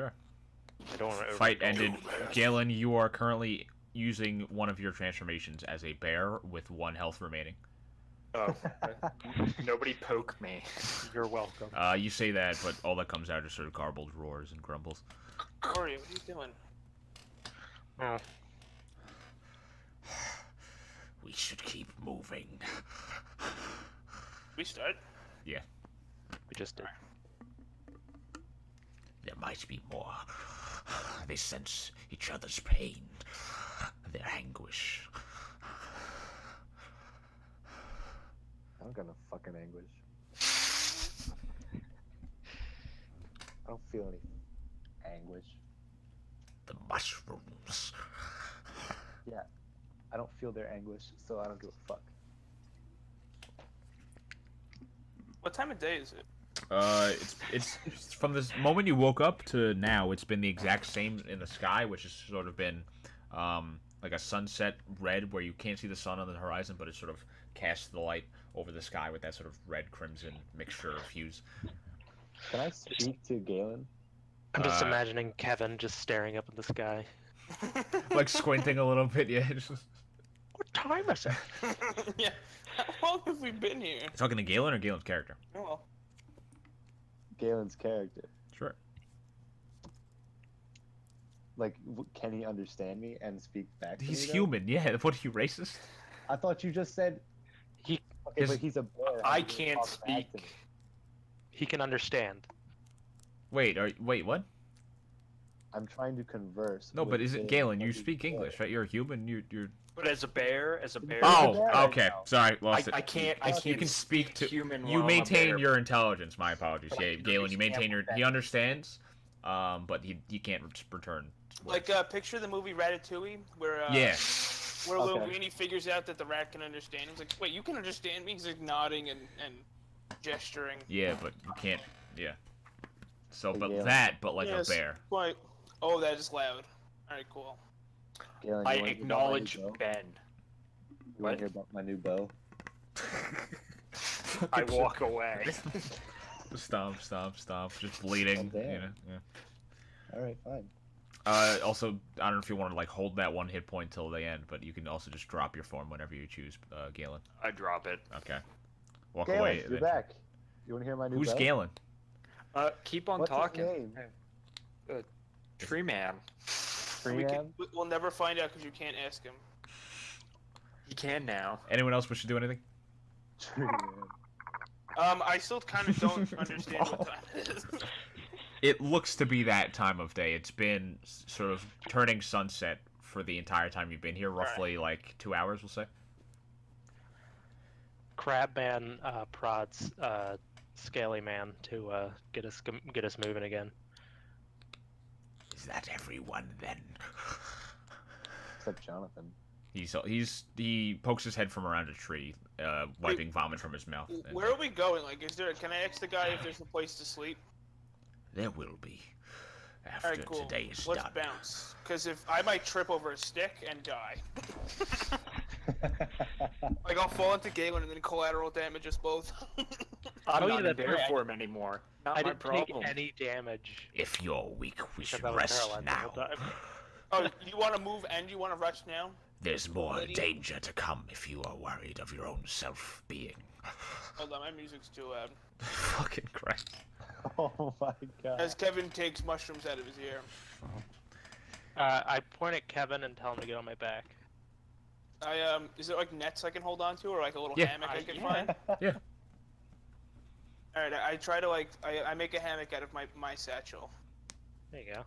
Sure. I don't want to Fight ended. Galen, you are currently using one of your transformations as a bear with 1 health remaining. Oh. Nobody poke me. You're welcome. You say that, but all that comes out is sort of garbled roars and grumbles. Corey, what are you doing? Oh. We should keep moving. We start? Yeah. We just did. There might be more. They sense each other's pain, their anguish. I'm gonna fucking anguish. I don't feel any anguish. The mushrooms. Yeah, I don't feel their anguish, so I don't give a fuck. What time of day is it? It's from this moment you woke up to now. It's been the exact same in the sky, which has sort of been, like a sunset red, where you can't see the sun on the horizon, but it sort of casts the light over the sky with that sort of red crimson mixture of hues. Can I speak to Galen? I'm just imagining Kevin just staring up at the sky. Like squinting a little bit, yeah. What time is it? Yeah. How long have we been here? Talking to Galen or Galen's character? Oh. Galen's character. Sure. Like, can he understand me and speak back to He's me? human, yeah. What are you, racist? I thought you just said. He. Okay, but he's a bear. I How does he can't talk back to speak. me? He can understand. Wait, wait, what? I'm trying to converse. No, with but is it Galen? You He's speak bear. English, right? You're a human. You're. But as a bear. Oh, bear okay. now. Sorry, lost it. I can't. You can speak to. human. You while I'm a maintain bear. your intelligence. My apologies. But Yeah, I Galen, you maintain your. understand He understands, but he can't return. words. Like, picture the movie Ratatouille, where, Yeah. where Okay. Linguini figures out that the rat can understand him. He's like, wait, you can understand me? He's like nodding and gesturing. Yeah, but you can't. Yeah. So, but Galen. that, like Yes. a bear. Wait. Oh, that is loud. Alright, cool. Galen, I you wanna hear about my acknowledge new bow? Ben. You want to hear about my new bow? I walk away. Stomp. Just bleeding. Oh, You damn. know. Yeah. All right, fine. Also, I don't know if you want to like hold that 1 hit point till the end, but you can also just drop your form whenever you choose, Galen. I drop it. Okay. Walk Galen, away. you're back. You want to hear my new Who's bow? Galen? Keep on What's his talking. name? Treeman. We'll never find out because you can't ask him. He can now. Anyone else wish to do anything? Treeman. I still kind of don't understand what time it is. It looks to be that time of day. It's been sort of turning sunset for the entire time you've been here, roughly like 2 hours, we'll say. Crabman prods Scaly Man to get us moving again. Is that everyone then? Except Jonathan. He pokes his head from around a tree, wiping vomit from his mouth. and- Where are we going? Like, can I ask the guy if there's a place to sleep? There will be. After Alright, cool. today is Let's done. bounce. Because if I might trip over a stick and die. Like, I'll fall into Galen and then collateral damage us both. I'm Oh, not yeah, in that's bear right. form anymore. Not I my didn't problem. take any damage. If you're weak, we should Except I was rest paralyzed the whole now. time. Oh, you want to move and you want to rush now? There's more Lady? danger to come if you are worried of your own self-being. Hold on, my music's too loud. Fucking Christ. Oh my god. As Kevin takes mushrooms out of his ear. I point at Kevin and tell him to get on my back. Is it like nets I can hold on to, or like a little Yeah. hammock I can Yeah. find? Yeah. Alright, I try to I make a hammock out of my satchel. There you go.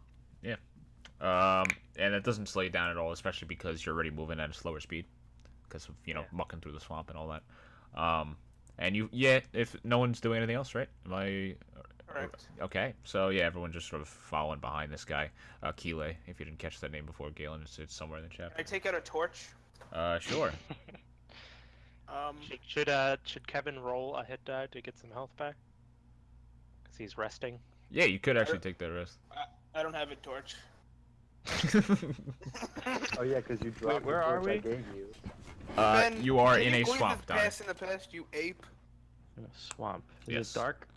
And it doesn't slow you down at all, especially because you're already moving at a slower speed, because of mucking through the swamp and all that. And if no one's doing anything else, right? Am I? Correct. Okay, so yeah, everyone just sort of following behind this guy, Kile. If you didn't catch that name before, Galen, it's somewhere in the chat. Can I take out a torch? Sure. Should Kevin roll a hit die to get some health back? Because he's resting. Yeah, you could actually take that risk. I don't have a torch. Oh yeah, because you dropped where the are torch we? I gave you. Ben, You are can in you a believe swamp, this in the past, you ape. Swamp. Is Yes. it dark?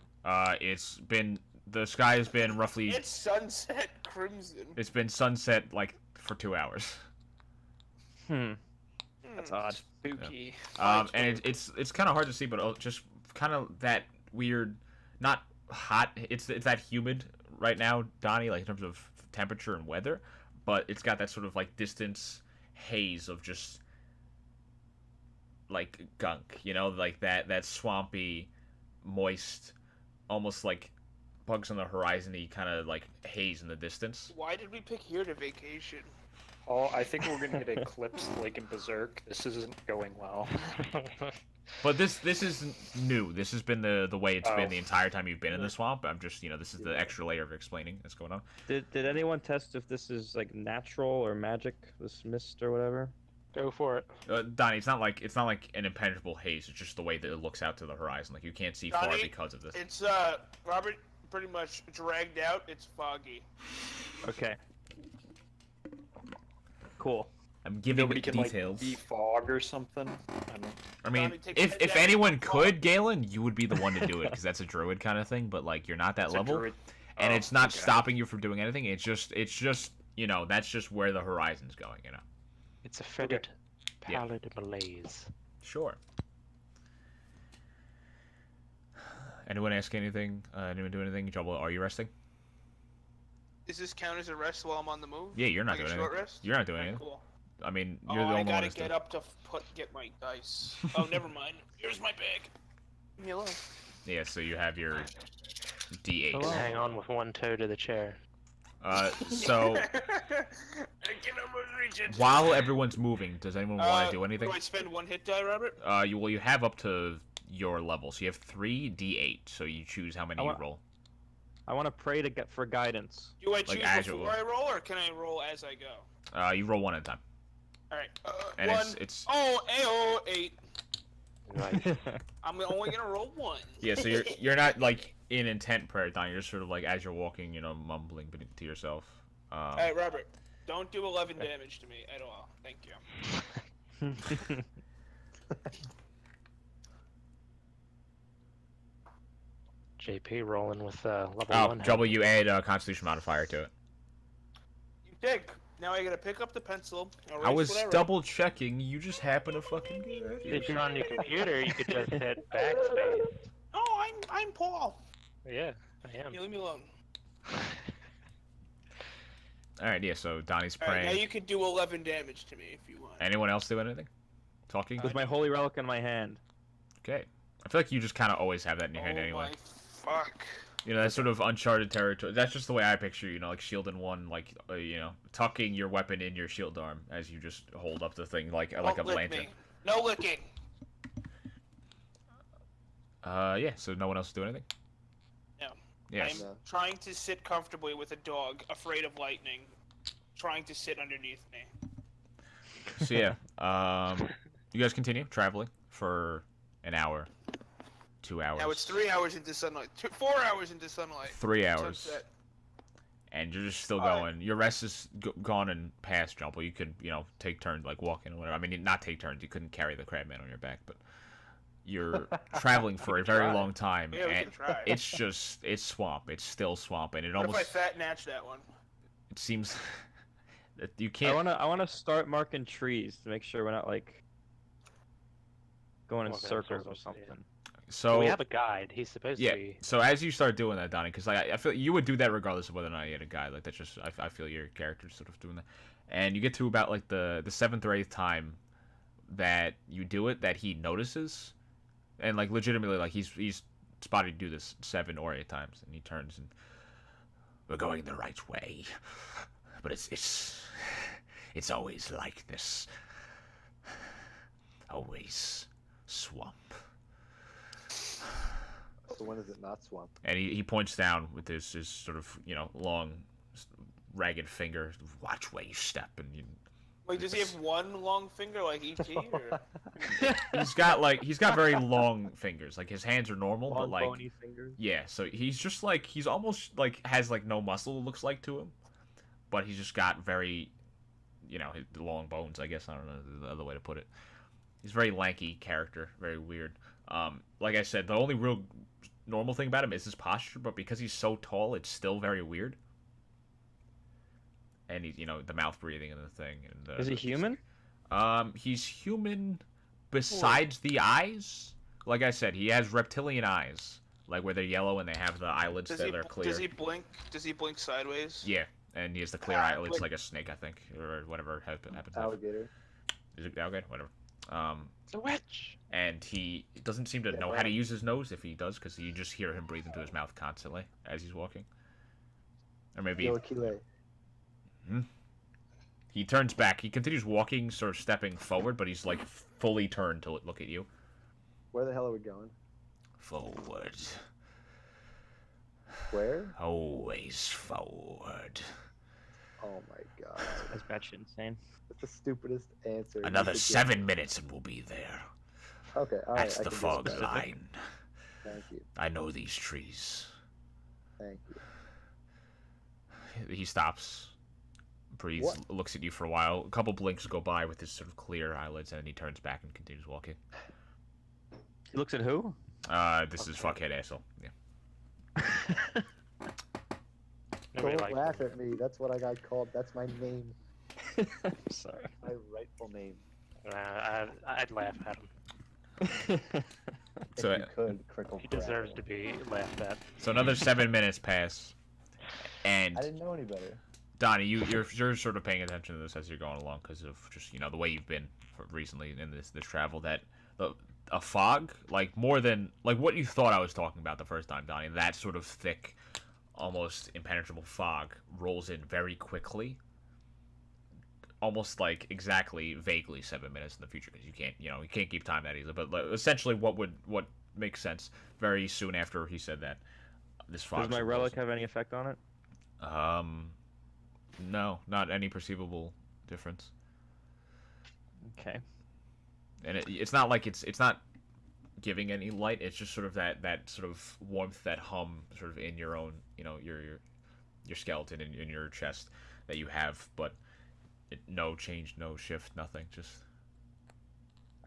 It's been the sky has been roughly. It's sunset crimson. It's been sunset like for 2 hours. That's odd. Spooky. And it's kind of hard to see, but just kind of that weird, not hot. It's that humid right now, Donnie, like in terms of temperature and weather, but it's got that sort of like distance haze of just like gunk, you know, like that swampy, moist, almost like bugs on the horizon-y kind of like haze in the distance. Why did we pick here to vacation? Oh, I think we're gonna get eclipsed like in Berserk. This isn't going well. But this is new. This has been the way it's been Oh. the entire time you've been in the swamp. I'm just, this is the extra layer of explaining that's going on. Did anyone test if this is like natural or magic? This mist or whatever. Go for it. Donnie, it's not like an impenetrable haze. It's just the way that it looks out to the horizon. Like you can't see far Donnie, because of this. It's Robert pretty much dragged out. It's foggy. Okay. Cool. I'm giving Nobody can details. like defog or something. I mean, Donnie, take if that down. anyone could, Galen, you would be the one to do it because that's a druid kind of thing. But like, you're not that It's a level, druid. and Oh, it's not okay. stopping you from doing anything. It's just that's just where the horizon's going. It's a fetid Yeah. pallid malaise. Sure. Anyone ask anything? Anyone do anything? Trouble? Are you resting? Does this count as a rest while I'm on the move? Yeah, you're not Like a doing short anything. rest? You're not doing Alright, anything. cool. I mean, Oh, you're the I only one gotta that's get up to get my dice. Oh, never mind. Here's my bag. Leave me alone. Yeah, so you have your D8. Hang on with one toe to the chair. So I can almost reach it. while everyone's moving, does anyone want to do anything? Do I spend one hit die, Robert? You have up to your level, so you have 3 D8. So you choose how many you roll. I want to pray to get for guidance. Do I choose as you before will. I roll, or can I roll as I go? You roll one at a time, All right. and One. it's Oh, AO 8. Right. I'm only gonna roll one. yeah. So you're not like in intent prayer, Don. You're just sort of like as you're walking, mumbling to yourself. All right, Robert. Don't do 11 damage to me at all. Thank you. JP rolling with level Oh, 1. Trouble, you add a Constitution modifier to it. You dig. Now I gotta pick up the pencil. I was double checking. You just happen to fucking get it. If you're on your computer, you could just hit backspace. Oh, I'm Paul. Yeah, I am. You leave me alone. All right, yeah. So Donnie's All right, praying. now you could do 11 damage to me if you want. Anyone else do anything? Talking? With my holy relic in my hand. Okay. I feel like you just kind of always have that in your hand Oh anyway. my fuck. That's sort of uncharted territory. That's just the way I picture, like shield in one, like, tucking your weapon in your shield arm as you just hold up the thing like a Don't lick lantern. me. No licking. Yeah. So no one else is doing anything. No. Yes. I'm trying to sit comfortably with a dog, afraid of lightning, trying to sit underneath me. So yeah. You guys continue traveling for an hour, 2 hours. Now it's 3 hours into sunlight. 4 hours into sunlight. 3 hours. Sunset. And you're just still All going. Your rest is gone and past, Jumbo. You could, take turns, like walking or whatever. I mean, not take turns. You couldn't carry the crabman on your back, but you're traveling for a very try. long time, Yeah, we and can try. it's swamp. It's still swamp, and it What almost if I fat natch that one? it seems that you I can't. wanna start marking trees to make sure we're not like going in Walking in circles or circles, yeah. something. So we have a guide. He's supposed yeah. to be. So as you start doing that, Donnie, because I feel you would do that regardless of whether or not you had a guide. Like that's just I feel your character's sort of doing that, and you get to about like the 7th or 8th time that you do it that he notices, and like legitimately like he's spotted you do this 7 or 8 times, and he turns and we're going the right way, but it's always like this, always swamp. So when is it not swamp? And he points down with his sort of, long, ragged finger. Watch where you step. And Wait, does he have one long finger like ET? Or... he's got very long fingers. Like his hands are normal, Long but like bony fingers. yeah. So he's just like he's almost like has like no muscle. It looks like to him, but he's just got very, long bones. I guess I don't know the other way to put it. He's a very lanky character. Very weird. Like I said, the only real normal thing about him is his posture, but because he's so tall, it's still very weird. And he's, the mouth breathing and the thing. And, Is he human? He's human besides the eyes. Like I said, he has reptilian eyes, like where they're yellow and they have the eyelids that are clear. Does he blink? Does he blink sideways? Yeah, and he has the clear eyelids like a snake, I think, or whatever happens. Alligator. Is it alligator? Whatever. It's a witch. And he doesn't seem to know how to use his nose if he does, because you just hear him breathe into his mouth constantly as he's walking. Or maybe. Yo, Akile. He turns back. He continues walking, sort of stepping forward, but he's like fully turned to look at you. Where the hell are we going? Forward. Where? Always forward. Oh my god. That's batshit insane. That's the stupidest answer. Another 7 minutes and we'll be there. Okay, alright. That's the fog line. Thank you. I know these trees. Thank you. He stops, breathes, What? looks at you for a while. A couple blinks go by with his sort of clear eyelids, and then he turns back and continues walking. He looks at who? This is Fuckhead asshole. Yeah. Nobody Don't likes laugh him. at me. That's what I got called. That's my name. I'm sorry. My rightful name. I'd laugh at him. So, If you could, crickle. He deserves to be laughed at. so another 7 minutes pass, and I didn't know any better. Donnie, you're sort of paying attention to this as you're going along because of just the way you've been recently in this travel. That a fog, like more than like what you thought I was talking about the first time, Donnie. That sort of thick, almost impenetrable fog rolls in very quickly. Almost like exactly, vaguely 7 minutes in the future, because you can't keep time that easily. But essentially, what makes sense very soon after he said that, this fog. Does my relic have any effect on it? No, not any perceivable difference. Okay. And it's not like it's not giving any light. It's just sort of that sort of warmth, that hum, sort of in your own, your skeleton in your chest that you have, but. No change, no shift, nothing. Just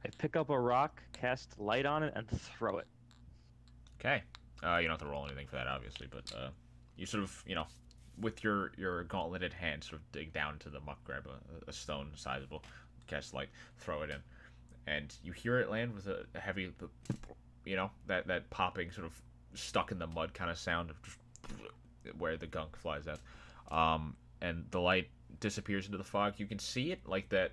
I pick up a rock, cast light on it, and throw it. okay. You don't have to roll anything for that, obviously, but you sort of, with your gauntleted hand, sort of dig down into the muck, grab a stone sizable, cast light, throw it in, and you hear it land with a heavy, that popping sort of stuck in the mud kind of sound of just where the gunk flies out, and the light disappears into the fog. You can see it, like that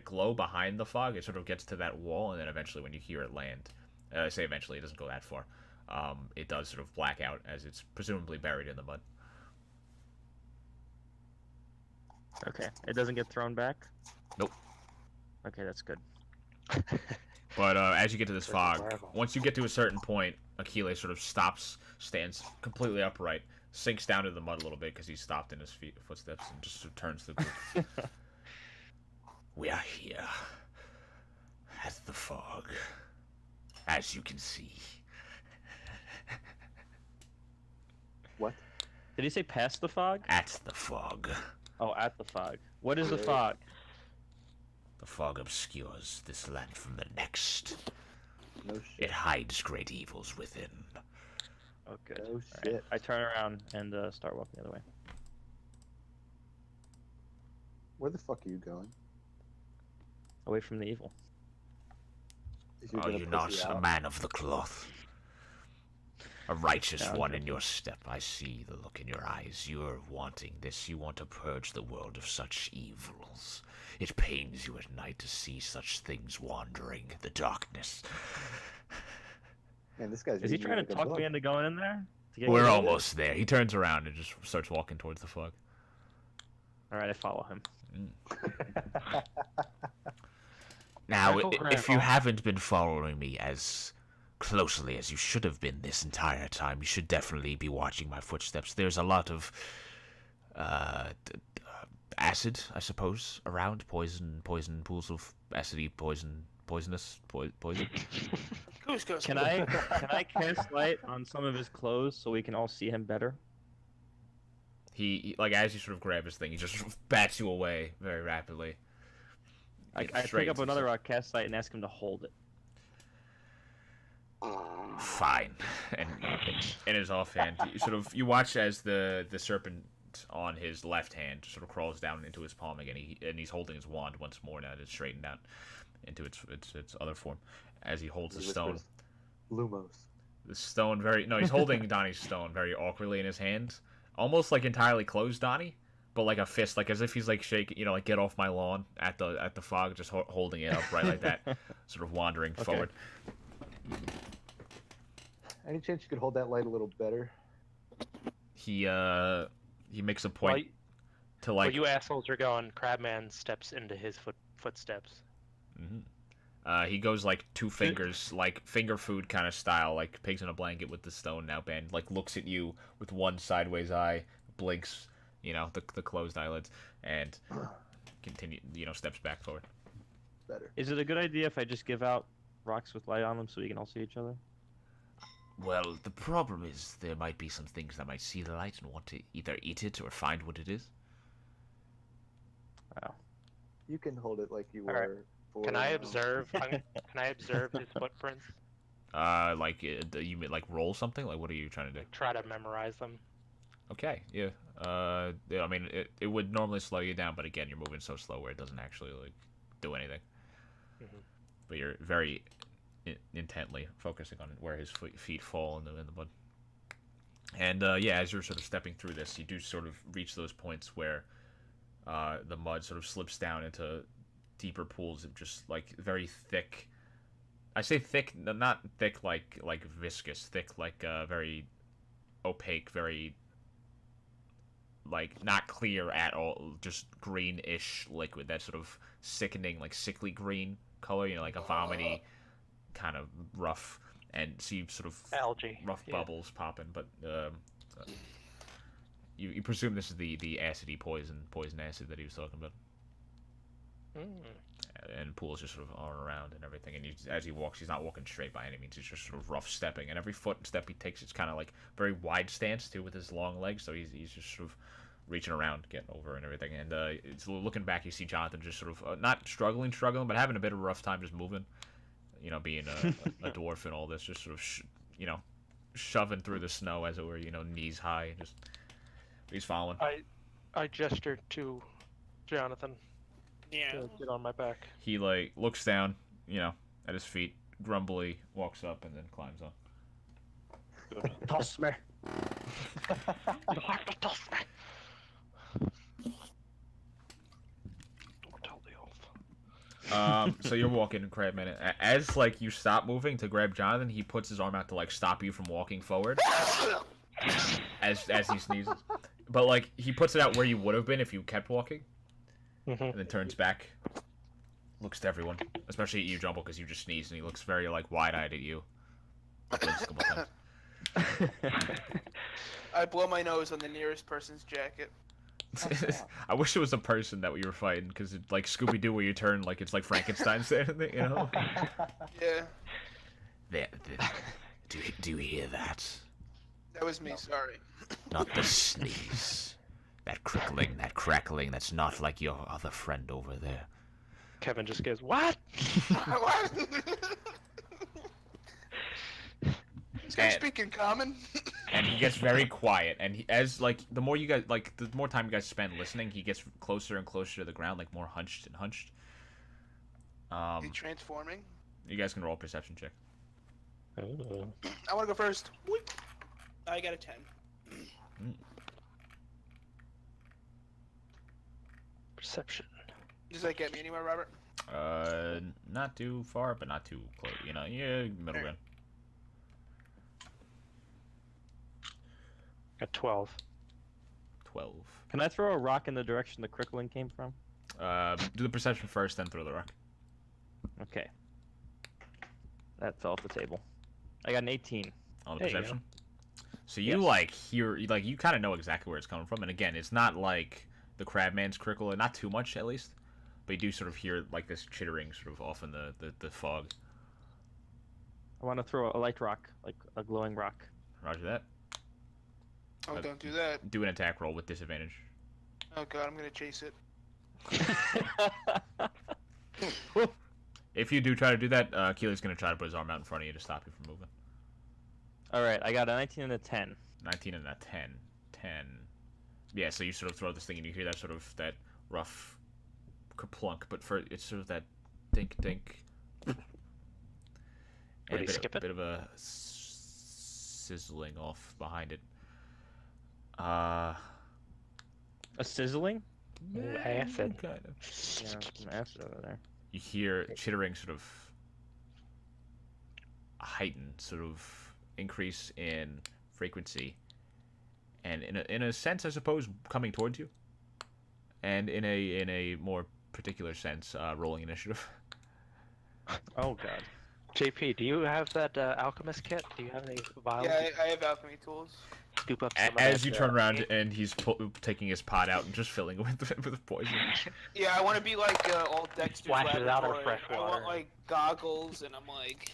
glow behind the fog. It sort of gets to that wall, and then eventually when you hear it land, I say eventually, it doesn't go that far, it does sort of black out as it's presumably buried in the mud. Okay. It doesn't get thrown back? Nope. Okay, that's good. But as you get to this fog, Survival. once you get to a certain point, Achille sort of stops, stands completely upright, sinks down to the mud a little bit because he's stopped in his footsteps, and just sort of turns to the group. We are here at the fog, as you can see. What? Did he say past the fog? At the fog. Oh, at the fog. What is the Okay. fog? The fog obscures this land from the next. No It shit. hides great evils within. Oh, good. No All shit. right. I turn around and start walking the other way. Where the fuck are you going? Away from the evil. If you're Are gonna you pussy not a out. man of the cloth? A righteous Yeah, one in your step. I see the look in your eyes. You are wanting this. You want to purge the world of such evils. It pains you at night to see such things wandering the darkness. Man, this guy's Is he reading trying like to a talk book. me into going in there? To get We're in? almost there. He turns around and just starts walking towards the fog. All right, I follow him. Now, Careful, if you Grandpa. haven't been following me as closely as you should have been this entire time, you should definitely be watching my footsteps. There's a lot of acid, I suppose, around. Poison pools of acidy poisonous poison. Goose goes. Can I cast light on some of his clothes so we can all see him better? He like, as you sort of grab his thing, he just sort of bats you away very rapidly. I Get straight pick up into another some- rock, cast light, and ask him to hold it. Fine. And in his offhand, you watch as the serpent on his left hand sort of crawls down into his palm again. He's holding his wand once more now that it's straightened out into its other form as he holds the stone. Lumos. The stone he's holding Donny's stone very awkwardly in his hands, almost like entirely closed Donny, but like a fist, like as if he's like shaking, like get off my lawn at the fog, just holding it up right like that, sort of wandering forward. Any chance you could hold that light a little better? He makes a point to like. While you assholes are going, Crabman steps into his footsteps. Mm-hmm. He goes like two fingers, like finger food kind of style, like pigs in a blanket with the stone now banned. Like looks at you with one sideways eye, blinks, the closed eyelids, and continue, steps back forward. Better. Is it a good idea if I just give out rocks with light on them so we can all see each other? Well, the problem is there might be some things that might see the light and want to either eat it or find what it is. Wow. You can hold it like you All right. were. Can I observe? Can I observe his footprints? You mean like roll something? Like what are you trying to do? Try to memorize them. Okay, yeah. Yeah, I mean it would normally slow you down, but again, you're moving so slow where it doesn't actually like do anything. Mm-hmm. But you're very intently focusing on where his feet fall in the mud. And yeah, as you're sort of stepping through this, you do sort of reach those points where the mud sort of slips down into deeper pools of just like very thick. I say thick, not thick like viscous, thick like very opaque, very like not clear at all, just greenish liquid. That sort of sickening, like sickly green color, like a vomity kind of rough, and see sort of algae, rough bubbles popping. But you presume this is the acidy poison acid that he was talking about. And pools just sort of all around and everything. And as he walks, he's not walking straight by any means. He's just sort of rough stepping. And every foot and step he takes, it's kind of like very wide stance too with his long legs. So he's just sort of reaching around, getting over and everything. And it's looking back, you see Jonathan just sort of not struggling, but having a bit of a rough time just moving. Being a dwarf and all this, just sort of shoving through the snow as it were. Knees high. Just he's following. I gestured to Jonathan. Yeah. To get on my back. He like looks down, at his feet, grumbly walks up and then climbs on. Toss me. You have to toss me. Don't tell the elf. So you're walking, Crabman. As like you stop moving to grab Jonathan, he puts his arm out to like stop you from walking forward. as he sneezes, but like he puts it out where you would have been if you kept walking. Mm-hmm. And then turns back, looks to everyone, especially at you, Jumble, because you just sneezed, and he looks very like wide-eyed at you. I blow my nose on the nearest person's jacket. I wish it was a person that we were fighting, because it's like Scooby-Doo, where you turn like it's like Frankenstein standing there, Yeah. There, do you hear that? That was me. Sorry. Not the sneeze. That crickling, that crackling, that's not like your other friend over there. Kevin just goes, "What?" What? This guy speaking common. And he gets very quiet, and the more you guys the more time you guys spend listening, he gets closer and closer to the ground, like more hunched and hunched. He transforming. You guys can roll a perception check. Oh. I want to go first. I got a 10. Perception. Does that get me anywhere, Robert? Not too far, but not too close. Yeah, middle ground. Got 12. 12. Can I throw a rock in the direction the crickling came from? Do the perception first, then throw the rock. Okay. That fell off the table. I got an 18. On the There you perception. So you hear, you kind of know exactly where it's coming from, and again, it's not like the Crabman's crickle, not too much at least, but you do sort of hear like this chittering sort of off in the fog. I want to throw a light rock, like a glowing rock. Roger that. Oh, don't do that. Do an attack roll with disadvantage. Oh god, I'm gonna chase it. If you do try to do that, Keely's gonna try to put his arm out in front of you to stop you from moving. All right, I got a 19 and a 10. 19 and a 10. 10. Yeah, so you sort of throw this thing and you hear that sort of that rough kerplunk, but for it's sort of that dink dink. Would he a skip it? bit of a sizzling off behind it. A sizzling? Ooh, acid. Kind of. Yeah, some acid over there. You hear chittering sort of heighten, sort of increase in frequency, and in a sense, I suppose, coming towards you, and in a more particular sense, rolling initiative. Oh god. JP, do you have that alchemist kit? Do you have any vials? Yeah, I have alchemy tools. Scoop up some of As that, you turn around and he's taking his pot out and just filling it with poison. Yeah, I want to be like all Dexter's Splash it out in laboratory. fresh I want water. like goggles, and I'm like,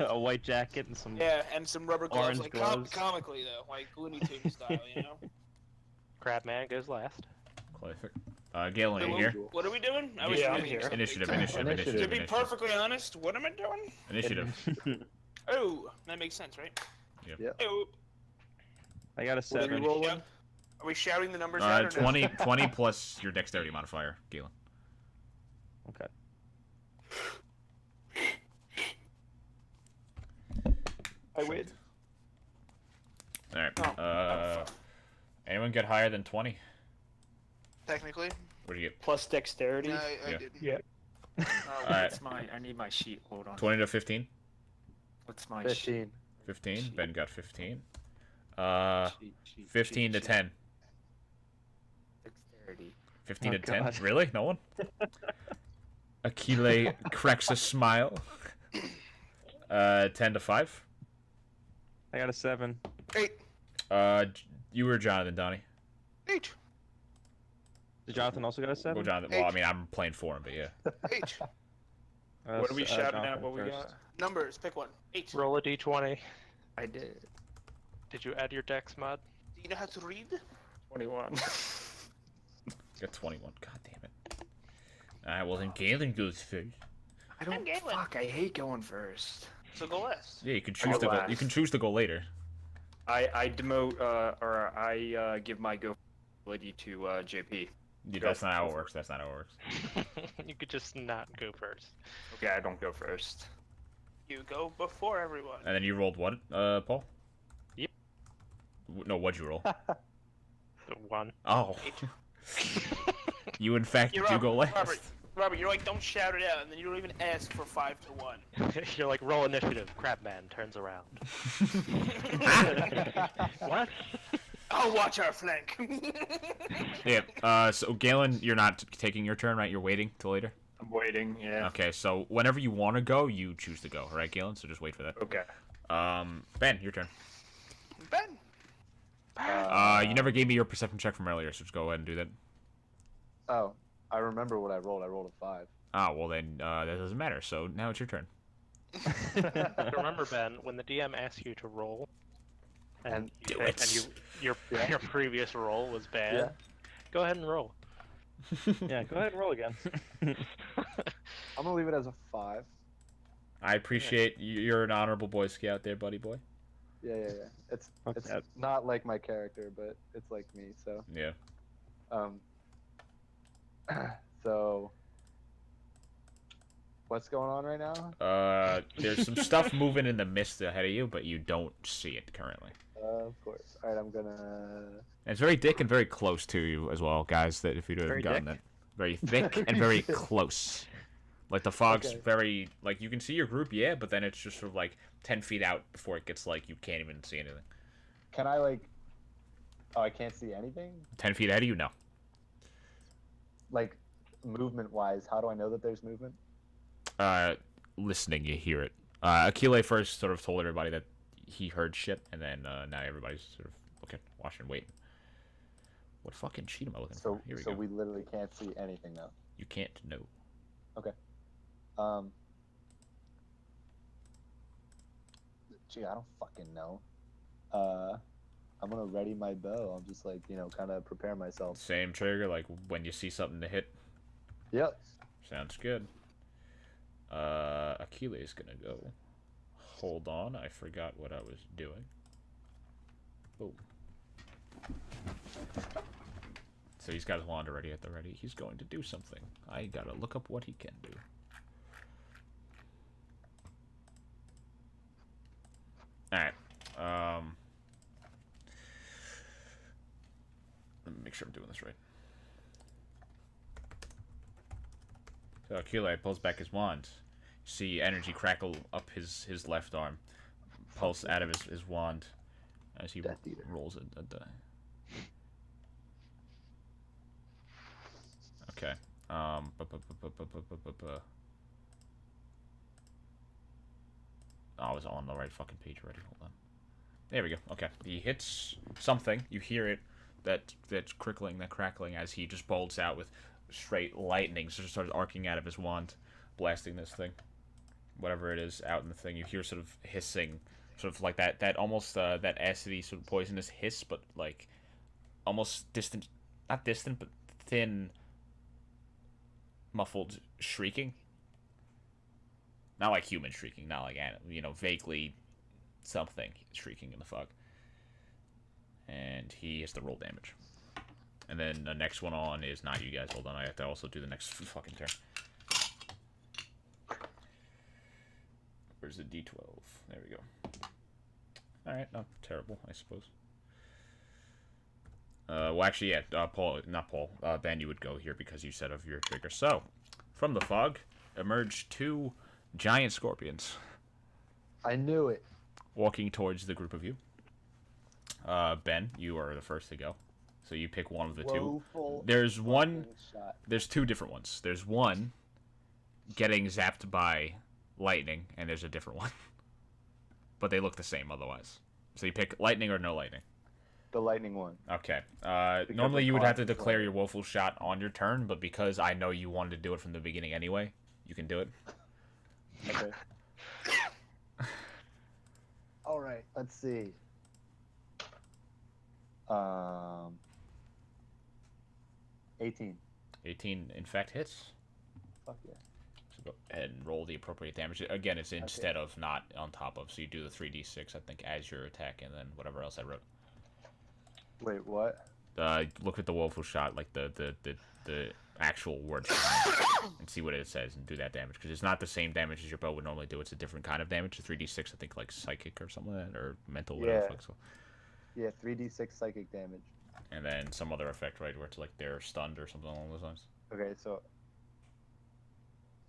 A white jacket and some. yeah, and some rubber gloves, Orange like gloves. comically though, like Looney Tunes style, you know. Crabman goes last. Classic. Galen, are you here? What are we doing? I was Yeah, I'm reading here. something. Initiative. To be perfectly honest, what am I doing? Initiative. Oh, that makes sense, right? Yep. Oh, I got a What are 7. you rolling? shout- are we shouting the numbers out or no? 20 plus your dexterity modifier, Galen. Okay. I win. All right. Oh, Anyone get higher than 20? Technically. What do you get? Plus dexterity. Yeah, I Yeah. did. Yeah. What's my? I need my sheet. Hold on. 20 to 15. What's my sheet? 15. 15. Ben got 15. Sheet, 15 to sheet. 10. Dexterity. 15 Oh, to 10. God. Really? No one? Akile cracks a smile. 10 to 5. I got a 7. 8. You were Jonathan, Donny. 8. Did Jonathan also got a 7? Well, Jonathan. Well, I mean, I'm playing for him, but yeah. 8. What are we shouting at? What we got? Numbers. Pick one. 8. Do Roll a d20. I did. Did you add your dex mod? you know how to read? 21. Got 21. God damn it. Alright, well then Galen goes first. I don't. Galen. Fuck. I hate going first. So go last. Yeah, you can I choose go to go. You last. can choose to go later. I demote or I give my go ability to JP. Yeah, Go that's not how it for it. works. That's not how it works. You could just not go first. Okay, I don't go first. You go before everyone. And then you rolled what, Paul? Yep. No, what'd you roll? The 1. Oh. You in fact You're do up, go last. Robert, you're like, don't shout it out, and then you don't even ask for 5 to 1. You're like, roll initiative. Crabman turns around. What? I'll watch our flank. Yeah. So Galen, you're not taking your turn, right? You're waiting till later. I'm waiting. Yeah. Okay. So whenever you want to go, you choose to go. All right, Galen. So just wait for that. Okay. Ben, your turn. Ben. You never gave me your perception check from earlier, so just go ahead and do that. Oh, I remember what I rolled. I rolled a 5. Ah, well then that doesn't matter. So now it's your turn. Remember, Ben, when the DM asks you to roll, and Do you, it. and your previous roll was bad, Yeah. go ahead and roll. Yeah, go ahead and roll again. I'm gonna leave it as a 5. I appreciate you're an honorable Boy Scout there, buddy boy. Yeah. It's Okay. not like my character, but it's like me. So Yeah. so what's going on right now? There's some stuff moving in the mist ahead of you, but you don't see it currently. Of course. All right, I'm gonna. And it's very thick and very close to you as well, guys. That if you'd have Very gotten thick? that, very thick and very close. Like the fog's Okay. very like you can see your group, yeah, but then it's just sort of like 10 feet out before it gets like you can't even see anything. Can I like? Oh, I can't see anything. 10 feet ahead of you, no. Like movement wise, how do I know that there's movement? Listening, you hear it. Akile first sort of told everybody that he heard shit, and then now everybody's sort of looking, watching, waiting. What fucking sheet am I looking So for? Here we so go. we literally can't see anything though. You can't know. Gee, I don't fucking know. I'm gonna ready my bow. I'm just like, kind of prepare myself. Same trigger, like when you see something to hit. Yep. Sounds good. Akile is gonna go. Hold on, I forgot what I was doing. Boom. So he's got his wand already at the ready. He's going to do something. I gotta look up what he can do. Alright. Let me make sure I'm doing this right. So Akile pulls back his wand. You see energy crackle up his left arm. Pulse out of his wand as he rolls a die. Okay. Oh, I was on the right fucking page already. Hold on. There we go. Okay. He hits something. You hear it. That's crickling, that crackling as he just bolts out with straight lightning. So just starts arcing out of his wand, blasting this thing. Whatever it is out in the thing. You hear sort of hissing. Sort of like that almost, that acidy sort of poisonous hiss, but like almost distant. Not distant, but thin, muffled shrieking. Not like human shrieking, not like, vaguely something shrieking in the fog. And he has to roll damage. And then the next one on is not you guys. Hold on, I have to also do the next fucking turn. Where's the D12? There we go. Alright, not terrible, I suppose. Well, actually, yeah, Ben, you would go here because you said of your trigger. So, from the fog, emerge two giant scorpions. I knew it. Walking towards the group of you. Ben, you are the first to go. So you pick one of the two. There's two different ones. There's one getting zapped by lightning, and there's a different one. But they look the same otherwise. So you pick lightning or no lightning. The lightning one. Okay. Normally you would have to declare your woeful shot on your turn, but because I know you wanted to do it from the beginning anyway, you can do it. Okay. All right. Let's see. 18. 18, in fact, hits. Fuck yeah. So go ahead and roll the appropriate damage. Again, it's instead of not on top of, so you do the 3d6, I think, as your attack, and then whatever else I wrote. Wait, what? Look at the woeful shot, like the actual word, and see what it says, and do that damage, because it's not the same damage as your bow would normally do. It's a different kind of damage. The 3d6, I think, like psychic or something like that, or mental, whatever. Yeah, 3d6 psychic damage. And then some other effect, right, where it's like they're stunned or something along those lines. Okay, so...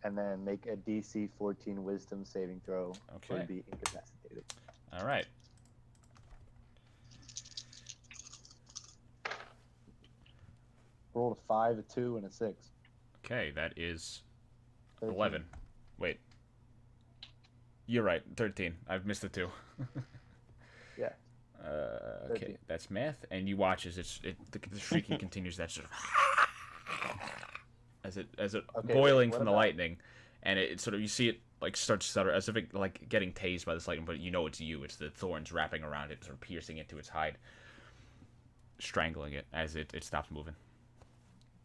And then make a DC 14 Wisdom saving throw. Okay. Or be incapacitated. All right. Rolled a 5, a 2, and a 6. Okay, that is 13. 11. Wait. You're right, 13. I've missed a 2. Yeah. Okay, that's math, and you watch as the shrieking continues. That sort of as it boiling from the lightning, and it sort of, you see it like start to stutter as if it like getting tased by this lightning, but you know it's you. It's the thorns wrapping around it, sort of piercing into its hide, strangling it as it stops moving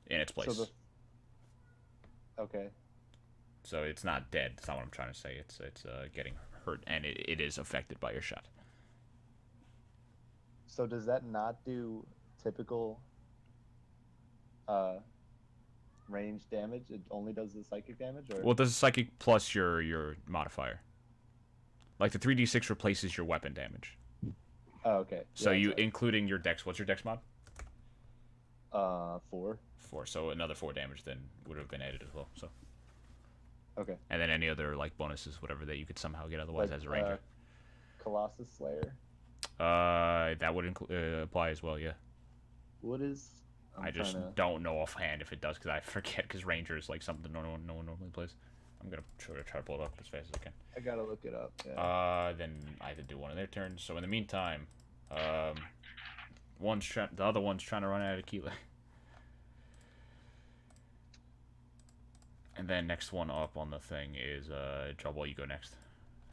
in its place. Okay. So it's not dead. That's not what I'm trying to say. It's getting hurt, and it is affected by your shot. So does that not do typical range damage? It only does the psychic damage? Or? Well, it does the psychic plus your modifier. Like the 3d6 replaces your weapon damage. Oh, okay. So including your dex. What's your dex mod? 4. 4. So another 4 damage then would have been added as well. So. Okay. And then any other like bonuses, whatever that you could somehow get otherwise as a ranger. Colossus Slayer. That would apply as well, yeah. What is? I just don't know offhand if it does, because I forget, because ranger is like something no one normally plays. I'm gonna try to pull it up as fast as I can. I gotta look it up. Yeah. Then I have to do one of their turns. So in the meantime, the other one's trying to run out of Keela. And then next one up on the thing is Trouble. You go next.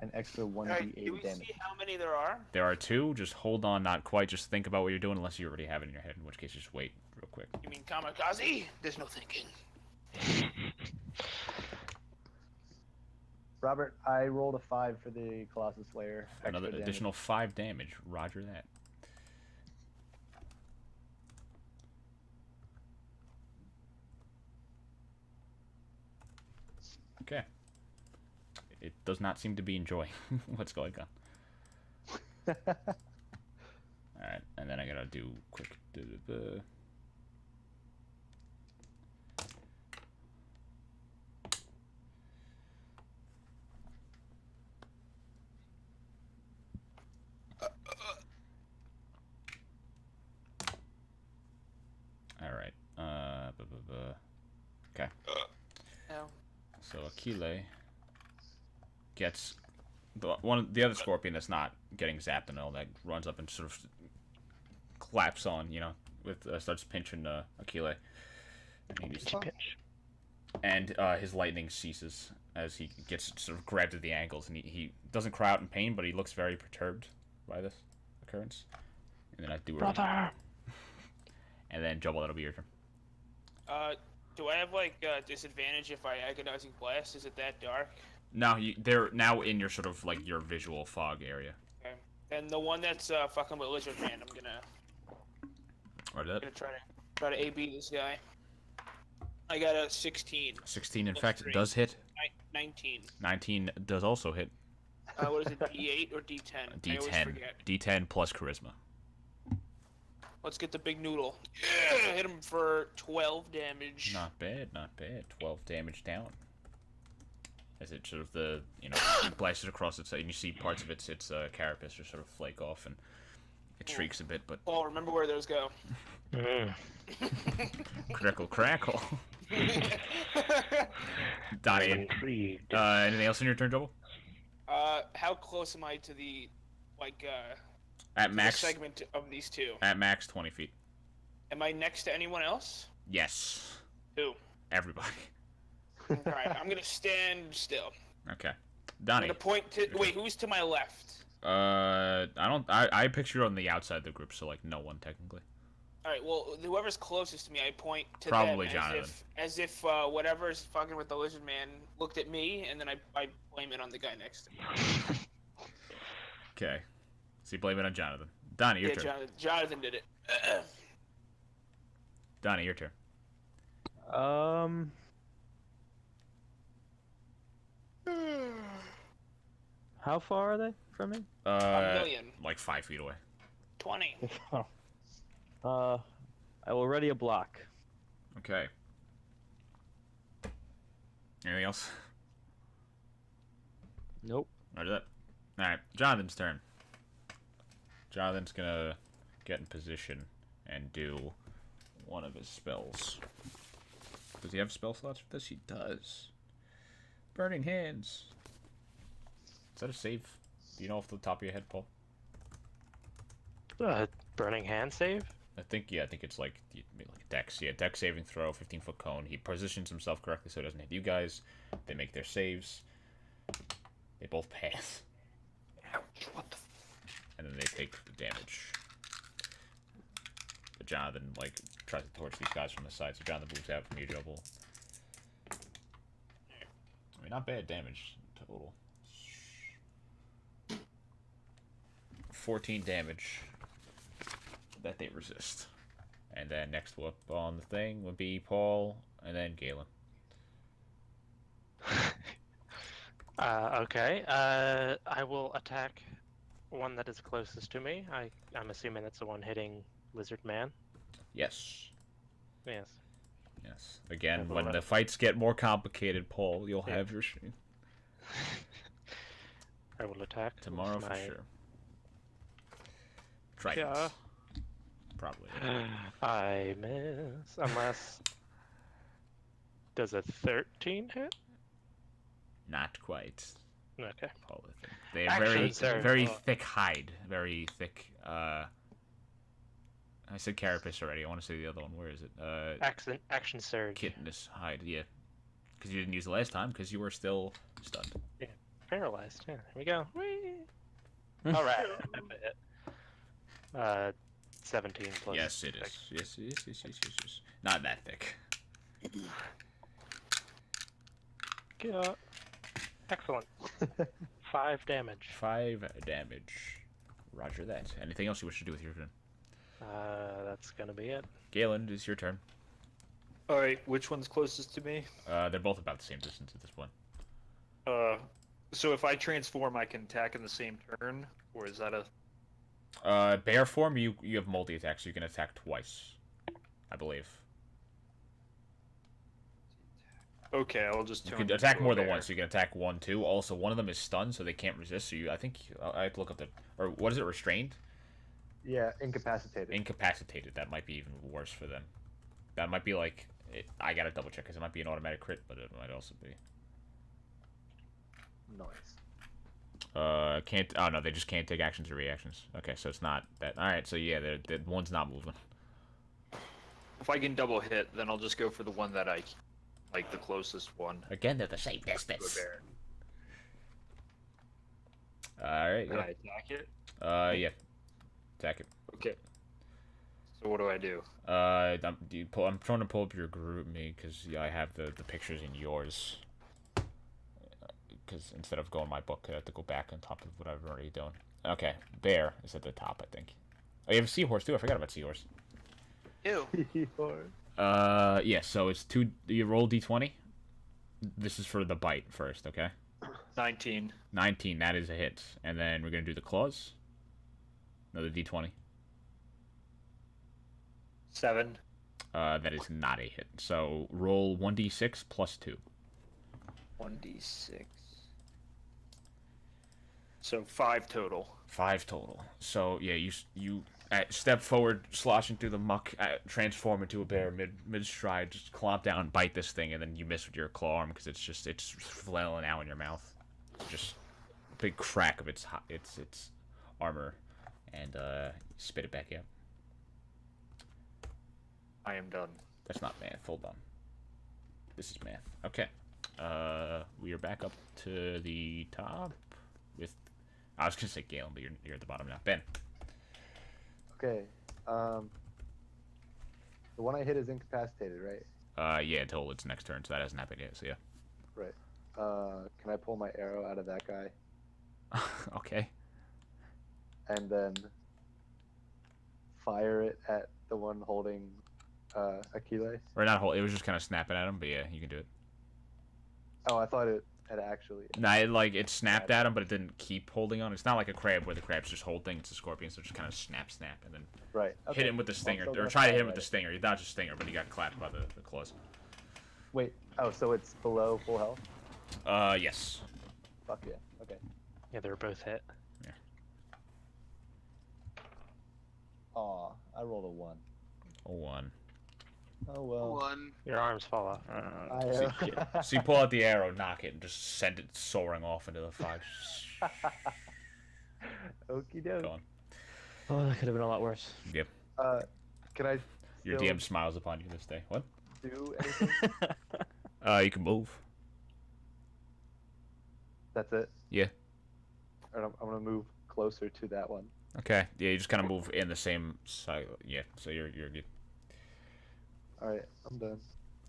An extra 1d8 Alright, do we damage. see how many there are? There are 2. Just hold on, not quite. Just think about what you're doing, unless you already have it in your head. In which case, just wait real quick. You mean kamikaze? There's no thinking. Robert, I rolled a 5 for the Colossus Slayer. Another Extra damage. additional 5 damage. Roger that. Okay. It does not seem to be enjoying what's going on. Alright, and then I gotta do quick. Alright. Okay. No. So Aquile gets the other scorpion that's not getting zapped and all that runs up and sort of claps on, you know, with starts pinching Aquile. And his lightning ceases as he gets sort of grabbed at the ankles, and he doesn't cry out in pain, but he looks very perturbed by this occurrence. And then I do Brother. And then Jubble, that'll be your turn. Do I have like disadvantage if I agonizing blast? Is it that dark? No, they're now in your sort of like your visual fog area. Okay. And the one that's fucking with Lizard Man, I'm gonna try to AB this guy. I got a 16. 16, in Plus fact, 3. does hit. 19. 19 does also hit. What is it, D8 or D10? I always D10. forget. D10 plus charisma. Let's get the big noodle. Yeah! Hit him for 12 damage. Not bad, not bad. 12 damage down. As it sort of blasts it across its side, and you see parts of its carapace just sort of flake off, and it shrieks a bit, but... Paul, remember where those go. Crackle, crackle. Donny, anything else in your turn, Double? How close am I to the, at max segment of these two? At max 20 feet. Am I next to anyone else? Yes. Who? Everybody. Alright, I'm gonna stand still. Okay. Donny. I'm gonna point to... Wait, who's to my left? I picture you on the outside of the group, so, like, no one, technically. Alright, well, whoever's closest to me, I point to Probably them Jonathan. as if whatever's fucking with the Lizard Man looked at me, and then I blame it on the guy next to me. Okay. So you blame it on Jonathan. Donny, your turn. Jonathan did it. Donny, your turn. How far are they from me? A million. Like 5 feet away. 20. I will ready a block. Okay. Anything else? Nope. Roger that. Alright, Jonathan's turn. Jonathan's gonna get in position and do one of his spells. Does he have spell slots for this? He does. Burning Hands. Is that a save? Do you know off the top of your head, Paul? Burning hand save? I think it's like Dex. Yeah, Dex saving throw, 15-foot cone. He positions himself correctly so he doesn't hit you guys. They make their saves. They both pass. Ouch, what the And then they take the damage. But Jonathan, tries to torch these guys from the side, so Jonathan moves out from you, Double. I mean, not bad damage total. 14 damage that they resist. And then next up on the thing would be Paul, and then Galen. Okay. I will attack one that is closest to me. I'm assuming that's the one hitting Lizard Man. Yes. Yes. Yes. Again, when the fights get more complicated, Paul, you'll have your stream. I will attack. Tomorrow for sure. Trident. Yeah. Probably. I miss. Unless... Does a 13 hit? Not quite. Okay. Paul, they have Action, very sir. thick hide. Very thick, I said carapace already. I want to say the other one. Where is it? Action surge. Chitinous hide, yeah. Because you didn't use it last time, because you were still stunned. Paralyzed. Yeah, here we go. Whee! Alright. 17 plus. Yes, it is. Yes. Not that thick. Yeah. Excellent. 5 damage. 5 damage. Roger that. Anything else you wish to do with your turn? That's gonna be it. Galen, it's your turn. Alright, which one's closest to me? They're both about the same distance at this point. So if I transform, I can attack in the same turn? Or is that a... Bear form, you have multi-attack, so you can attack twice, I believe. Okay, I'll just You turn can attack into a more than bear. once. You can attack 1, 2. Also, one of them is stunned, so they can't resist. So I think I have to look up the, or what is it? Restrained, Yeah, incapacitated. incapacitated. That might be even worse for them. That might be like I gotta double check because it might be an automatic crit, but it might also be. Nice. Can't. Oh no, they just can't take actions or reactions. Okay, so it's not that. All right, so yeah, the one's not moving. If I can double hit, then I'll just go for the one that I like, the closest one. Again, they're the same To a distance. bear. All right. Can Yeah. I attack it? Yeah. Attack it. Okay. So what do I do? I'm trying to pull up your group me because I have the pictures in yours. Because instead of going my book, I have to go back on top of what I've already done. Okay, bear is at the top, I think. Oh, you have a seahorse too. I forgot about seahorse. Ew. Yeah. So it's 2. You roll d20. This is for the bite first, okay? 19. 19. That is a hit, and then we're gonna do the claws. Another d20. 7. That is not a hit. So roll 1d6 plus 2. 1d6. So 5 total. 5 total. So yeah, you step forward, sloshing through the muck, transform into a bear mid stride, just clomp down, bite this thing, and then you miss with your claw arm because it's flailing out in your mouth. Just a big crack of its armor, and spit it back out. I am done. That's not math. Hold on. This is math. Okay. We are back up to the top with. I was gonna say Galen, but you're at the bottom now. Ben. Okay. The one I hit is incapacitated, right? Yeah, until its next turn, so that hasn't happened yet. So yeah. Right. Can I pull my arrow out of that guy Okay. and then fire it at the one holding Achilles? Or not whole. It was just kind of snapping at him, but yeah, you can do it. Oh, I thought it had actually. Nah, it snapped at him, but it didn't keep holding on. It's not like a crab where the crabs just hold things. It's a scorpion, so it just kind of snap, and then Right. Okay. hit him with the stinger, still or gonna try to hit fire him with at the it. stinger. Not just stinger, but he got clapped by the claws. Wait. Oh, so it's below full health? Yes. Fuck yeah. Okay. Yeah, they're both hit. Aw, I rolled a 1. A 1. Oh well. One. Your arms fall off. So you pull out the arrow, knock it, and just send it soaring off into the fog. Okie doke. Going. Oh, that could have been a lot worse. Yep. Can I Your still DM smiles upon you this day. What? do anything? You can move. That's it? Yeah. Alright, I'm gonna move closer to that one. Okay. Yeah, you just kind of move in the same side. Yeah. So you're good. Alright, I'm done.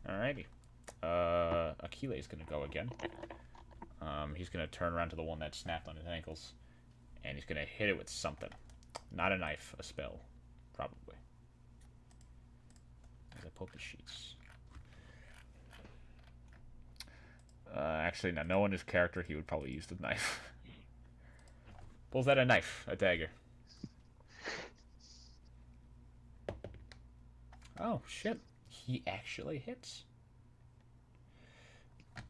Alrighty. Achilles gonna go again. He's gonna turn around to the one that snapped on his ankles, and he's gonna hit it with something. Not a knife, a spell, probably. As I pull up the sheets. Actually, no. Knowing his character, he would probably use the knife. Pulls out a knife, a dagger. Oh shit! He actually hits.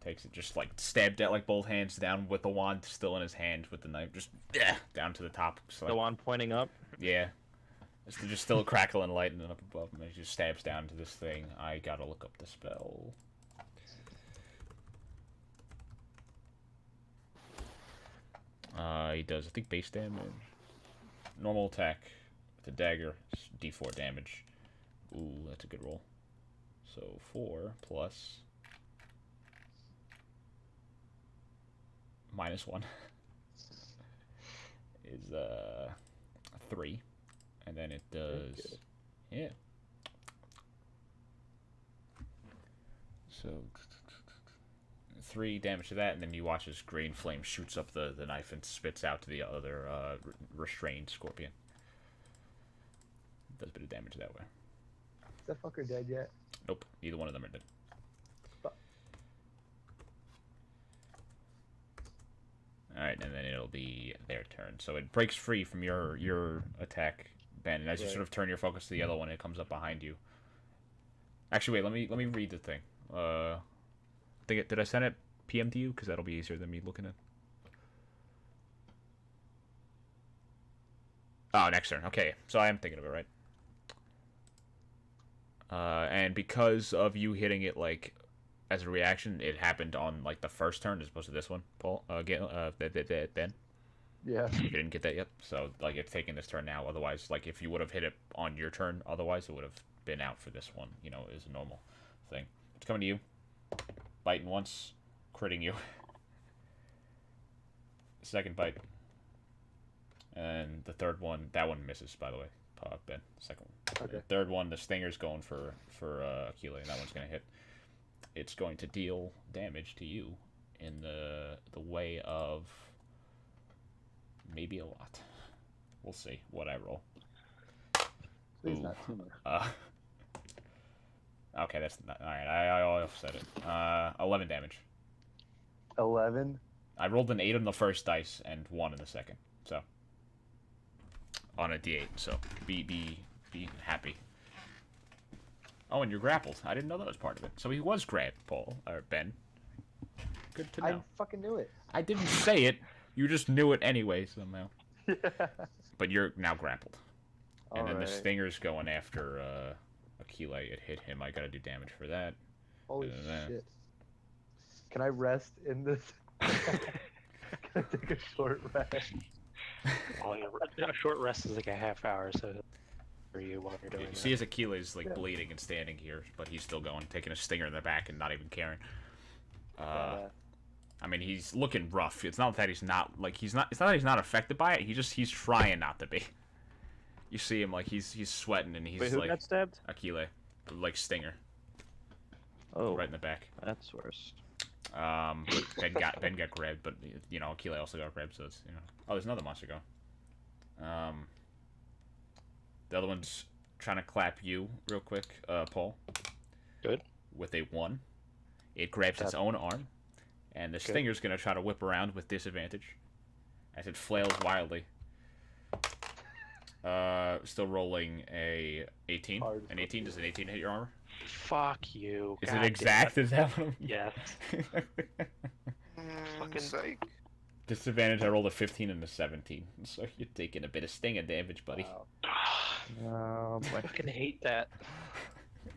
Takes it, just like stabbed at like both hands down with the wand still in his hand with the knife, just down to the top. So, The one pointing up. yeah, it's just still crackling light and then up above him. And he just stabs down to this thing. I gotta look up the spell. He does, I think, base damage. Normal attack with a dagger, d4 damage. Ooh, that's a good roll. So 4 plus -1 is 3, and then it does, yeah. So 3 damage to that, and then you watch as green flame shoots up the knife and spits out to the other restrained scorpion. Does a bit of damage that way. Is that fucker dead yet? Nope, neither one of them are dead. Fuck. Alright, and then it'll be their turn. So it breaks free from your attack, Ben, and as you sort of turn your focus to the other one, it comes up behind you. Actually, wait, let me read the thing. Did I send it PM to you? Because that'll be easier than me looking at. Oh, next turn. Okay, so I am thinking of it, right? And because of you hitting it, like, as a reaction, it happened on, like, the first turn as opposed to this one, Paul. Ben? Yeah. You didn't get that yet? So, like, it's taking this turn now. Otherwise, like, if you would have hit it on your turn, otherwise it would have been out for this one, you know, is a normal thing. It's coming to you. Biting once, critting you. Second bite. And the third one, that one misses, by the way. Ben, second one. Okay. The third one, the stinger's going for Aquila, and that one's going to hit. It's going to deal damage to you in the way of maybe a lot. We'll see what I roll. Please Ooh. not too much. Okay, that's not... Alright, I offset it. 11 damage. 11? I rolled an 8 on the first dice and 1 in the second, so... On a d8, so be happy. Oh, and you're grappled. I didn't know that was part of it. So he was grabbed, Paul, or Ben. Good to know. I fucking knew it. I didn't say it. You just knew it anyway, somehow. Yeah. But you're now grappled. And then the Alright. stinger's going after Aquila. It hit him. I gotta do damage for that. Holy Other than that- shit. Can I rest in this? Can I take a short rest? Well, yeah, a short rest is like a half hour, so for you while you're doing You that. see as Aquila is like Yeah. bleeding and standing here, but he's still going, taking a stinger in the back and not even caring. I mean, he's looking rough. It's not that he's not like it's not that he's not affected by it. He's trying not to be. You see him like he's sweating and he's Wait, who like got stabbed? Aquila, like stinger, Oh, right in the back. that's worse. But Ben got grabbed, but you know Aquila also got grabbed, so it's oh, there's another monster going. The other one's trying to clap you real quick, Paul. Good. With a 1, it grabs its own arm, and the stinger's gonna try to whip around with disadvantage, as it flails wildly. Still rolling a 18. Hard. An 18. Does an 18 hit your armor? Fuck you. Is God it damn exact? Is that what I'm... Yes. Fucking- Psych. Disadvantage, I rolled a 15 and a 17. So you're taking a bit of stinger damage, buddy. Wow. Oh, I fucking hate that.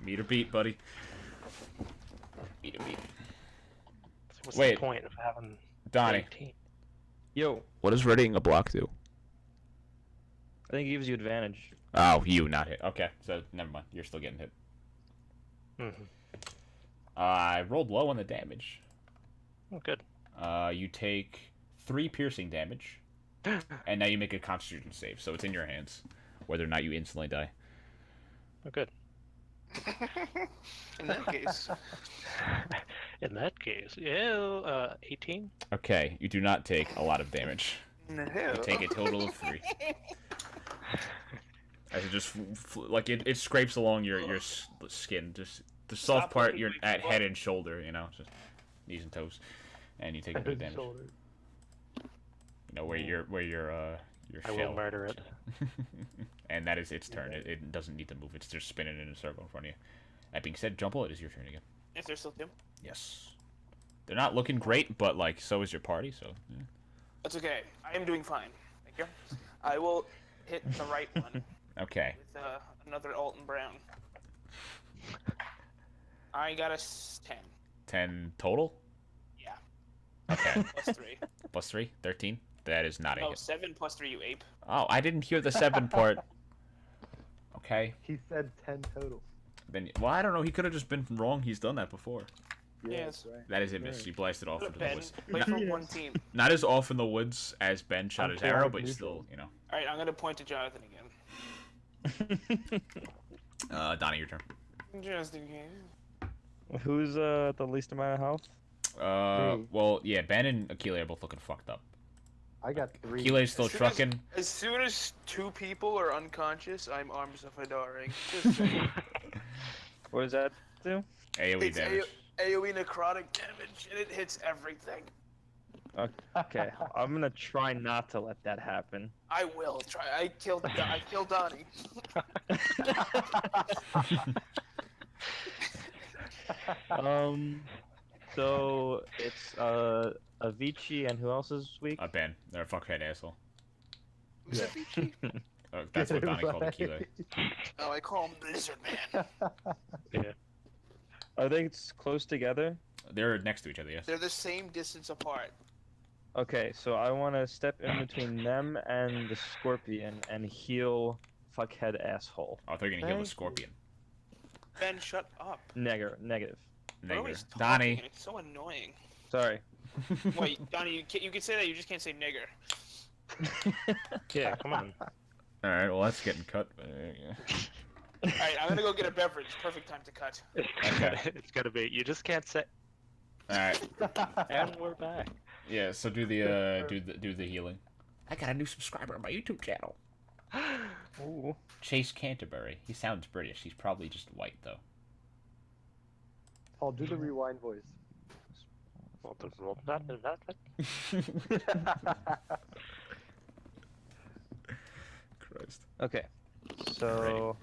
Meet or beat, buddy. Meet or beat. What's Wait. the point of having Donny, 18? yo, what does readying a block do? I think it gives you advantage. Oh, you not hit. Okay, so never mind. You're still getting hit. Mm-hmm. I rolled low on the damage. Oh, good. You take 3 piercing damage, and now you make a Constitution save. So it's in your hands, whether or not you instantly die. Oh, good. In that case, In that case, yeah, 18. Okay, you do not take a lot of damage. no. You take a total of 3. As it just like it scrapes along your skin, just the soft Stop part, looking your like at head and shoulder, you know, just knees and toes, and you take a bit of damage. You know where your I will shell. murder it. And that is its turn. It doesn't need to move. It's just spinning in a circle in front of you. That being said, Jumble, it is your turn again. Is there still 2? Yes. They're not looking great, but like so is your party. So yeah. That's okay. I am doing fine. Thank you. I will hit the right one Okay. with another Alton Brown. I got a 10. 10 total. Yeah. Okay. Plus 3. Plus 3, 13. That is not a No, hit. 7 plus 3, you ape. Oh, I didn't hear the 7 part. Okay. He said 10 total. Then, well, I don't know. He could have just been wrong. He's done that before. Yes. That's right. That is a miss. You blasted off into the Ben, woods. play for one team. Not as off in the woods as Ben shot I'm his arrow, but neutral. still, you know. Alright, I'm gonna point to Jonathan again. Donnie, your turn. Just in case. Who's the least amount of health? Well, yeah, Ben and Akile are both looking fucked up. I got 3. Akile's still As soon trucking. As soon as 2 people are unconscious, I'm arms of Hidaring. Just saying. What does that do? AoE It's damage. AoE necrotic damage, and it hits everything. Okay, I'm gonna try not to let that happen. I will try. I killed Donny. So it's Avicii and who else is weak? Ben. They're a fuckhead asshole. Was that Bitchen? That's what Donnie called Akile. Oh, I call him Blizzard Man. Are they close together? They're next to each other, yes. They're the same distance apart. Okay, so I want to step in between them and the scorpion and heal fuckhead asshole. Oh, they're gonna heal the scorpion. Ben, shut up. Negative. You're always talking, Donnie. and it's so annoying. Sorry. Wait, Donnie, you can say that. You just can't say nigger. Yeah, come on. Alright, well, that's getting cut. All right, I'm gonna go get a beverage. Perfect time to cut. It's gotta be. You just can't say. Alright. And we're back. Yeah, so do the healing. I got a new subscriber on my YouTube channel. Ooh. Chase Canterbury. He sounds British. He's probably just white though. Paul, do the rewind voice. Christ. Okay, so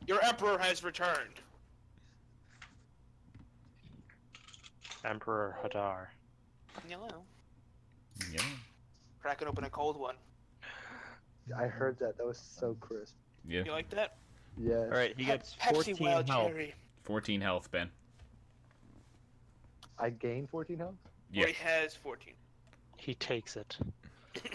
Your emperor has returned. Emperor Hadar. Hello. Yeah. Cracking open a cold one. I heard that. That was so crisp. Yeah. You like that? Yeah. all right, he gets Pepsi 14 Wild health. Cherry. 14 health, Ben. I gained 14 health? Yeah. He has 14. He takes it.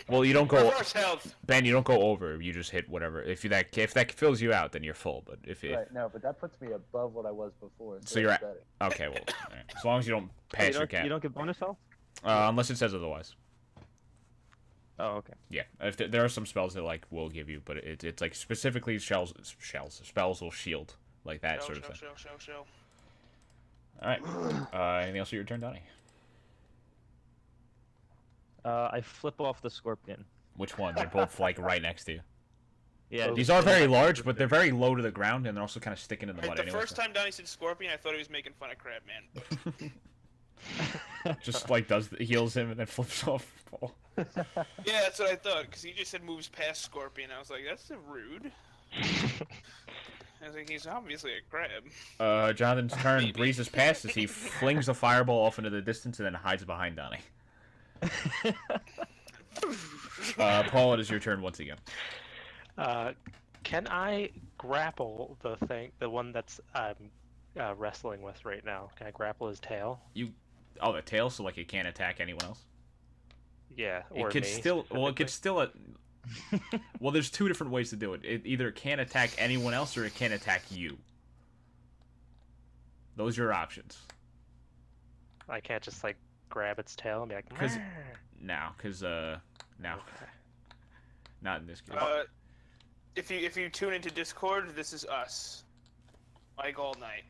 Well, you don't go. Reverse health. Ben, you don't go over. You just hit whatever. If that fills you out, then you're full. But if Right, no, but that puts me above what I was before. So you're that's at- better. okay, well, all right. As long as you don't pass your cap, You don't get bonus health? unless it says otherwise. Oh, okay. Yeah, if there are some spells that like will give you, but it's like specifically spells will shield like that sort of thing. Show. All right. Anything else for your turn, Donnie? I flip off the scorpion. Which one? They're both like right next to you. Yeah. These are very large, but they're very low to the ground, and they're also kind of sticking in the Right, mud. the Anyway, first time Donnie said scorpion, I thought he was making fun of Crab Man. just like heals him and then flips off. Paul. Yeah, that's what I thought, because he just said moves past scorpion. I was like, that's rude. I was like, he's obviously a crab. Jonathan's turn Maybe. breezes past as he flings a fireball off into the distance and then hides behind Donnie. Paul, it is your turn once again. Can I grapple the one that's wrestling with right now? Can I grapple his tail? Oh, the tail, so like it can't attack anyone else. Yeah, It or could me, still. Well, it could specifically. still. Well, there's two different ways to do it. It either can't attack anyone else or it can't attack you. Those are your options. I can't just like grab its tail and be like. Because "Meow." no, Okay. not in this case. If you tune into Discord, this is us. Like all night.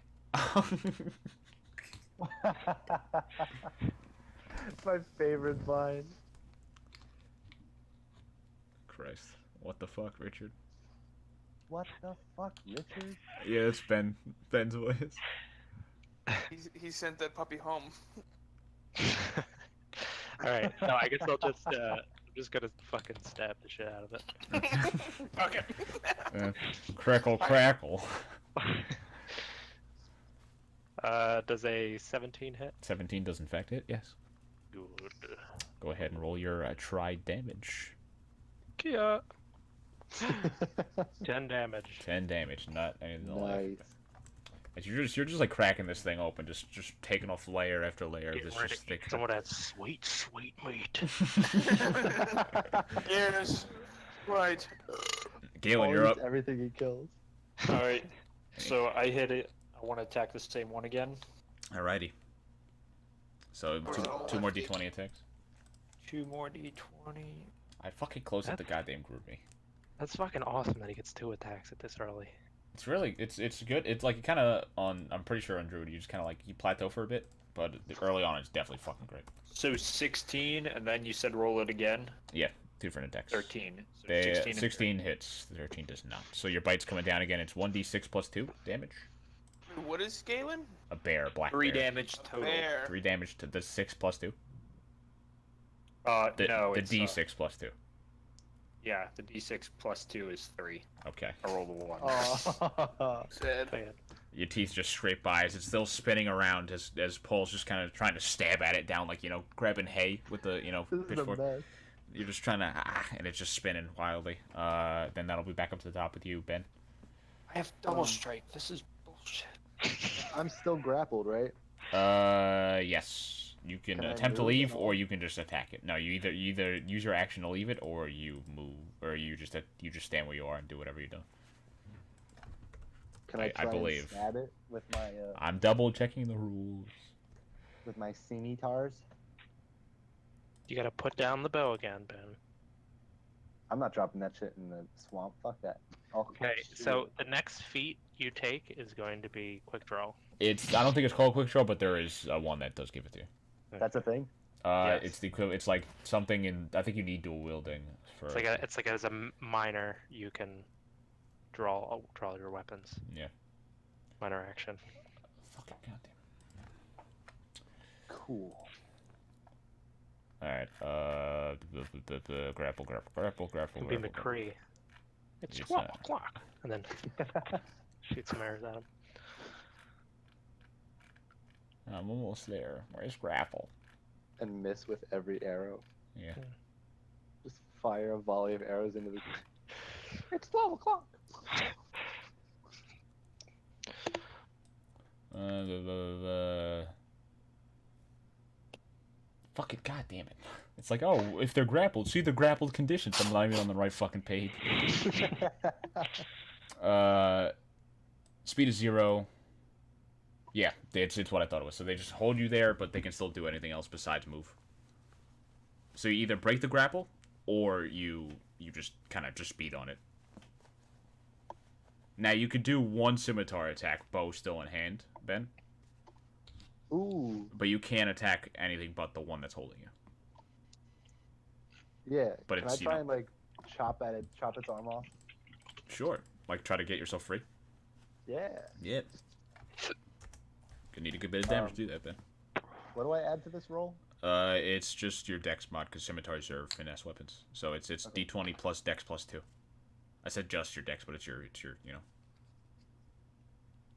My favorite line. Christ, what the fuck, Richard? What the fuck, Richard? Yeah, it's Ben's voice. He sent that puppy home. All right. No, I guess I'll just. I'm just gonna fucking stab the shit out of it. Okay. Crackle, crackle. Does a 17 hit? 17 does in fact hit. Yes. Good. Go ahead and roll your try damage. Kia. 10 damage. 10 damage, not anything to like. Nice. As you're just like cracking this thing open, just taking off layer after layer. Get This ready. just thick. Some of that sweet, sweet meat. Yes. Right. Galen, Paul you're eats up. everything he kills. Alright, so I hit it. I want to attack the same one again. Alrighty. So two more d20 attacks. 2 more d20. I fucking closed up the goddamn group me. That's fucking awesome that he gets 2 attacks at this early. It's really it's good. It's like kind of on. I'm pretty sure on Druid you just kind of like you plateau for a bit, but early on it's definitely fucking great. So 16, and then you said roll it again. Yeah, 2 different attacks. 13. So They, 16. and 16 hits. 13 does not. So your bite's coming down again. It's 1d6 plus 2 damage. What is Galen? A bear, black 3 bear. damage total. Bear. 3 damage to the 6 plus 2. No, The it's d6 plus 2. yeah, the d6 plus 2 is 3. Okay. I rolled a 1. Oh. Sad. Your teeth just scrape by as it's still spinning around as Paul's just kind of trying to stab at it down, like, grabbing hay with the, This is the pitchfork. best. You're just trying to, and it's just spinning wildly. Then that'll be back up to the top with you, Ben. I have double strike. This is bullshit. I'm still grappled, right? Yes. You can Can I attempt to move leave, at or all? you can just attack it. No, you either use your action to leave it, or you move, or you just stand where you are and do whatever you're doing. Can I I try believe. and stab it with my I'm double checking the rules. scimitars? You gotta put down the bow again, Ben. I'm not dropping that shit in the swamp. Fuck that. Okay, so the next feat you take is going to be quick draw. I don't think it's called quick draw, but there is one that does give it to you. That's a thing. Yes. It's the equivalent. It's like something in. I think you need dual wielding for. It's like as a minor you can draw your weapons. Yeah. Minor action. Fucking goddamn. Cool. All right. Grapple. It'll be McCree. It's Yes, clock, and then shoot some arrows at him. I'm almost there. Where's grapple? And miss with every arrow. Yeah. Just fire a volley of arrows into the. It's 12 o'clock. Fucking goddamn it! It's like, oh, if they're grappled, see the grappled conditions. I'm not even on the right fucking page. Speed is 0. Yeah, it's what I thought it was. So they just hold you there, but they can still do anything else besides move. So you either break the grapple, or you just kind of just speed on it. Now you could do one scimitar attack, bow still in hand, Ben. Ooh. But you can't attack anything but the one that's holding you. Yeah. But Can it's, I try and like chop its arm off? Sure. Like try to get yourself free. Yeah. Yeah. Could need a good bit of damage to do that, Ben. What do I add to this roll? It's just your dex mod, because scimitars are finesse weapons. So it's Okay. d20 plus dex plus 2. I said just your dex, but it's your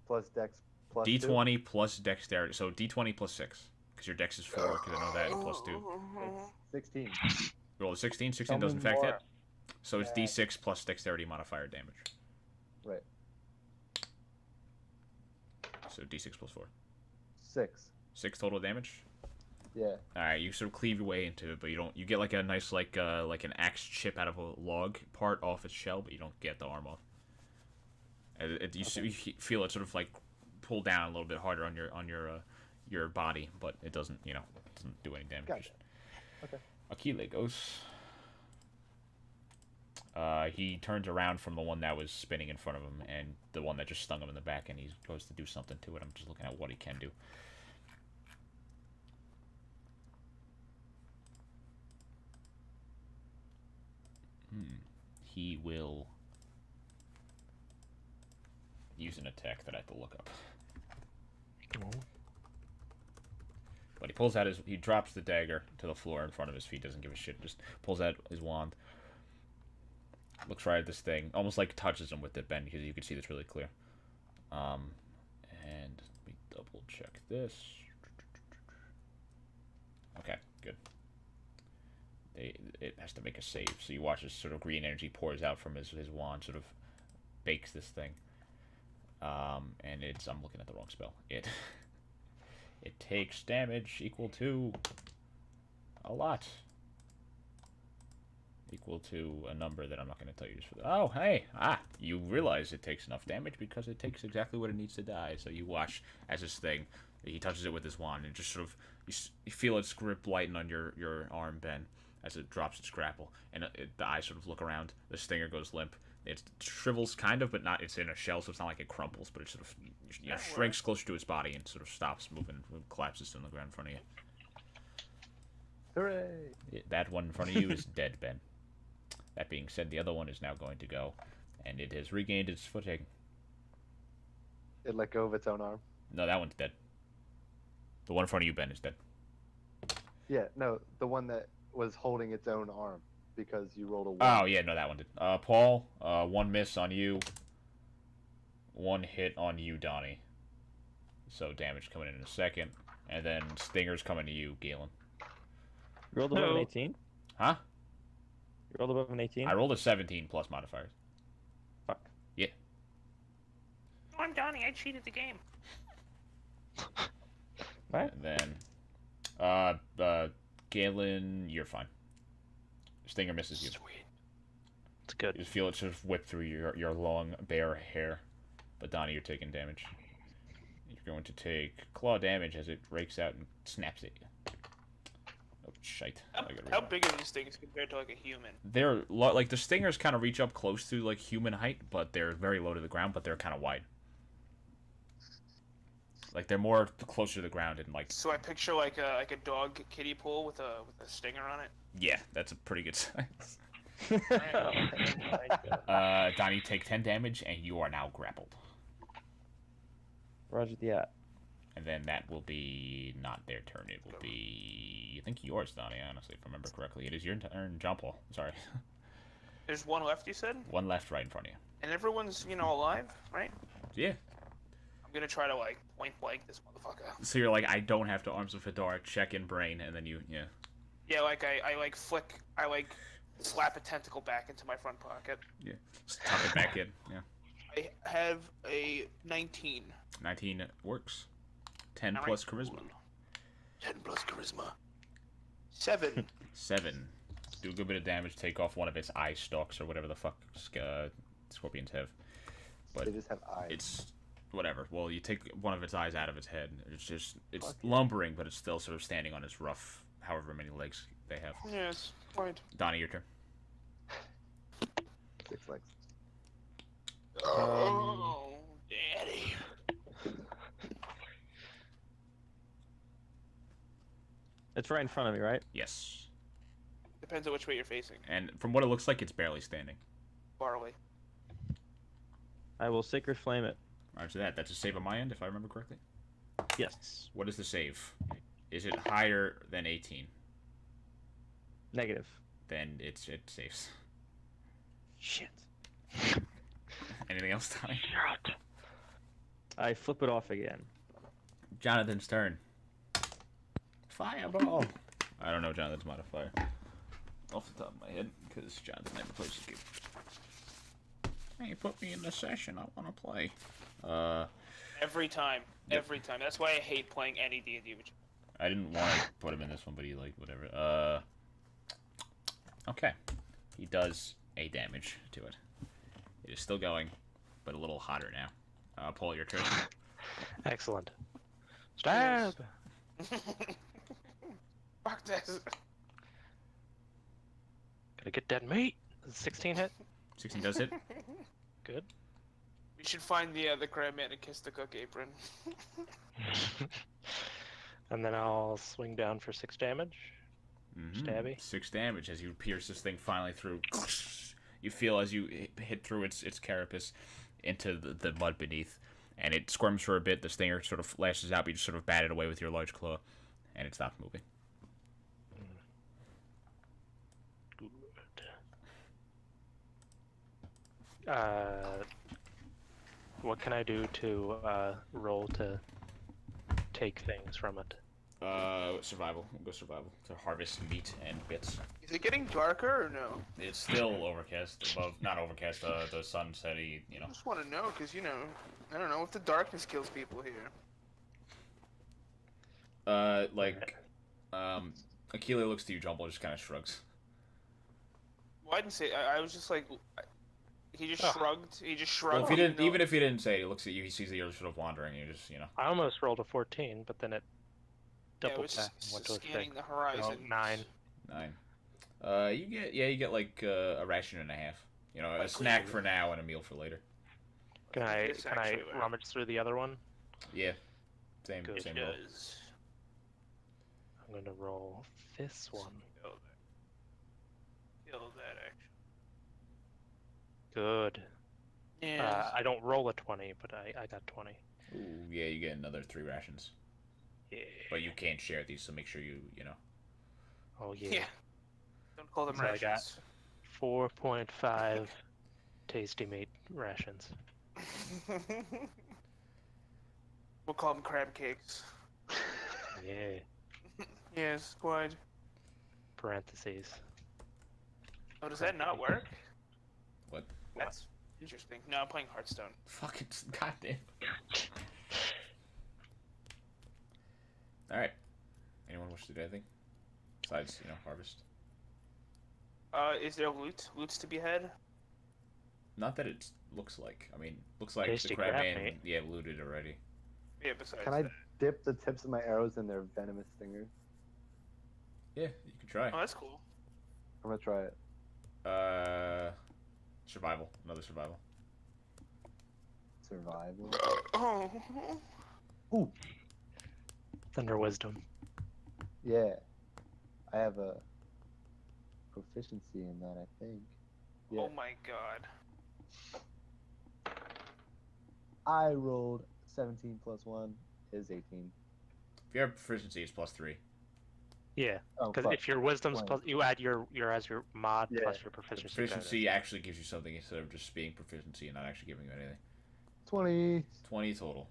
Plus dex plus d20 plus dexterity. So d20 plus 6, because your dex is 4, because I know that, and plus 2. 2. 16. Roll a 16. 16 Tell me doesn't affect more. it. So it's Yeah. d6 plus dexterity modifier damage. Right. So d6 plus 4. 6. 6 total damage. Yeah. All right, you sort of cleave your way into it, but you don't. You get like a nice like an axe chip out of a log part off its shell, but you don't get the arm off. You feel it sort of like pull down a little bit harder on your body, but it doesn't doesn't do any damage. Gotcha. Okay. Akile goes. He turns around from the one that was spinning in front of him and the one that just stung him in the back, and he goes to do something to it. I'm just looking at what he can do. He will use an attack that I have to look up. But he pulls out he drops the dagger to the floor in front of his feet, doesn't give a shit, just pulls out his wand. Looks right at this thing, almost like touches him with it, Ben, because you can see this really clear. And let me double check this. Okay, good. It has to make a save, so you watch as sort of green energy pours out from his wand, sort of bakes this thing. And I'm looking at the wrong spell. It takes damage equal to a lot. Equal to a number that I'm not going to tell you just for the... Oh, hey! You realize it takes enough damage because it takes exactly what it needs to die. So you watch as this thing, he touches it with his wand, and just sort of... You feel its grip lighten on your arm, Ben, as it drops its grapple. And the eyes sort of look around. The stinger goes limp. It shrivels kind of, but not. It's in a shell, so it's not like it crumples, but it sort of That shrinks closer to its body and sort of stops moving, collapses on the ground in front of you. Hooray! That one in front of you is dead, Ben. That being said, the other one is now going to go, and it has regained its footing. It let go of its own arm. No, that one's dead. The one in front of you, Ben, is dead. Yeah, no, the one that was holding its own arm because you rolled a 1. Oh, yeah, no, that one did. Paul, 1 miss on you. 1 hit on you, Donny. So damage coming in a second. And then Stinger's coming to you, Galen. You rolled above an 18? Huh? You rolled above an 18? I rolled a 17 plus modifiers. Fuck. Yeah. I'm Donny. I cheated the game. What? And then, Galen, you're fine. Stinger misses you. Sweet. It's good. You feel it sort of whip through your long, bare hair. But Donnie, you're taking damage. You're going to take claw damage as it rakes out and snaps at you. Oh, shite. How big are these things compared to like a human? They're, like, the stingers kind of reach up close to, like, human height, but they're very low to the ground, but they're kind of wide. Like, they're more closer to the ground and, like... So I picture like a dog kiddie pool with a stinger on it. Yeah, that's a pretty good size. Oh my God. Donnie, take 10 damage, and you are now grappled. Roger that. And then that will be not their turn. It will be, I think, yours, Donnie, honestly, if I remember correctly. It is your turn, John Paul. Sorry. There's one left, you said? One left right in front of you. And everyone's, alive, right? Yeah. I'm gonna try to, like, point blank this motherfucker. So you're like, I don't have to Arms of Fedora, check in brain, and then you, yeah. Yeah, like, I slap a tentacle back into my front pocket. Yeah. Just tuck it back in, yeah. I have a 19. 19 works. 10 All plus right. charisma. 10 plus charisma. 7. 7. Do a good bit of damage, take off one of its eye stalks, or whatever the fuck scorpions have. But They just have eyes. it's whatever. Well, you take one of its eyes out of its head. It's lumbering, but it's still sort of standing on its rough, however many legs they have. Yes, right. Donnie, your turn. 6 legs. Oh, daddy. It's right in front of me, right? Yes. Depends on which way you're facing. And from what it looks like, it's barely standing. Barley. I will Sacred Flame it. After that, that's a save on my end, if I remember correctly. Yes. What is the save? Is it higher than 18? Negative. Then it saves. Shit. Anything else, Donnie? I flip it off again. Jonathan's turn. Fireball. I don't know Jonathan's modifier off the top of my head because Jonathan never plays this game. Hey, put me in the session. I want to play. Every time. Yep. Every time. That's why I hate playing any D&D. I didn't want to put him in this one, but he whatever. Okay. He does a damage to it. It is still going, but a little hotter now. Paul, your turn. Excellent. Stab! Fuck this. Gotta get that meat. 16 hit. 16 does hit. Good. We should find the crab man and kiss the cook apron. And then I'll swing down for 6 damage. Stabby. 6 damage as you pierce this thing finally through. You feel as you hit through its carapace into the mud beneath, and it squirms for a bit. The stinger sort of lashes out, but you just sort of bat it away with your large claw, and it stops moving. Good. What can I do to roll to take things from it? Survival. We'll go survival to harvest meat and bits. Is it getting darker or no? It's still overcast above, not overcast. The sun setting. I just want to know because I don't know if the darkness kills people here. Akila looks to you, Jumble, just kind of shrugs. Well, I didn't say. I was just like, he just shrugged. He just shrugged. Well, if he didn't, even if he didn't say it, he looks at you. He sees that you're sort of wandering. And you just, I almost rolled a 14, but then it Yeah, double it was back and went to a 6. scanning the horizon. 9. 9. You get like a ration and a half. You know, a Like, snack we- for now and a meal for later. Can I This can I actually works. rummage through the other one? Yeah. Same Good. same It roll. does. I'm gonna roll this one. Kill that. Kill that action. Good. Yeah. I don't roll a 20, but I got 20. Ooh, yeah, you get another 3 rations. Yeah. But you can't share these, so make sure you know. Oh yeah. Yeah. Don't call them So I got- rations. 4.5 tasty meat rations. We'll call them crab cakes. Yeah. Yes, quite. Parentheses. Oh, does that not work? What? That's interesting. No, I'm playing Hearthstone. Fuck it, goddamn. Alright. Anyone wish to do anything? Besides, you know, harvest? Is there loots to be had? Not that it looks like. I mean, looks like Tasty the crab crab man, meat. yeah, looted already. Yeah, besides Can I that. dip the tips of my arrows in their venomous stingers? Yeah, you can try. Oh, that's cool. I'm gonna try it. Survival. Another survival. Survival. Oh. Ooh, Thunder wisdom. yeah. I have a proficiency in that, I think. Yeah. Oh my god. I rolled 17 plus 1 is 18. If you have proficiency, it's +3. Yeah, Oh, because fuck. if your wisdom's 20. plus, you add your as your mod Yeah. plus your The proficiency. proficiency actually gives you something instead of just being proficiency and not actually giving you anything. 20. 20 total.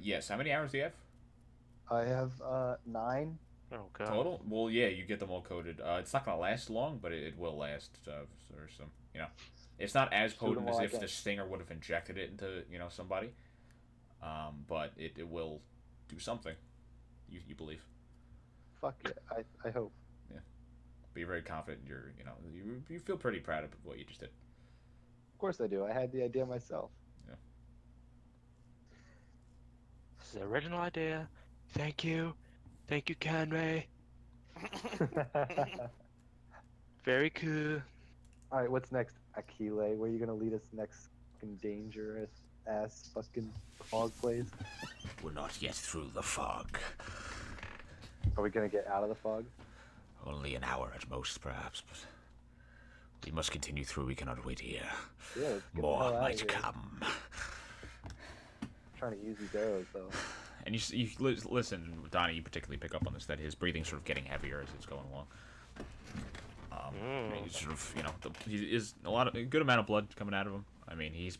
Yes. How many hours do you have? I have 9. Oh god. Total? Well, yeah, you get them all coated. It's not gonna last long, but it will last. Or some, you know, it's not as Shoot 'em potent as while I if the can. stinger would have injected it into, you know, somebody. But it will do something. You believe? Fuck it. I hope. But you're very confident. You know, you feel pretty proud of what you just did. Of course I do. I had the idea myself. This is the original idea. Thank you, Conway. Very cool. All right, what's next, Akile? Where are you gonna lead us next? Fucking dangerous ass fucking fog place. We're not yet through the fog. Are we gonna get out of the fog? Only an hour at most, perhaps. But we must continue through. We cannot wait here. Yeah, let's get the More hell out of might here. come. I'm trying to use these arrows though. And listen, Donny, you particularly pick up on this, that his breathing's sort of getting heavier as it's going along. He's sort of, you know, he is a good amount of blood coming out of him. I mean, he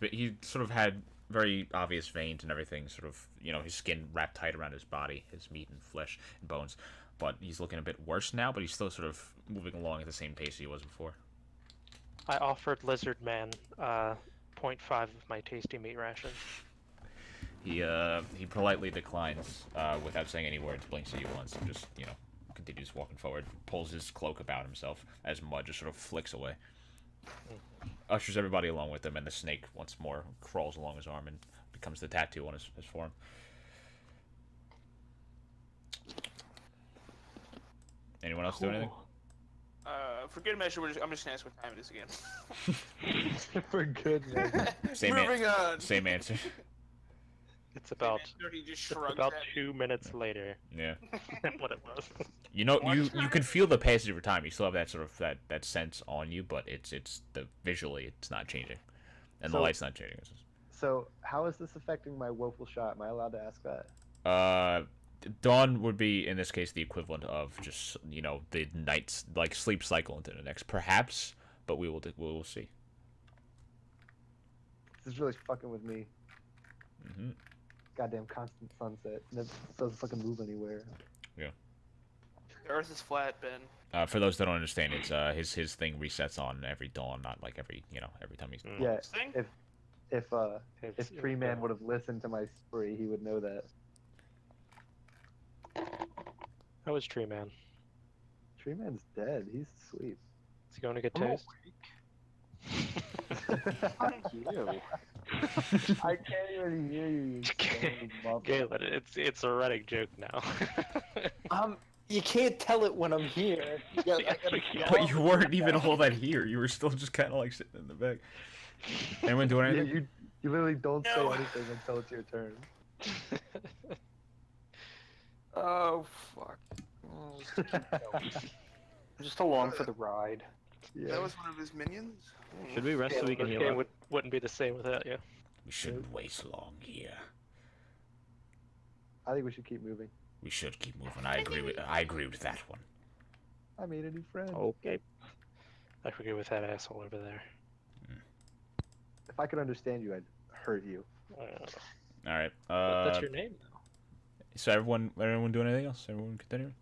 sort of had very obvious veins and everything, sort of, you know, his skin wrapped tight around his body, his meat and flesh and bones. But he's looking a bit worse now, but he's still sort of moving along at the same pace he was before. I offered Lizard Man 0.5 of my tasty meat rations. He politely declines without saying any words, blinks at you once, and just, you know, continues walking forward, pulls his cloak about himself as mud just sort of flicks away. Ushers everybody along with him, and the snake once more crawls along his arm and becomes the tattoo on his forearm. Anyone else do anything? For good measure, I'm just gonna ask what time it is again. For goodness. Moving on. Same answer. It's about He just it's shrugs about at me. 2 minutes later Yeah. than what it was. You know, you can feel the passage of time. You still have that sort of that sense on you, but it's visually it's not changing, and the So- light's not changing. So how is this affecting my woeful shot? Am I allowed to ask that? Dawn would be in this case the equivalent of just, you know, the night's like sleep cycle into the next, perhaps, but we will see. This is really fucking with me. Hmm. Goddamn constant sunset. It doesn't fucking move anywhere. The Earth is flat, Ben. For those that don't understand, it's his thing resets on every dawn, not like every time he's. Yeah. This thing? If It's- Treeman would have listened to my story, he would know that. How is Treeman? Treeman's dead. He's asleep. Is he going to get I'm toast? Fuck you. I can't even hear you. You stupid motherfucker. Galen, it's a running joke now. You can't tell it when I'm here. I gotta But you weren't even all that here. You were still just kind of like sitting in the back. Anyone doing Yeah, anything? you literally don't say No. anything until it's your turn. Oh fuck. Oh, just keep going. I'm just along for the ride. Yeah. That was one of his minions? Should we rest Yeah, so we can this heal game up? wouldn't be the same without you. We shouldn't waste long here. I think we should keep moving. We should keep moving. I agree with that one. I made a new friend. Okay. I agree with that asshole over there. If I could understand you, I'd hurt you. All right. That's your name now. So everyone doing anything else? Everyone continuing?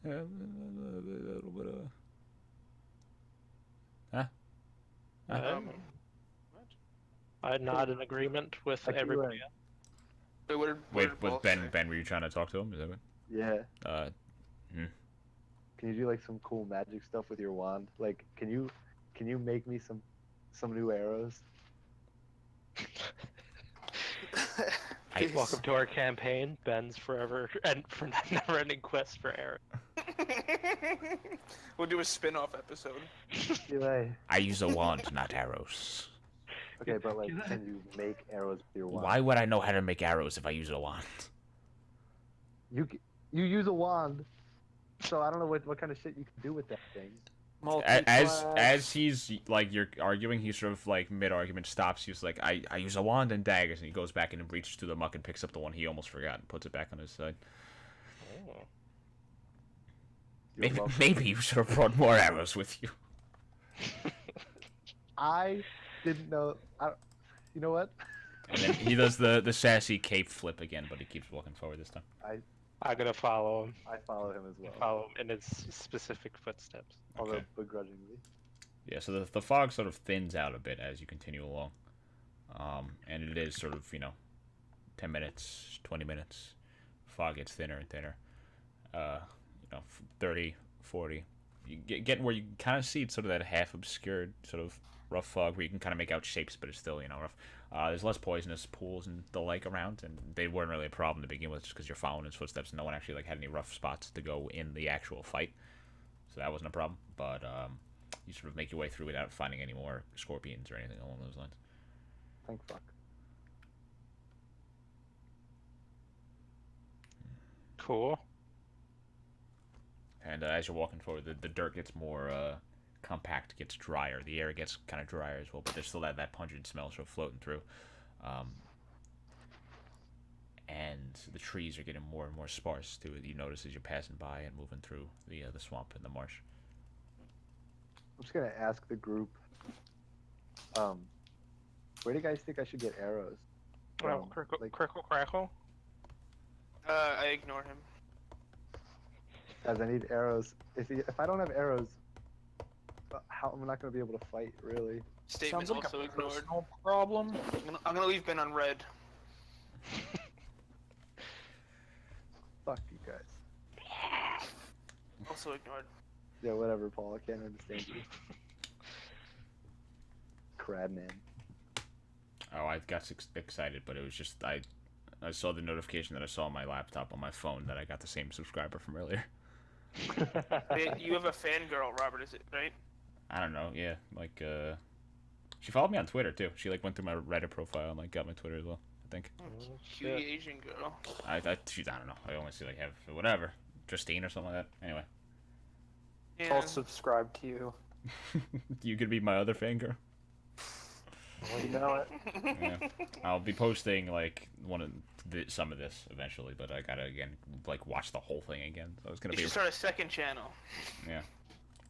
A little bit of. Huh? I'm not in agreement with Like you everybody else. Wait, what did Wait, Paul with Ben. say? Ben, were you trying to talk to him? Is that what? Yeah. Hmm. Can you do like some cool magic stuff with your wand? Like, can you make me some new arrows? Welcome to our campaign, Ben's forever and for never-ending quest for Eric. We'll do a spin-off episode. Delay. I use a wand, not arrows. Okay, but like, can you make arrows with your wand? Why would I know how to make arrows if I use a wand? You use a wand, so I don't know what kind of shit you can do with that thing. As he's like you're arguing, he sort of like mid-argument stops. He's like, I use a wand and daggers, and he goes back and reaches through the muck and picks up the one he almost forgot and puts it back on his side. You're welcome. Maybe you should have brought more arrows with you. I didn't know. You know what? And then he does the sassy cape flip again, but he keeps walking forward this time. I'm gonna follow him. I follow him as well. Follow him in his specific footsteps. Although Okay. begrudgingly. Yeah, so the fog sort of thins out a bit as you continue along. And it is sort of, 10 minutes, 20 minutes. Fog gets thinner and thinner. 30, 40. You get where you kind of see it's sort of that half-obscured sort of rough fog where you can kind of make out shapes, but it's still, rough. There's less poisonous pools and the like around, and they weren't really a problem to begin with just because you're following his footsteps. No one actually had any rough spots to go in the actual fight. So that wasn't a problem, but you sort of make your way through without finding any more scorpions or anything along those lines. Thank fuck. Cool. And as you're walking forward, the dirt gets more compact, gets drier. The air gets kind of drier as well, but there's still that pungent smell sort of floating through. And the trees are getting more and more sparse too. You notice as you're passing by and moving through the swamp and the marsh. I'm just gonna ask the group. Where do you guys think I should get arrows? Well, Like, crackle. I ignore him. guys, I need arrows. If I don't have arrows, how am I not gonna be able to fight? Really? Statement Sounds like also a ignored. personal problem. I'm gonna leave Ben on red. Fuck you guys. Also ignored. Yeah, whatever, Paul. I can't understand you. Crab man. Oh, I got excited, but it was just I saw the notification that I saw on my laptop on my phone that I got the same subscriber from earlier. You have a fangirl, Robert, is it, right? I don't know. Yeah, like she followed me on Twitter too. She like went through my Reddit profile and like got my Twitter as well. I think. Cute Asian girl. I don't know. I only see like have whatever Justine or something like that. Anyway, Yeah. I'll subscribe to you. you could be my other finger. Well, you know it. Yeah. I'll be posting like some of this eventually, but I gotta again like watch the whole thing again. So it's gonna You be should start a second channel.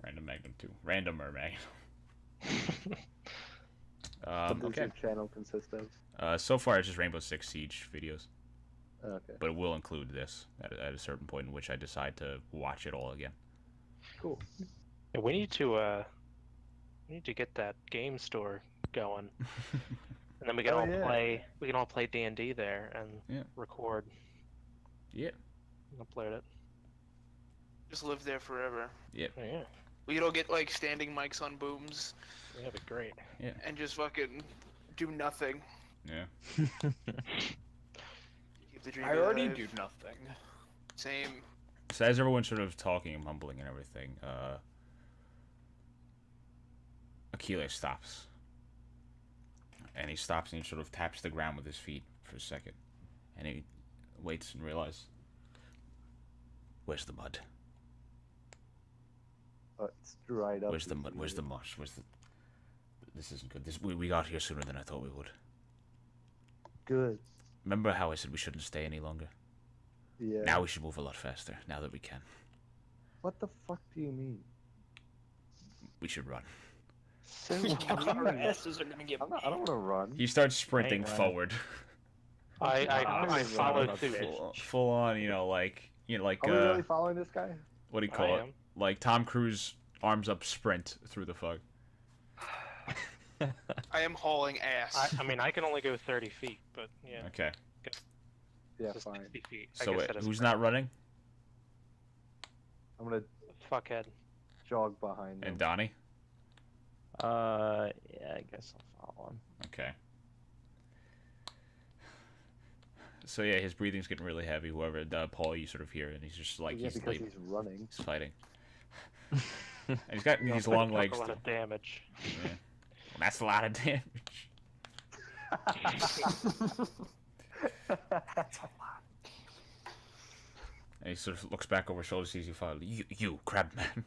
RandomMagnum 2, Randomer Magnum. What does Okay. your channel consist of? So far it's just Rainbow Six Siege videos, Okay. but it will include this at a certain point in which I decide to watch it all again. Cool. Yeah, we need to get that game store going, and then we can Oh, all yeah. play. We can all play D&D there and Yeah. record, Yeah. and upload it. Just live there forever. Yeah, We could all get like standing mics on booms that'd be great. and just fucking do nothing. Yeah. Keep the dream I already alive. do nothing. Same. So as everyone's sort of talking and mumbling and everything, Achilles stops. And he stops and he sort of taps the ground with his feet for a second. And he waits and realizes, where's the mud? It's dried up. Where's the mud? Where's the marsh? Where's the... This isn't good. We got here sooner than I thought we would. Good. Remember how I said we shouldn't stay any longer? Yeah. Now we should move a lot faster, now that we can. What the fuck do you mean? We should run. So Our asses are gonna get. I don't want to run. He starts sprinting Hang on. forward. I follow suit. Full on, like Are we really following this guy? what do you I call it? am. Like Tom Cruise arms up sprint through the fog. I am hauling ass. I mean, I can only go 30 feet, but yeah. Okay. Yeah, so fine. 60 feet. So guess that is who's correct. not running? I'm gonna Fuckhead. jog behind him. And Donnie? Yeah, I guess I'll follow him. Okay. So yeah, his breathing's getting really heavy. Whoever, Paul, you sort of hear, and he's just like Yeah, he's because late. he's running. He's fighting. And he's got these long Took legs. A lot too. of damage. Yeah. Well, that's a lot of damage. And he sort of looks back over his shoulder, sees you fall. You crab man.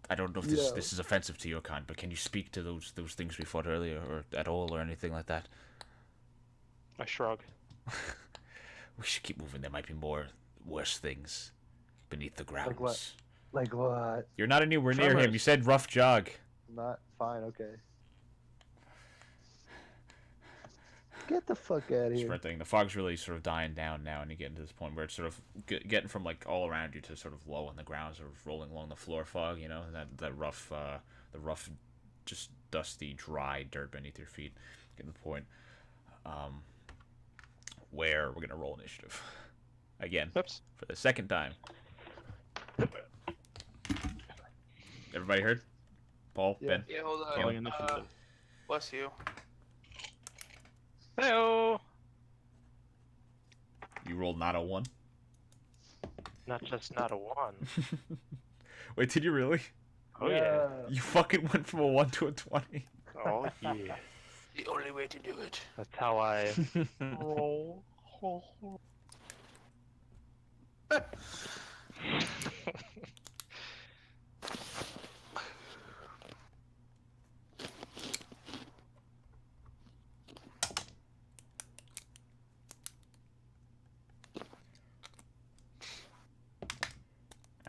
I don't know if Yeah. this is offensive to your kind, but can you speak to those things we fought earlier, or at all, or anything like that? I shrug. We should keep moving. There might be more worse things beneath the grounds. Like what? Like what? You're not anywhere near him. Tremors. You said rough jog. Not fine. Okay. Get the fuck out of here. Sprinting. The fog's really sort of dying down now, and you get into this point where it's sort of getting from like all around you to sort of low on the ground, sort of rolling along the floor fog. You know, that rough, the rough, just dusty, dry dirt beneath your feet. Getting the point. Where we're gonna roll initiative again Oops. for the second time. Everybody heard? Paul, Yeah. Ben. Yeah, hold on. Galen. Initiative. Bless you. Heyo! You rolled not a 1. Not just not a 1. Wait, did you really? Oh yeah. You fucking went from a 1 to a 20. Oh yeah. The only way to do it. That's how I roll. All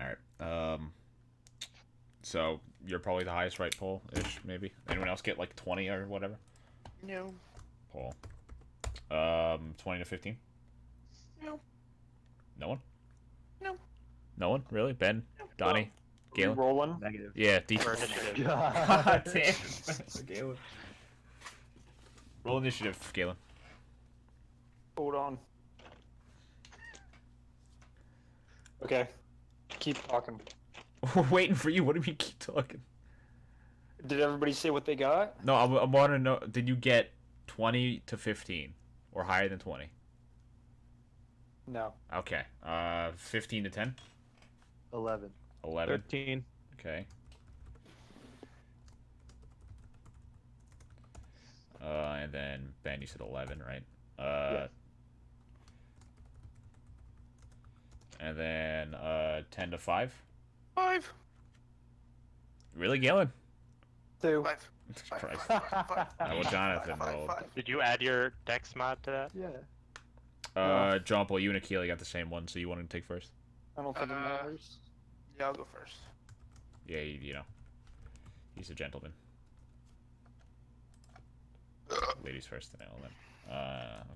right. So you're probably the highest, right, Paul? Ish, maybe. Anyone else get like 20 or whatever? No. Paul. 20 to 15. No. No one. No. No one, really? Ben, Donnie, Galen. Rolling. Negative. Yeah, For initiative. God damn. Galen. Roll initiative, Galen. Hold on. Okay. Keep talking. We're waiting for you. What do you mean keep talking? Did everybody say what they got? No, I want to know. Did you get 20 to 15 or higher than 20? No. Okay. 15 to 10. 11. 11. 13. Okay. And then Ben, you said 11, right? Yes. And then 10 to 5. 5. Really, Galen? 2. 5. Christ. 5. Well, Jonathan rolled. Did you add your dex mod to that? Yeah. John Paul, you and Akila got the same one, so you want to take first? I don't think it matters. Yeah, I'll go first. Yeah, you know. He's a gentleman. Ladies first and all that.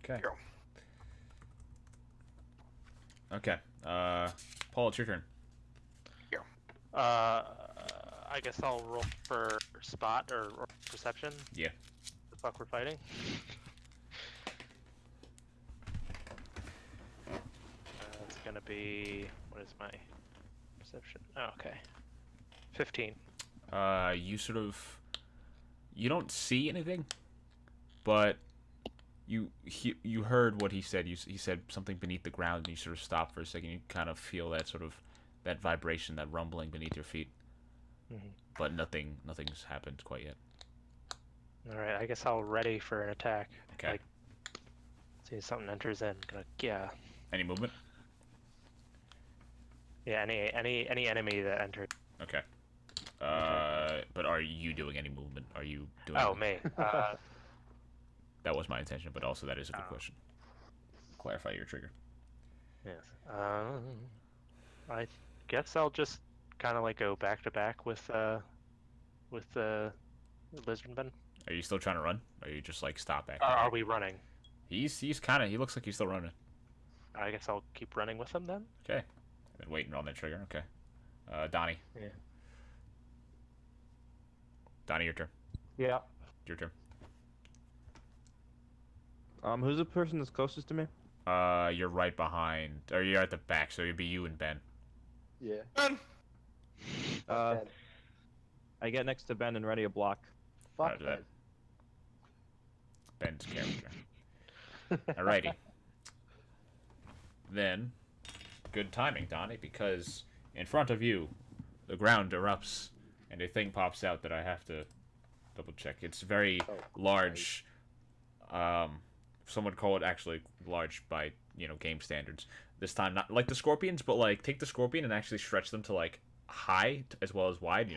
Okay. Here. Okay. Paul, it's your turn. I guess I'll roll for spot or perception. Yeah. The fuck we're fighting. It's gonna be, what is my perception? Oh, okay. 15. You sort of, you don't see anything, but you heard what he said. He said something beneath the ground, and you sort of stop for a second. You kind of feel that sort of that vibration, that rumbling beneath your feet. But nothing's happened quite yet. All right, I guess I'll ready for an attack. Okay. Like, see if something enters in. Yeah. Any movement? Yeah. Any enemy that enters. Okay. But are you doing any movement? Are you doing? Oh, me. That was my intention, but also that is a good Oh. question. Clarify your trigger. Yes. I guess I'll just kind of like go back to back with the lizardman. Are you still trying to run? Or are you just like stop back? Are we running? He's kind of. He looks like he's still running. I guess I'll keep running with him then. Okay. I've been waiting on that trigger. Okay. Donny. Yeah. Donny, your turn. Yeah. Your turn. Who's the person that's closest to me? You're right behind, or you're at the back, so it'd be you and Ben. Yeah. Ben. Fuckhead. I get next to Ben and ready a block. Roger that. Fuckhead. Ben's character. Alrighty. Then, good timing, Donny, because in front of you, the ground erupts, and a thing pops out that I have to double check. It's very large. Some would call it actually large by game standards. This time, not like the scorpions, but like take the scorpion and actually stretch them to like high as well as wide.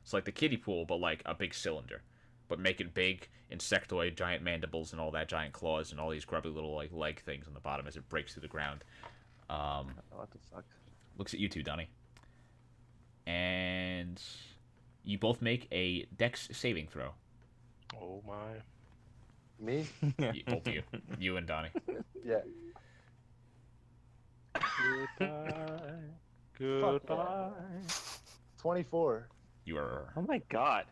It's like the kiddie pool, but like a big cylinder. But make it big, insectoid, giant mandibles, and all that, giant claws, and all these grubby little like leg things on the bottom as it breaks through the ground. What the fuck? Looks at you two, Donny. And you both make a Dex saving throw. Oh my. Me? Both of you. You and Donny. Yeah. Goodbye. Goodbye. 24. You are Oh my god.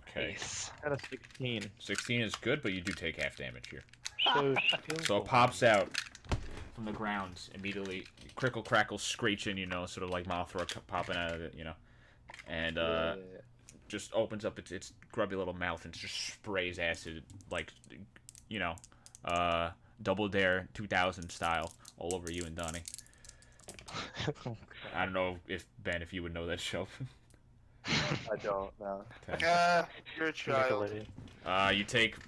okay. Nice. Got a 16. 16 is good, but you do take half damage here. So So it pops out from the ground immediately. Crickle, crackle, screeching, sort of like Mothra popping out of it, And Yeah. just opens up its grubby little mouth and just sprays acid, like, Double Dare 2000 style, all over you and Donny. I don't know if you would know that show. I don't know. You're a child.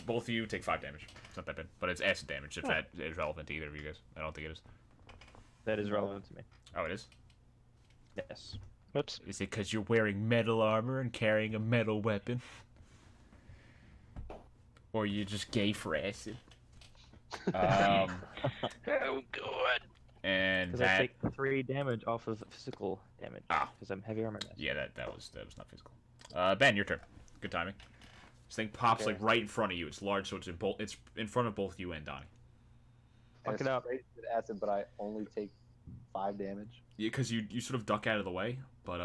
Both of you take 5 damage. It's not that bad, but it's acid damage if that is relevant to either of you guys. I don't think it is. That is relevant to me. Oh, it is? Yes. Whoops. Is it because you're wearing metal armor and carrying a metal weapon? Or you're just gay for acid? Oh god. And Because I that... take 3 damage off of physical damage. Ah. Because I'm heavy armor. Yeah, that was not physical. Ben, your turn. Good timing. This thing pops Okay. like right in front of you. It's large, so it's in front of both you and Donnie. And Fuck it's it up. straight to acid, but I only take 5 damage. Yeah, because you sort of duck out of the way, but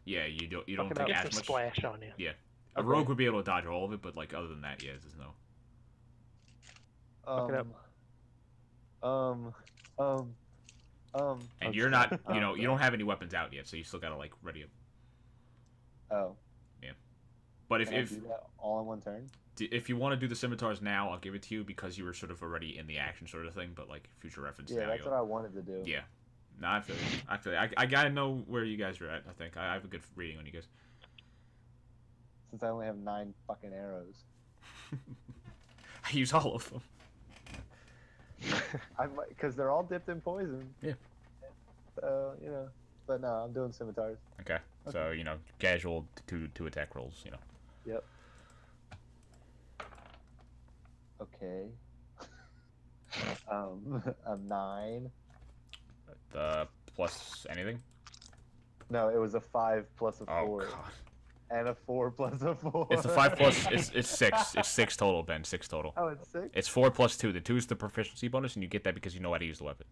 yeah, you don't Fuck it take up. as Get some much. splash on you. Yeah, a Okay. rogue would be able to dodge all of it, but like other than that, yeah, there's no. Fuck it up. And Okay. you're not, you don't have any weapons out yet, so you still gotta like ready up. Oh. But if Can I do that all in one turn? if you want to do the scimitars now, I'll give it to you because you were sort of already in the action sort of thing. But like future reference Yeah, now, that's what I wanted to do. yeah. No, I feel you. I gotta know where you guys are at. I think I have a good reading on you guys. Since I only have 9 fucking arrows. I use all of them. Because they're all dipped in poison. Yeah. So, But no, I'm doing scimitars. Okay. So casual two attack rolls. Yep. Okay. A 9. Plus anything. No, it was a 5 plus a 4. Oh god. And a 4 plus a 4. It's a 5 plus. It's 6. It's 6 total, Ben. 6 total. Oh, it's 6? It's 4 plus 2. The 2 is the proficiency bonus, and you get that because you know how to use the weapon.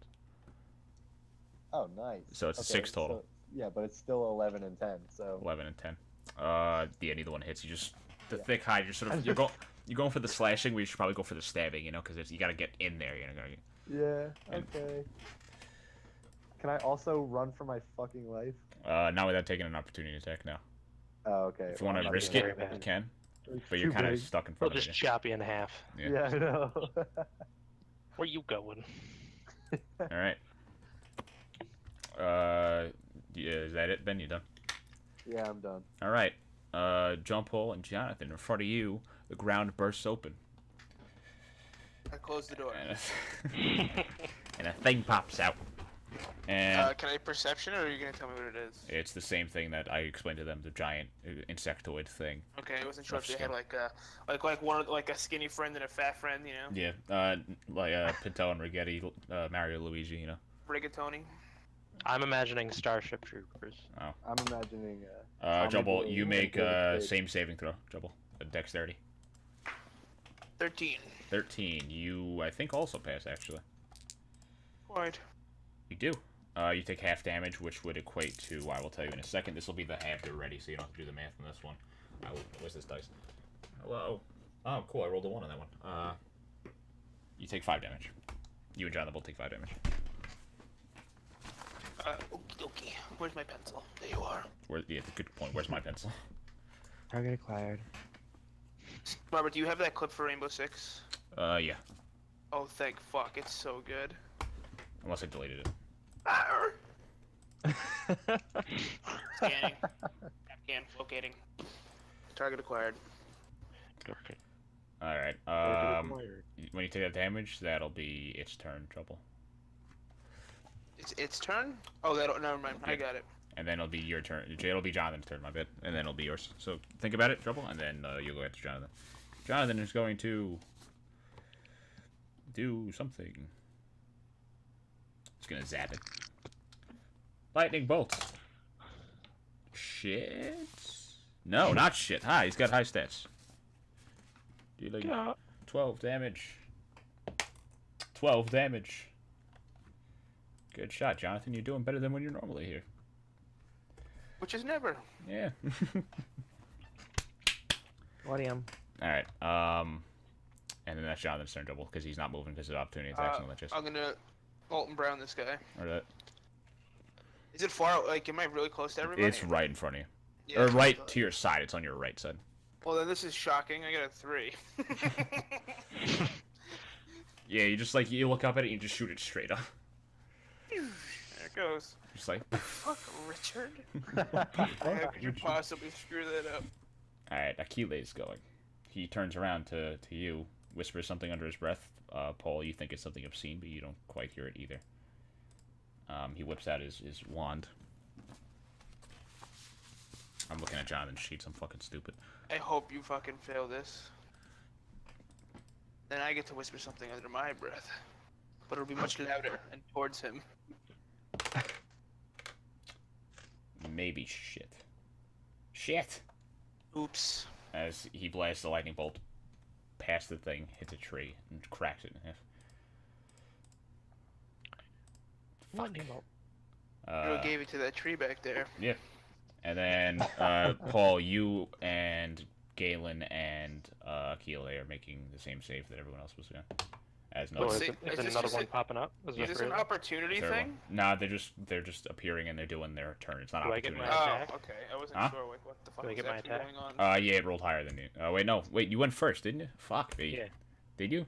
Oh, nice. So it's 6 total. So, yeah, but it's still 11 and 10, so... 11 and 10. Yeah, neither one hits. You just the Yeah. thick hide. You're going for the slashing. We should probably go for the stabbing. Because you got to get in there. Yeah, And- okay. Can I also run for my fucking life? Not without taking an opportunity attack now. Oh, okay. If you want I'm to not risk doing it, very bad. you can. but you're too kind of big. stuck in We'll front of just it. chop you in half. Yeah. Yeah, I know. Where you going? All right. Yeah, is that it, Ben? You done? Yeah, I'm done. All right. John Paul and Jonathan, in front of you, the ground bursts open, I closed the door. and a thing pops out. And Can I perception, or are you gonna tell me what it is? it's the same thing that I explained to them, the giant insectoid thing. Okay, I wasn't sure Rough if they had skin. like one like a skinny friend and a fat friend, you know, Yeah, like Pinto and Rigetti, Mario Luigi, you know. rigatoni. I'm imagining Starship Troopers. I'm imagining. Jubble, Tommy you Boy make and David Spade. same saving throw, Jubble. Dexterity. 13. 13. You, I think, also pass, actually. Right. You do. You take half damage, which would equate to, I will tell you in a second, this will be the half already, so you don't have to do the math on this one. Where's this dice? Hello. Oh, cool, I rolled a 1 on that one. You take 5 damage. You and Jonathan both take 5 damage. Okie dokie. Where's my pencil? There you are. Yeah, good point. Where's my pencil? Target acquired. Robert, do you have that clip for Rainbow Six? Yeah. Oh, thank fuck. It's so good. Unless I deleted it. Arr! Scanning. Scan. Locating. Target acquired. Alright, when you take that damage, that'll be its turn, Trouble. It's its turn? Oh, never mind. I Yeah. got it. And then it'll be your turn. It'll be Jonathan's turn, my bad. And then it'll be yours. So think about it, Trouble, and then you'll go after Jonathan. Jonathan is going to do something. He's gonna zap it. Lightning bolt. Shit. No, not shit. Hi, he's got high stats. Dealing 12 damage. 12 damage. Good shot, Jonathan. You're doing better than when you're normally here. Which is never. Yeah. What am? Alright, and then that's Jonathan's turn, Double, because he's not moving because of opportunity attacks and glitches. I'm gonna Alton Brown this guy. Or that. Is it far? Like, am I really close to everybody? It's right in front of you. Yeah, Or that's what I right thought. to your side. It's on your right side. Well, then this is shocking. I got a 3. Yeah, you just like, you look up at it and you just shoot it straight up. There it goes. Just like, Fuck, Richard. How could you possibly screw that up? alright, Aquile's going. He turns around to you, whispers something under his breath. Paul, you think it's something obscene, but you don't quite hear it either. He whips out his wand. I'm looking at Jonathan's sheets. I'm fucking stupid. I hope you fucking fail this. Then I get to whisper something under my breath. But it'll be much louder and towards him. Maybe shit. Shit! Oops. As he blasts the lightning bolt past the thing, hits a tree, and cracks it in half. Lightning bolt. Really gave it to that tree back there. Yeah. And then, Paul, you and Galen and Keeley are making the same save that everyone else was doing. As Oh, another is, see, it, is is this another just one a- popping up? Is Is there this three an of them? opportunity third thing? one. Nah, they're just appearing and they're doing their turn. It's not Do I get opportunity. my Oh, attack? okay. I wasn't Huh? sure what the fuck Do I was get my actually attack? going on. Yeah, it rolled higher than you. Wait, you went first, didn't you? Fuck me. Yeah. Did you?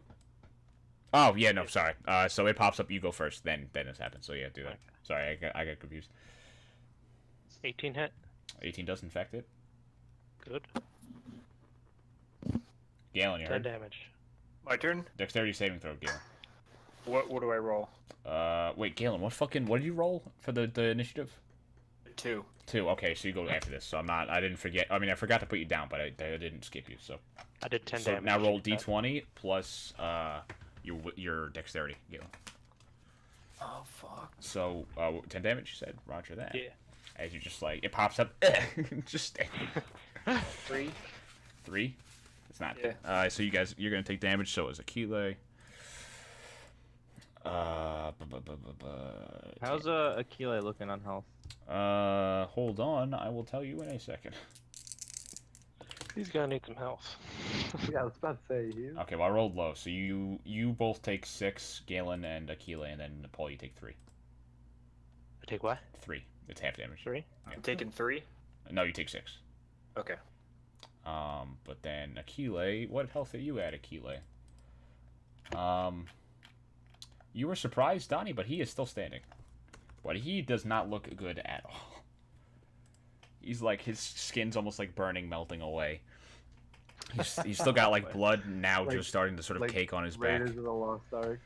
Oh, yeah, no, sorry. So it pops up, you go first, then this happens. So yeah, do that. Okay. Sorry, I got confused. 18 hit. 18 does infect it. Good. Galen, you 10 heard? damage. My turn. Dexterity saving throw, Galen. What do I roll? Wait, Galen, what did you roll for the initiative? 2. 2. Okay, so you go after this. So I didn't forget. I mean, I forgot to put you down, but I didn't skip you. So I did 10 so damage. now roll Keep that. d20 plus your dexterity, Galen. Oh fuck. So 10 damage. You said. Roger that. Yeah. As you just like it pops up, just 3. 3. It's not. Yeah. So you're gonna take damage. So is Aquile. How's Aquila looking on health? Hold on. I will tell you in a second. He's gonna need some health. Yeah, I was about to say you. Okay, well I rolled low, so you both take 6, Galen and Aquila, and then Paul you take 3. I take what? 3. It's half damage. 3? I'm taking 3. No, you take 6. Okay. But then Akile, what health are you at, Akile? You were surprised, Donny, but he is still standing. But he does not look good at all. He's like, his skin's almost like burning, melting away. He's still got like blood now Like- just starting to sort of like cake on his back. Raiders of the Lost Ark.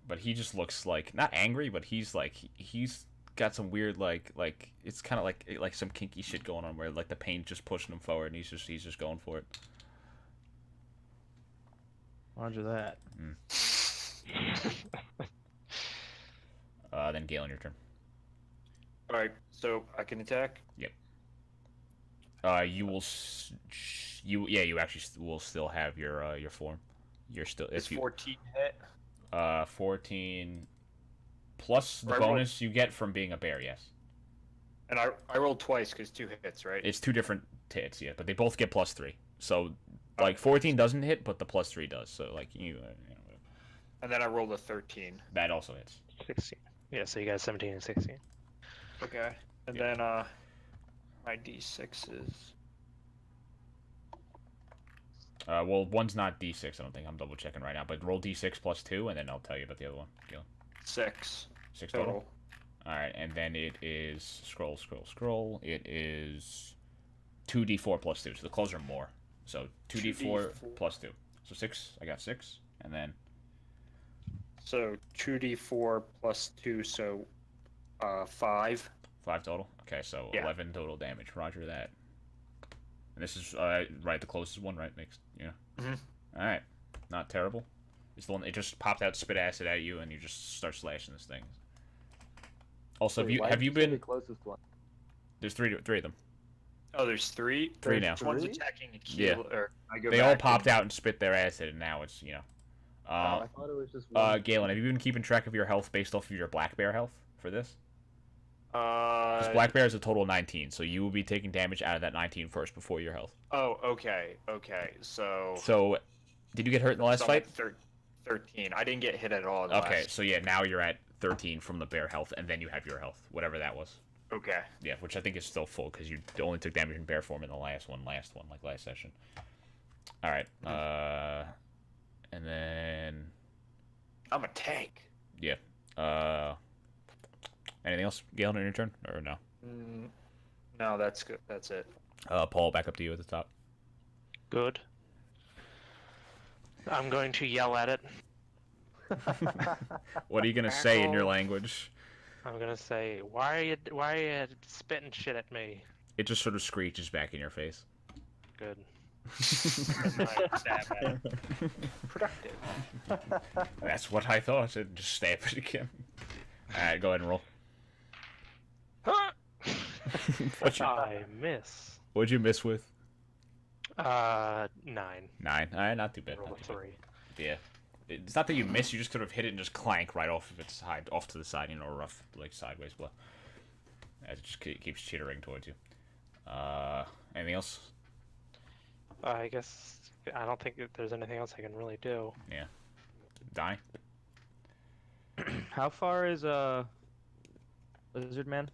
But he just looks like, not angry, but he's like, he's got some weird like it's kind of like some kinky shit going on where like the pain's just pushing him forward and he's just going for it. Roger that. Then Galen, your turn. Alright, so I can attack? You will you actually will still have your form. You're still Is if you 14 hit? 14 plus the Right, roll. bonus you get from being a bear, yes. And I rolled twice because 2 hits, right? It's 2 different hits, yeah, but they both get +3. So like 14 doesn't hit, but the +3 does. So like you know, And then I rolled a 13. that also hits. 16. Yeah, so you got 17 and 16. Okay. And Yeah. then my d6s. Well, one's not D6, I don't think. I'm double checking right now, but roll D6 +2, and then I'll tell you about the other one. Galen. 6 6 total. total. All right, and then it is scroll. It is 2d4 +2. So the clothes are more. So 2d4 +2. So 6. I got 6, and then So 2d4 plus 2, so 5. 5 total. Okay, so Yeah. 11 total damage. Roger that. And this is right, the closest one, right? Makes Mhm. All right, not terrible. It's the one it just popped out, spit acid at you, and you just start slashing this thing. Also, Wait, why have did you say the been? closest one? There's three of them. Oh, there's 3? Three now. There's One's three? attacking a Yeah. keel, or I go They back all and- popped out and spit their acid, and now it's Oh, I thought it was just one. Galen, have you been keeping track of your health based off of your black bear health for this? Because Uh, black bear is a total of 19, so you will be taking damage out of that 19 first before your health. oh, okay. So So, did you get hurt in the last so I'm fight? at 13. I didn't get hit at all in the Okay, last. so yeah, now you're at 13 from the bear health, and then you have your health, whatever that was. Okay. Yeah, which I think is still full because you only took damage in bear form in the last one, like last session. All right, and then I'm a tank. anything else, Galen, on your turn or no? No, that's good. That's it. Paul, back up to you at the top. Good. I'm going to yell at it. What are you gonna say in your language? I'm gonna say, why are you spitting shit at me? It just sort of screeches back in your face. Good. And I stab at it. Productive. That's what I thought. And just stab it again. All right, go ahead and roll. I miss. What'd you miss with? 9. 9. All right, not too bad. Roll not a too bad. 3. Yeah. It's not that you miss, you just sort of hit it and just clank right off of its side, off to the side, or rough, like sideways blow. As it just keeps chittering towards you. Anything else? I guess I don't think that there's anything else I can really do. Die? How far is Lizard Man?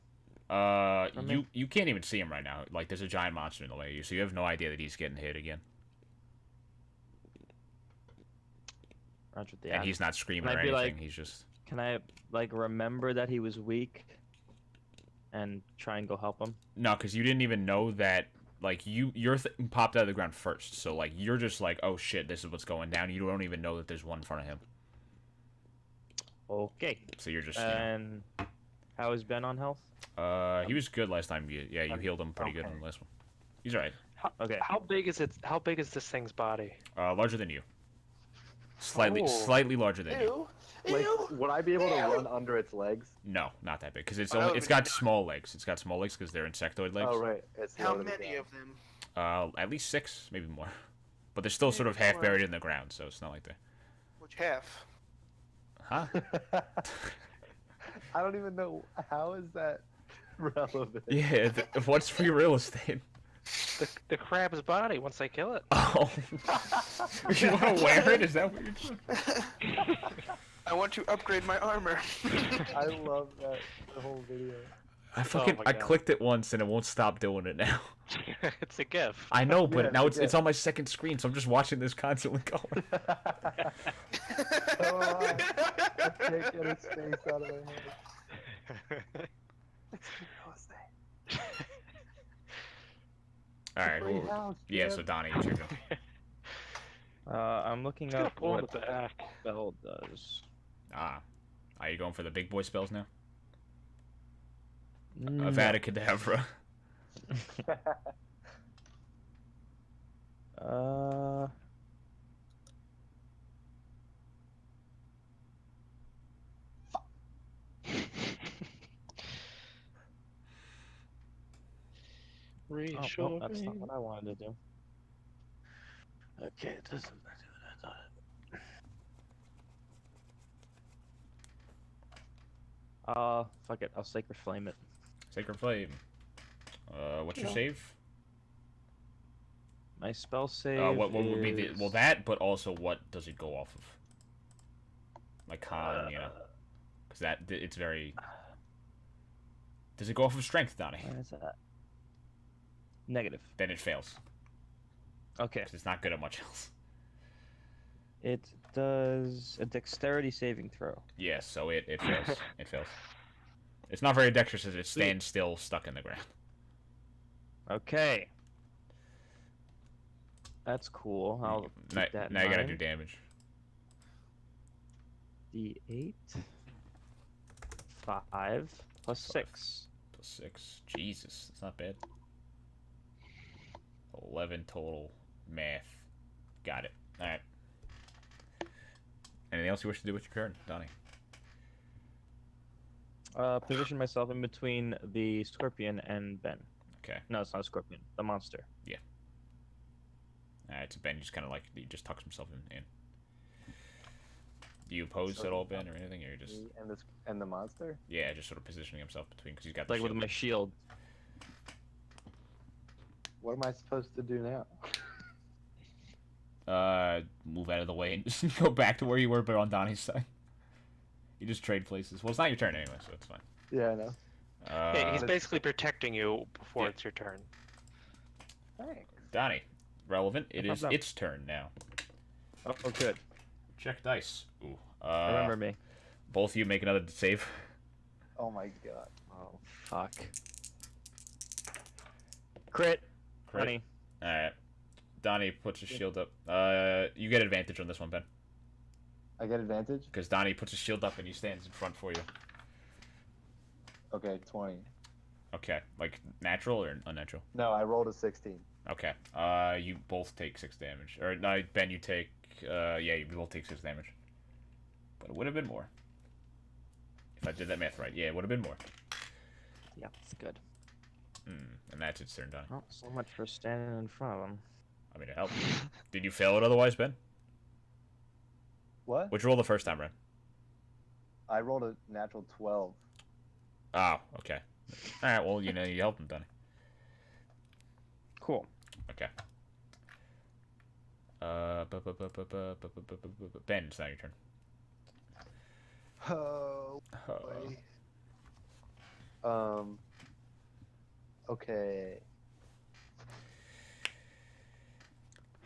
You can't even see him right now. Like, there's a giant monster in the way of you, so you have no idea that he's getting hit again. Roger that. And he's not screaming Can or I be anything, like- he's just... Can I like remember that he was weak, and try and go help him? No, because you didn't even know that, like, your thing popped out of the ground first, so, like, you're just like, oh shit, this is what's going down. You don't even know that there's one in front of him. Okay. So you're just, And how is Ben on health? he was good last time. You healed him pretty good in the last one. He's alright. Okay. How big is it? How big is this thing's body? Larger than you. Slightly larger than you. Ew. Like, Ew. would I be able to Ew. run under its legs? No, not that big, because it's Oh, that only, would've it's been got small legs. It's got small legs because they're insectoid legs. Oh, right. It's How low to the many ground. of them? At least 6, maybe more. But they're still sort of half buried in the ground, so it's not like they... Which half? Huh? I don't even know. How is that relevant? Yeah, what's free real estate? The crab's body once I kill it. Oh. You want to wear it? Is that what you're doing? I want to upgrade my armor. I love that the whole video. fucking my I God. clicked it once and it won't stop doing it now. It's a GIF. I know, but Yeah, now it's a it's on my second screen, so I'm just watching this constantly going. Oh, I can't get his face out of my head. Let's keep real estate. All right. Free Well, house, yeah. Jim. So Donnie, it's your turn. I'm looking Gonna up pull him what at the back. spell does. Ah, are you going for the big boy spells now? No. Avada Kedavra. Uh. Oh, no, that's not what I wanted to do. Okay, it doesn't. Fuck it. I'll Sacred Flame it. Sacred Flame. What's your Yeah. save? My spell save. What would be the is- well that, but also what does it go off of? Like con, you know, because it's very. Does it go off of strength, Donnie? Where is that? Negative. Then it fails. Okay. 'Cause it's not good at much else. It does a dexterity saving throw. Yeah, so it fails. It fails. It's not very dexterous as it stands still, stuck in the ground. Okay. That's cool. I'll Now, keep that in now you gotta mind. do damage. D8. 5 plus 6. Plus 6. Jesus, that's not bad. 11 total. Math. Got it. Alright. Anything else you wish to do with your turn, Donnie? Position myself in between the scorpion and Ben. Okay. No, it's not a scorpion. The monster. Alright, so Ben just kind of like, he just tucks himself in. Do you oppose So at all, Ben, or anything? Or you just, Me and the monster? yeah, just sort of positioning himself between, because he's got the Like with shield. my shield. What am I supposed to do now? Move out of the way and just go back to where you were, but on Donnie's side. You just trade places. Well, it's not your turn anyway, so it's fine. Yeah, I know. Hey, he's Uh, basically protecting you before yeah. it's your turn. Thanks. Donnie, relevant. It No is problem. its turn now. Oh, good. Check dice. Ooh. Remember me. Both of you make another save. Oh my god. Oh, fuck. Crit. Honey. Alright. Donnie puts his shield up. You get advantage on this one, Ben. I get advantage? Because Donnie puts his shield up and he stands in front for you. Okay, 20. Okay. Like, natural or unnatural? No, I rolled a 16. Okay. You both take 6 damage. Or, no, Ben, you take... yeah, you both take 6 damage. But it would have been more. If I did that math right. Yeah, it would have been more. Yeah, it's good. And that's its turn, Donnie. Oh, so much for standing in front of him. I mean, it helped. Did you fail it otherwise, Ben? What? What'd you roll the first time, Ben? I rolled a natural 12. Oh, okay. Alright, well, you know, you helped him, Donnie. Cool. Okay. Ben, it's now your turn. Oh, boy. Okay.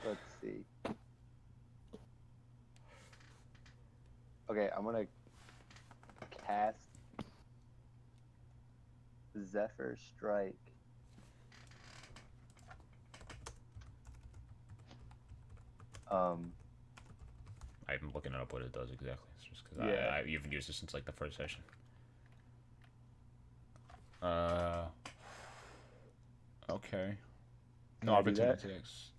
Let's see. Okay, I'm gonna cast Zephyr Strike. I'm looking up what it does exactly. It's just because Yeah. I haven't used it since like the first session. Okay. No, Can I do that? opportunity attacks.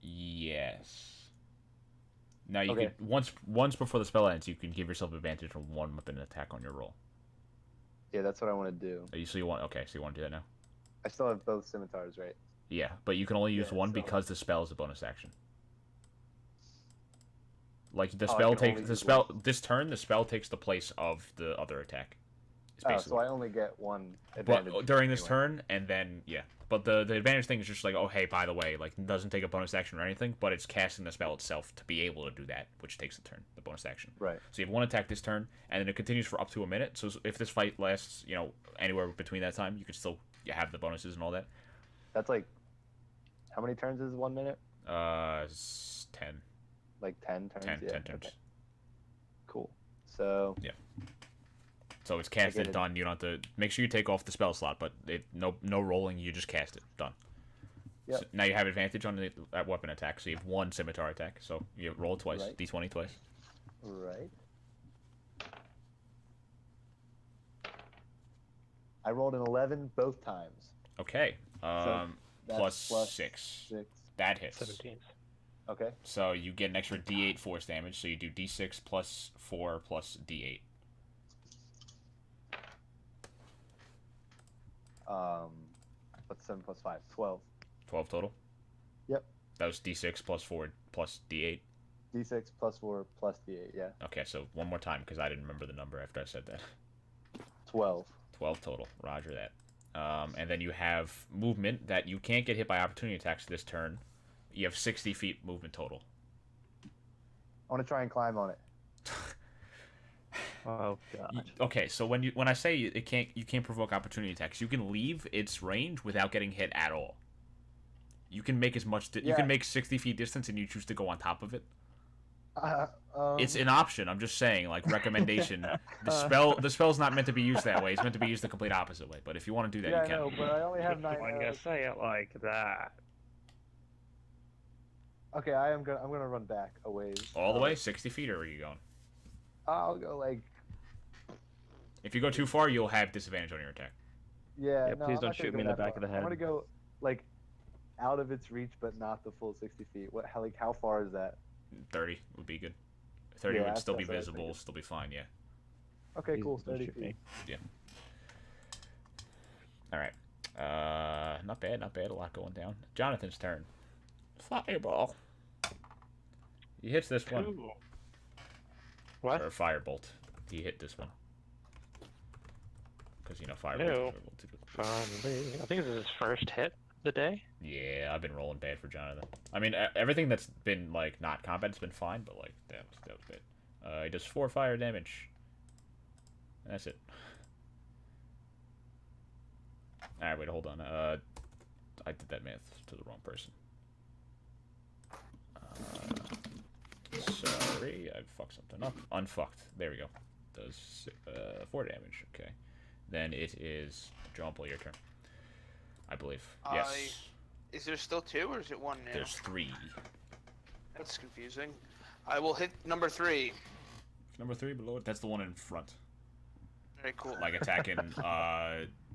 Yes. Now you Okay. could once before the spell ends, you can give yourself advantage from one weapon attack on your roll. Yeah, that's what I want to do. So you want so you want to do that now? I still have both scimitars, right? Yeah, but you can only use Yeah, one so- because the spell is a bonus action. Like the Oh, I spell can takes only the use spell this turn. The spell takes the place of the other attack. It's Oh, basically. so I only get one advantage. But during this anyway. turn, and then yeah. But the advantage thing is just like, oh hey, by the way, like it doesn't take a bonus action or anything, but it's casting the spell itself to be able to do that, which takes a turn, the bonus action. Right. So you have one attack this turn, and then it continues for up to a minute. So if this fight lasts, anywhere between that time, you can still have the bonuses and all that. That's like, how many turns is 1 minute? 10. Like 10 turns. 10 Yeah. 10 turns. Okay. Cool. So. Yeah. So it's casted, done. You don't have to make sure you take off the spell slot, but no rolling. You just cast it, done. Yep. So now you have advantage on that weapon attack. So you have one scimitar attack. So you roll it twice, Right. d20 twice. Right. I rolled an 11 both times. Okay. That's Plus 6. 6. That hits. 17. Okay. So you get an extra d8 force damage. So you do d6 plus 4 plus d8. What's 7 plus 5? 12. 12 total. Yep. That was d6 plus 4 plus d8. D6 plus 4 plus D8, yeah. Okay, so one more time because I didn't remember the number after I said that. 12. 12 total. Roger that. And then you have movement that you can't get hit by opportunity attacks this turn. You have 60 feet movement total. I want to try and climb on it. Oh god. Okay, so when I say you can't provoke opportunity attacks, you can leave its range without getting hit at all. You can make as much. You can make 60 feet distance, and you choose to go on top of it. It's an option. I'm just saying, like recommendation. The spell's not meant to be used that way. It's meant to be used the complete opposite way. But if you want to do that, yeah, you can. I know, but I only have 9 I'm gonna arrows. say it like that. Okay, I'm gonna run back a ways. All the way, 60 feet, or are you going? I'll go like. If you go too far, you'll have disadvantage on your attack. Yeah, Yeah, no, please I'm don't not gonna shoot go me in the that back of far. the head. I'm gonna go like out of its reach, but not the full 60 feet. How far is that? 30 would be good. 30 Yeah, would still be that's what I was visible, thinking. still be fine. Yeah. Okay, Please cool. don't 30 shoot me. feet. All right. Not bad. Not bad. A lot going down. Jonathan's turn. Fireball. He hits this one. Ooh. What? Or firebolt. He hit this one. Because firebolt. No. Finally. I think this is his first hit of the day. Yeah, I've been rolling bad for Jonathan. I mean, everything that's been like not combat's been fine, but like that was bad. He does 4 fire damage. That's it. All right, wait, hold on. I did that math to the wrong person. Sorry, I fucked something up. Unfucked. There we go. Does 4 damage. Okay. Then it is John, your turn. I believe. Yes. Is there still 2 or is it 1 now? There's 3. That's confusing. I will hit number 3. Number 3 below it. That's the one in front. Very cool. Like attacking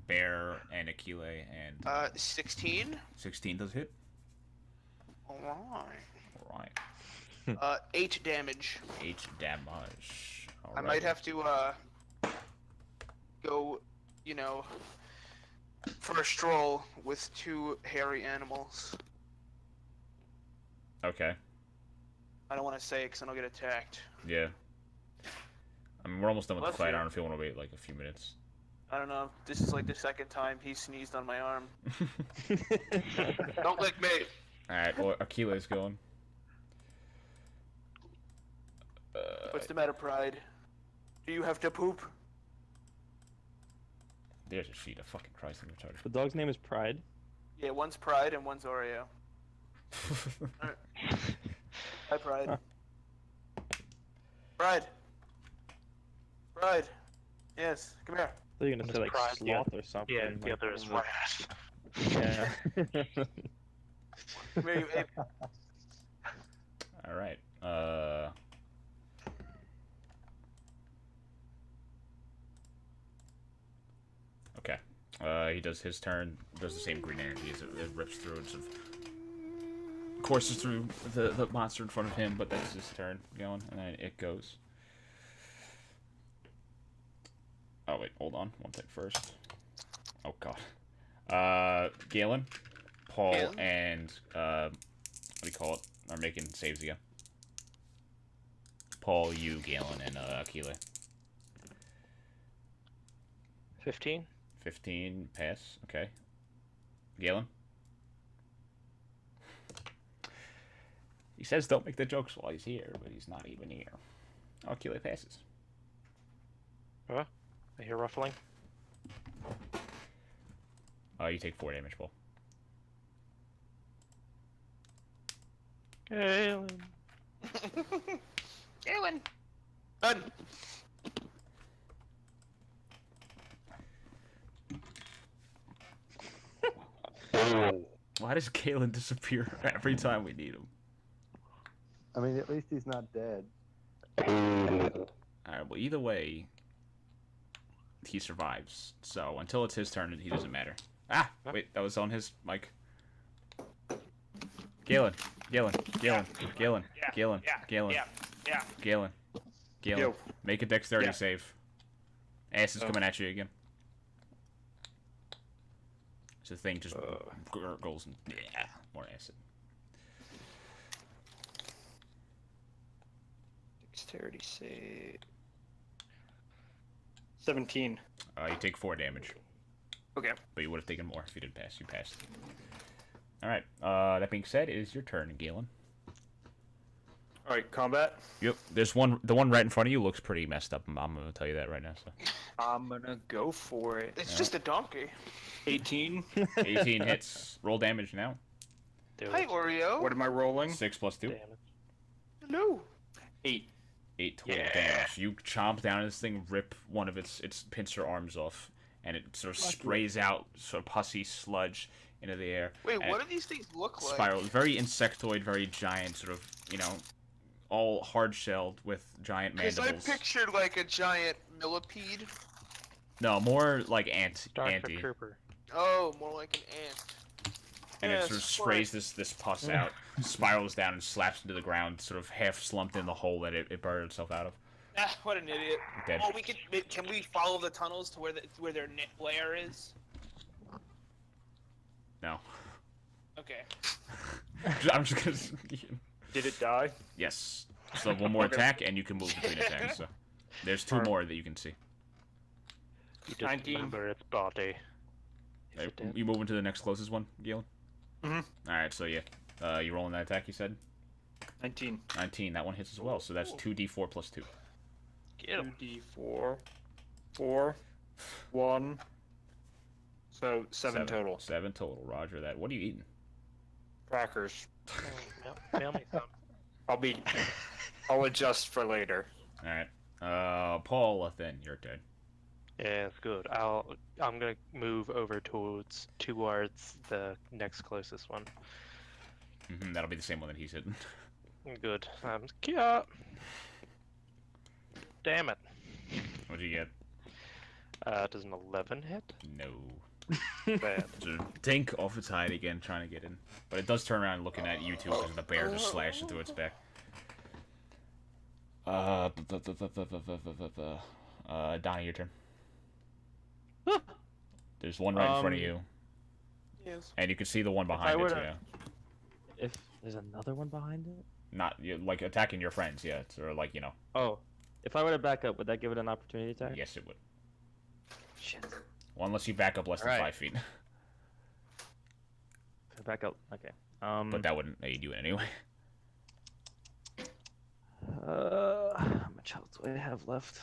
Bear and Aquile and 16. 16 does hit. Alright. Alright. 8 damage. 8 damage. I might have to go, for a stroll with 2 hairy animals. Okay. I don't want to say it because then I'll get attacked. Yeah. I mean, we're almost done with the Bless fight. you. I don't know if you want to wait like a few minutes. I don't know. This is like the 2nd time he sneezed on my arm. Don't lick me. Alright, well, Aquila's going. What's the matter, Pride? Do you have to poop? There's a sheet of fucking Christ, I'm retarded. The dog's name is Pride. Yeah, one's Pride and one's Oreo. Hi, Pride. Huh. Pride. Pride. Yes, come here. I thought you were gonna say like Pride, yeah. sloth or something. Yeah, the like, other is like- Rat. Yeah. Come here, you ape. Alright. Okay. He does his turn, does the same green energy as it rips through and sort of courses through the monster in front of him, but that's his turn going, and then it goes. Oh, wait, hold on. One thing first. Oh, God. Galen, Paul, Galen? and, what do you call it? Are making saves again. Paul, you, Galen, and, Aquila. 15. 15, pass. Okay. Galen? He says don't make the jokes while he's here, but he's not even here. Oh, Keely passes. I hear ruffling. Oh, you take 4 damage, Paul. Galen. Galen. Done. Why does Galen disappear every time we need him? I mean, at least he's not dead. Alright, well, either way, he survives. So, until it's his turn, he doesn't matter. Ah! Wait, that was on his mic. Galen. Galen. Galen. Galen. Yeah, Galen. yeah, Galen. yeah. Galen. Galen. Yo. Make a dexterity Yeah. save. Ass is coming at you again. So the thing just gurgles and more acid. Dexterity save. 17. You take 4 damage. Okay. But you would have taken more if you didn't pass. You passed. Alright, that being said, it is your turn, Galen. Alright, combat. Yep, there's one. The one right in front of you looks pretty messed up. I'm gonna tell you that right now. So. I'm gonna go for it. It's just a donkey. 18. 18 hits. Roll damage now. Do Hi, it. Oreo. What am I rolling? 6 plus 2. Damage. Hello. 8. 8 total damage. You chomp down this thing, rip one of its pincer arms off, and it sort of sprays out sort of pussy sludge into the air. Wait, and what do these things look like? Spiral. Very insectoid, very giant, sort of, all hard-shelled with giant Because mandibles. I pictured like a giant millipede. No, more like anti. Starship Trooper. Oh, more like an ant. And it Yes, sort of sprays this pus out, spirals down and slaps into the ground, sort of half slumped in the hole that it buried itself out of. Ah, what an idiot. Dead. Oh, can we follow the tunnels to where their lair is? No. Okay. I'm just gonna... Did it die? Yes. So one more attack, and you can move between attacks. So there's 2 more that you can see. You just 19. remember its body. Is it dead? You move into the next closest one, Galen? Mhm. Alright, so yeah. You rolling that attack, you said? 19. 19, that one hits as well, so that's 2d4 plus 2. Get him. 2d4. 4. 1. So 7 total. 7 total, roger that. What are you eating? Crackers. Mail me some. I'll adjust for later. Alright. Paul, then, your turn. Yeah, it's good. I'm gonna move over towards the next closest one. That'll be the same one that he's hitting. Good. Yeah. Damn it. What'd you get? Does an 11 hit? No. Bad. Sort of dink off its hide again, trying to get in. But it does turn around looking at you two because the bear just slashed into its back. Donny, your turn. There's one right in front of you. Yes. And you can see the one behind I it, would've- yeah. If there's another one behind it? Not, like, attacking your friends, yeah. Or, like, Oh. If I were to back up, would that give it an opportunity attack? yes, it would. Shit. Well, unless you back up less than Alright. 5 feet. If I back up. Okay. But that wouldn't aid you in any way. How much health do I have left?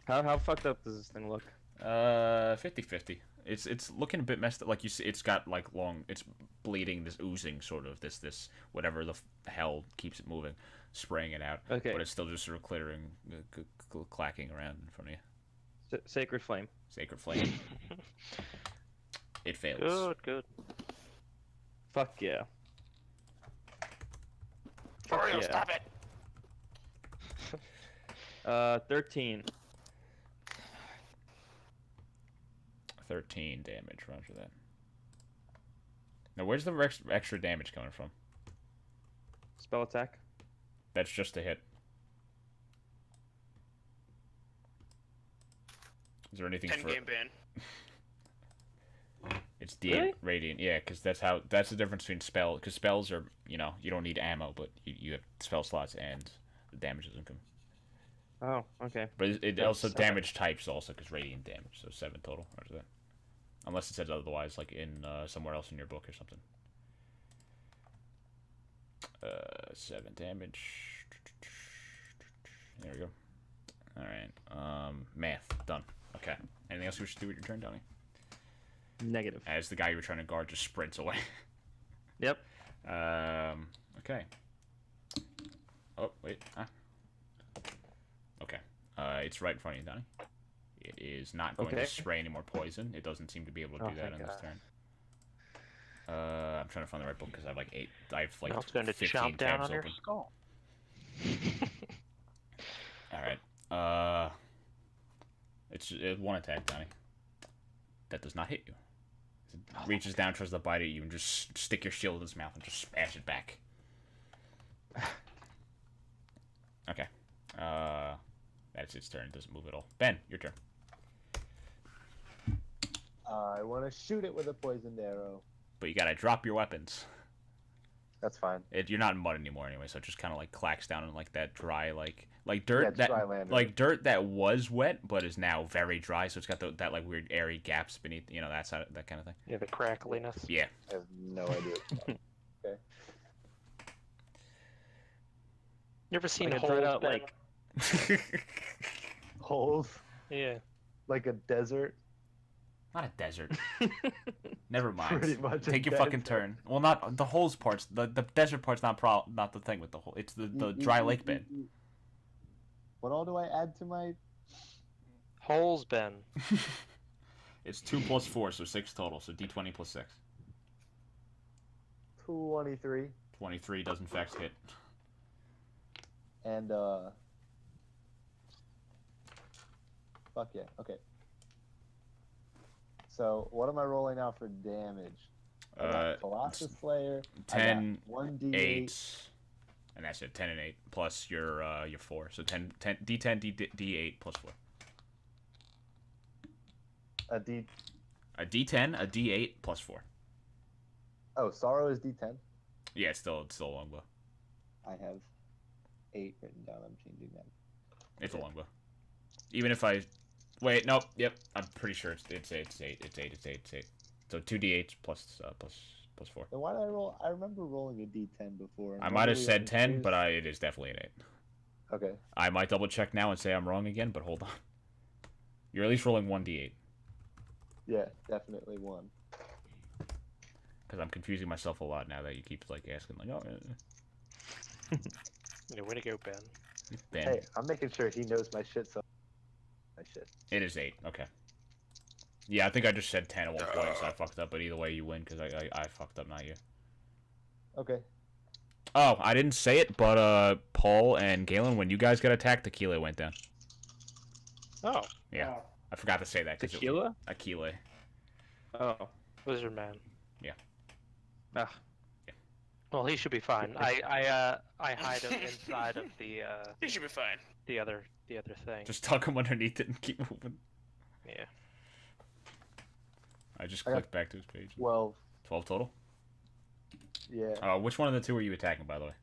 How fucked up does this thing look? 50-50. It's looking a bit messed up. Like you see, it's got like it's bleeding, this oozing sort of this whatever the hell keeps it moving, spraying it out. Okay. But it's still just sort of clattering, clacking around in front of you. Sacred Flame. Sacred flame. It fails. Good, good. Fuck yeah. Oreo, yeah. stop it. 13. 13 damage. Roger that. Now, where's the extra damage coming from? Spell attack. That's just a hit. Is there anything 10 for? game ban. It's D8 Really? radiant, yeah, because that's the difference between spell. Because spells are, you don't need ammo, but you have spell slots and the damage doesn't come. Oh, okay. But it That's also 7. damage types also, because radiant damage, so 7 total. Or is that? Unless it says otherwise, like in somewhere else in your book or something. 7 damage. There we go. Alright. Math. Done. Okay. Anything else we should do with your turn, Donny? Negative. As the guy you were trying to guard just sprints away. Yep. Okay. Oh, wait. Huh? Okay. It's right in front of you, Donny. It is not going to spray any more poison. It doesn't seem to be able to do that on this turn. I'm trying to find the right book because I have like 8. I have like Now it's going to 15 chomp down tabs on your open. skull. Alright. It's 1 attack, Donny. That does not hit you. It reaches down, tries to bite at you, and just stick your shield in its mouth and just smash it back. Okay. That's its turn. It doesn't move at all. Ben, your turn. I want to shoot it with a poisoned arrow. But you gotta drop your weapons. That's fine. You're not in mud anymore anyway, so it just kind of like clacks down in like that dry like dirt it's dry land, like right? dirt that was wet but is now very dry. So it's got that like weird airy gaps beneath, that kind of thing. Yeah, the crackliness. Yeah. I have no idea. Okay. You ever seen Like holes? dried out, Ben? like Holes Yeah. like a desert. Not a desert. Never mind. Pretty much a Take your fucking turn. Well, not the holes parts. The desert part's not the thing with the hole. It's the dry lake bed. What all do I add to my? Holes, Ben. It's 2 plus 4, so 6 total. So d20 plus 6. 23. 23 does in fact hit. And fuck yeah. Okay. So what am I rolling out for damage? I got Colossus Slayer. 10, 1d8. 8, and that's it. 10 and 8 plus your 4. So 10 d10 d8 plus 4. A d. A d10, a d8 plus 4. Oh, sorrow is d10. Yeah, it's still a longbow. I have 8 written down. I'm changing that. It's a longbow. Even if I wait, nope, yep, I'm pretty sure it's 8. So 2d8 plus 4. Then why did I roll? I remember rolling a d10 before. I might have said 10, but it is definitely an 8. Okay. I might double check now and say I'm wrong again, but hold on. You're at least rolling 1d8. Yeah, definitely 1. Because I'm confusing myself a lot now that you keep like asking like, oh. Yeah, way to go, Ben. Ben. Hey, I'm making sure he knows my shit. So my shit. It is 8. Okay. Yeah, I think I just said 10 at one point, so I fucked up. But either way, you win because I fucked up, not you. Okay. Oh, I didn't say it, but Paul and Galen, when you guys got attacked, Tequila went down. Oh. Yeah, I forgot to say that. Tequila? Aquila. Oh. Lizard Man. Yeah. Ah. Well, he should be fine. I hide him inside of the He should be fine. the other thing. Just tuck him underneath it and keep moving. Yeah. I just I got clicked back to his page. 12. 12 total? Yeah. Which one of the two are you attacking, by the way?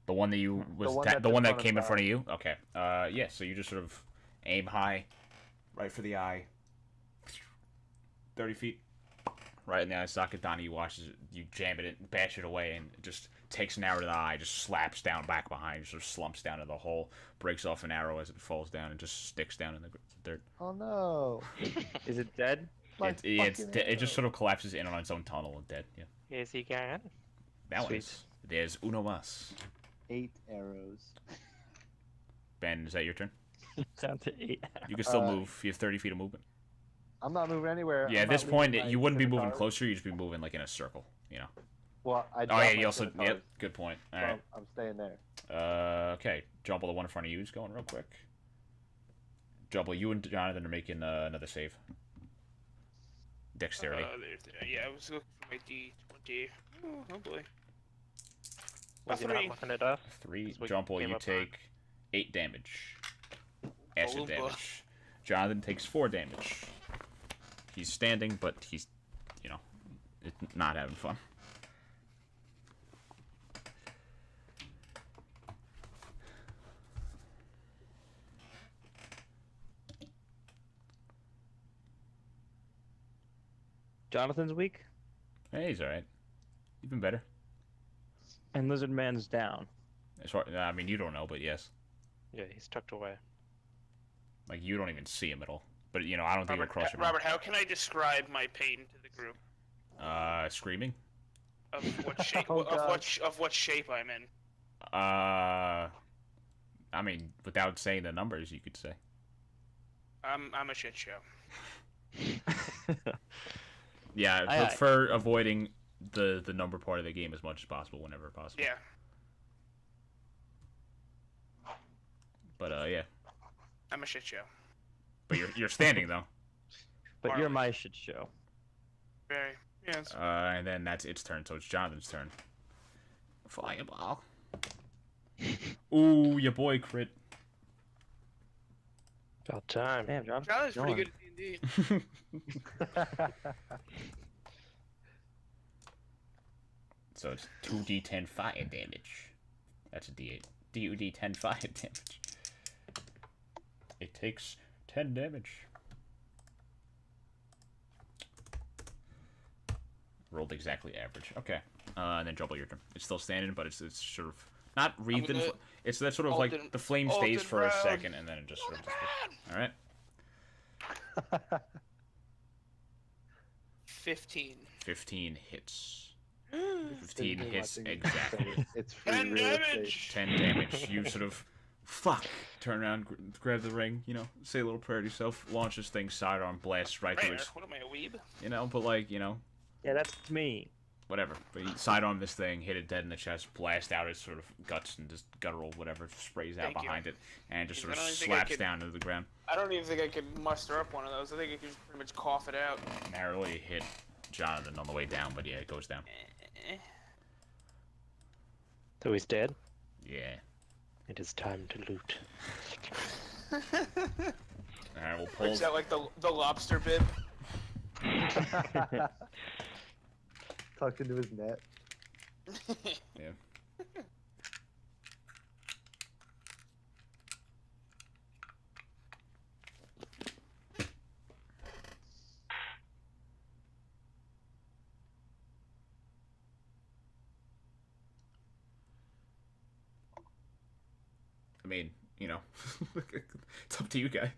The one that you was one the that's one in that front of came in the front of you? Okay. Yeah, so you just sort of aim high, right for the eye. 30 feet. Right in the eye socket. Donny, you watches it, you jam it and bash it away, and it just takes an arrow to the eye, just slaps down back behind, sort of slumps down to the hole, breaks off an arrow as it falls down, and just sticks down in the dirt. Oh no. Is it dead? My It fucking just arrow. sort of collapses in on its own tunnel and dead. Yeah. Is he gone? That one Sweet. is. There's uno mas. 8 arrows. Ben, is that your turn? Down to 8. You can still move. You have 30 feet of movement. I'm not moving anywhere. Yeah, I'm at not this point, leaving my you wouldn't be moving scimitar. closer. You'd just be moving like in a circle. Well, I Oh dropped yeah, my you also. scimitars, Yep. Good point. All so right. I'm staying there. Okay. Jumble, the one in front of you is going real quick. Jumble, you and Jonathan are making another save. Dexterity. Yeah, I was looking for my D20. Oh boy. Was he not 3. looking at us? 3. That's what Jumble, came you up on. take 8 damage. Acid Oompa. damage. Jonathan takes 4 damage. He's standing, but he's, it's not having fun. Jonathan's weak, Hey, he's alright. Even better. and Lizard Man's down. As far, I mean, you don't know, but yes. Yeah, he's tucked away. Like, you don't even see him at all. But, you know, I don't think it'll cross your mind. Robert, how can I describe my pain to the group? Screaming? Of what shape? Oh, of what shape I'm in? I mean, without saying the numbers, you could say. I'm a shit show. Yeah, Aye, aye. prefer avoiding the number part of the game as much as possible whenever possible. Yeah. But, yeah. I'm a shit show. But you're standing, though. But you're my shit show. Very. Yes. And then that's its turn, so it's Jonathan's turn. Fireball. Ooh, your boy crit. About time. Damn, Jonathan. Jonathan's pretty good at D&D. So it's 2d10 fire damage. That's a d8. D10 fire damage. It takes 10 damage. Rolled exactly average. Okay. And then double your turn. It's still standing, but it's sort of not wreathed in. It's that sort of like the flame stays for a second, and then it just sort of. All right. 15. 15 hits. 15 hits Watching it. exactly. It's free 10 real estate. damage. 10 damage. You sort of, turn around, grab the ring, you know, say a little prayer to yourself, launch this thing, sidearm, blast right through Rare. its, What am I, a weeb? you know, but like, you know, Yeah, that's me. whatever. But you sidearm this thing, hit it dead in the chest, blast out its sort of guts and just guttural whatever sprays out Thank you. behind it, and just I sort of don't even think I slaps could- down into the ground. I don't even think I could muster up one of those. I think I could just pretty much cough it out. Narrowly hit Jonathan on the way down, but yeah, it goes down. Eh. So he's dead. Yeah. It is time to loot. Alright, we'll pull. Is that like the lobster bib? Tucked into his net. Yeah. I mean, you know, it's up to you guys.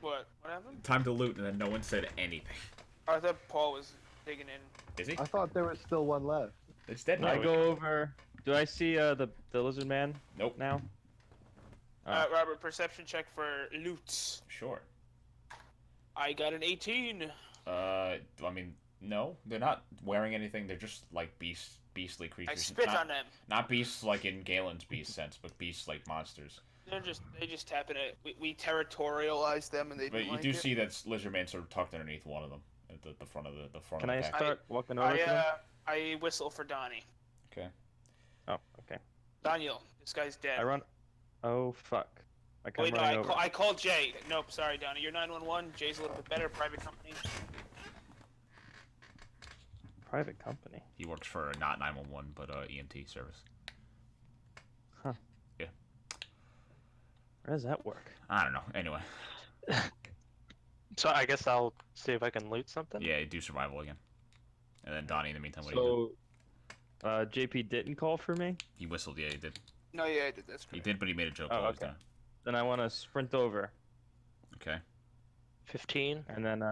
What? What happened? Time to loot, and then no one said anything. I thought Paul was digging in. Is he? I thought there was still one left. It's dead now. I go over. Do I see the lizard man Nope. now? Robert, perception check for loots. Sure. I got an 18. I mean, no, they're not wearing anything. They're just like beastly creatures. I spit not, on them. Not beasts like in Galen's beast sense, but beasts like monsters. They just tap in it. We territorialize them and they But don't you like do it. see that Lizardman sort of tucked underneath one of them, at the front of the front. Can of I the back. start walking over to him? I whistle for Donny. Okay. Oh, okay. Daniel, this guy's dead. I run. Oh fuck! I come Wait, no, running over. I called Jay. Nope, sorry, Donny. You're 911. Jay's a little bit better. Private company. Private company. He works for not 911, but EMT service. Huh. Yeah. Where does that work? I don't know. Anyway. So I guess I'll see if I can loot something. Yeah, do survival again. And then Donnie, in the meantime, what do you do? JP didn't call for me. He whistled. Yeah, he did. No, yeah, I did. That's He correct. did, but he made a joke. Oh, while he was okay. doing Then I want to sprint over, it. Okay. 15. and then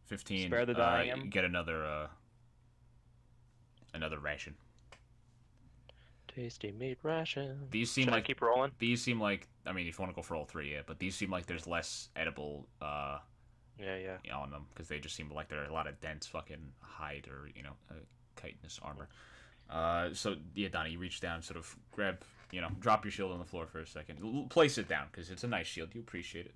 15. Spare the dying you get another ration. Tasty meat ration. These seem Should I like keep rolling? these seem like, I mean, if you want to go for all three, yeah, but these seem like there's less edible Yeah. on them because they just seem like they're a lot of dense fucking hide or chitinous armor. So yeah, Donnie, you reach down, sort of grab, drop your shield on the floor for a second, place it down because it's a nice shield. You appreciate it.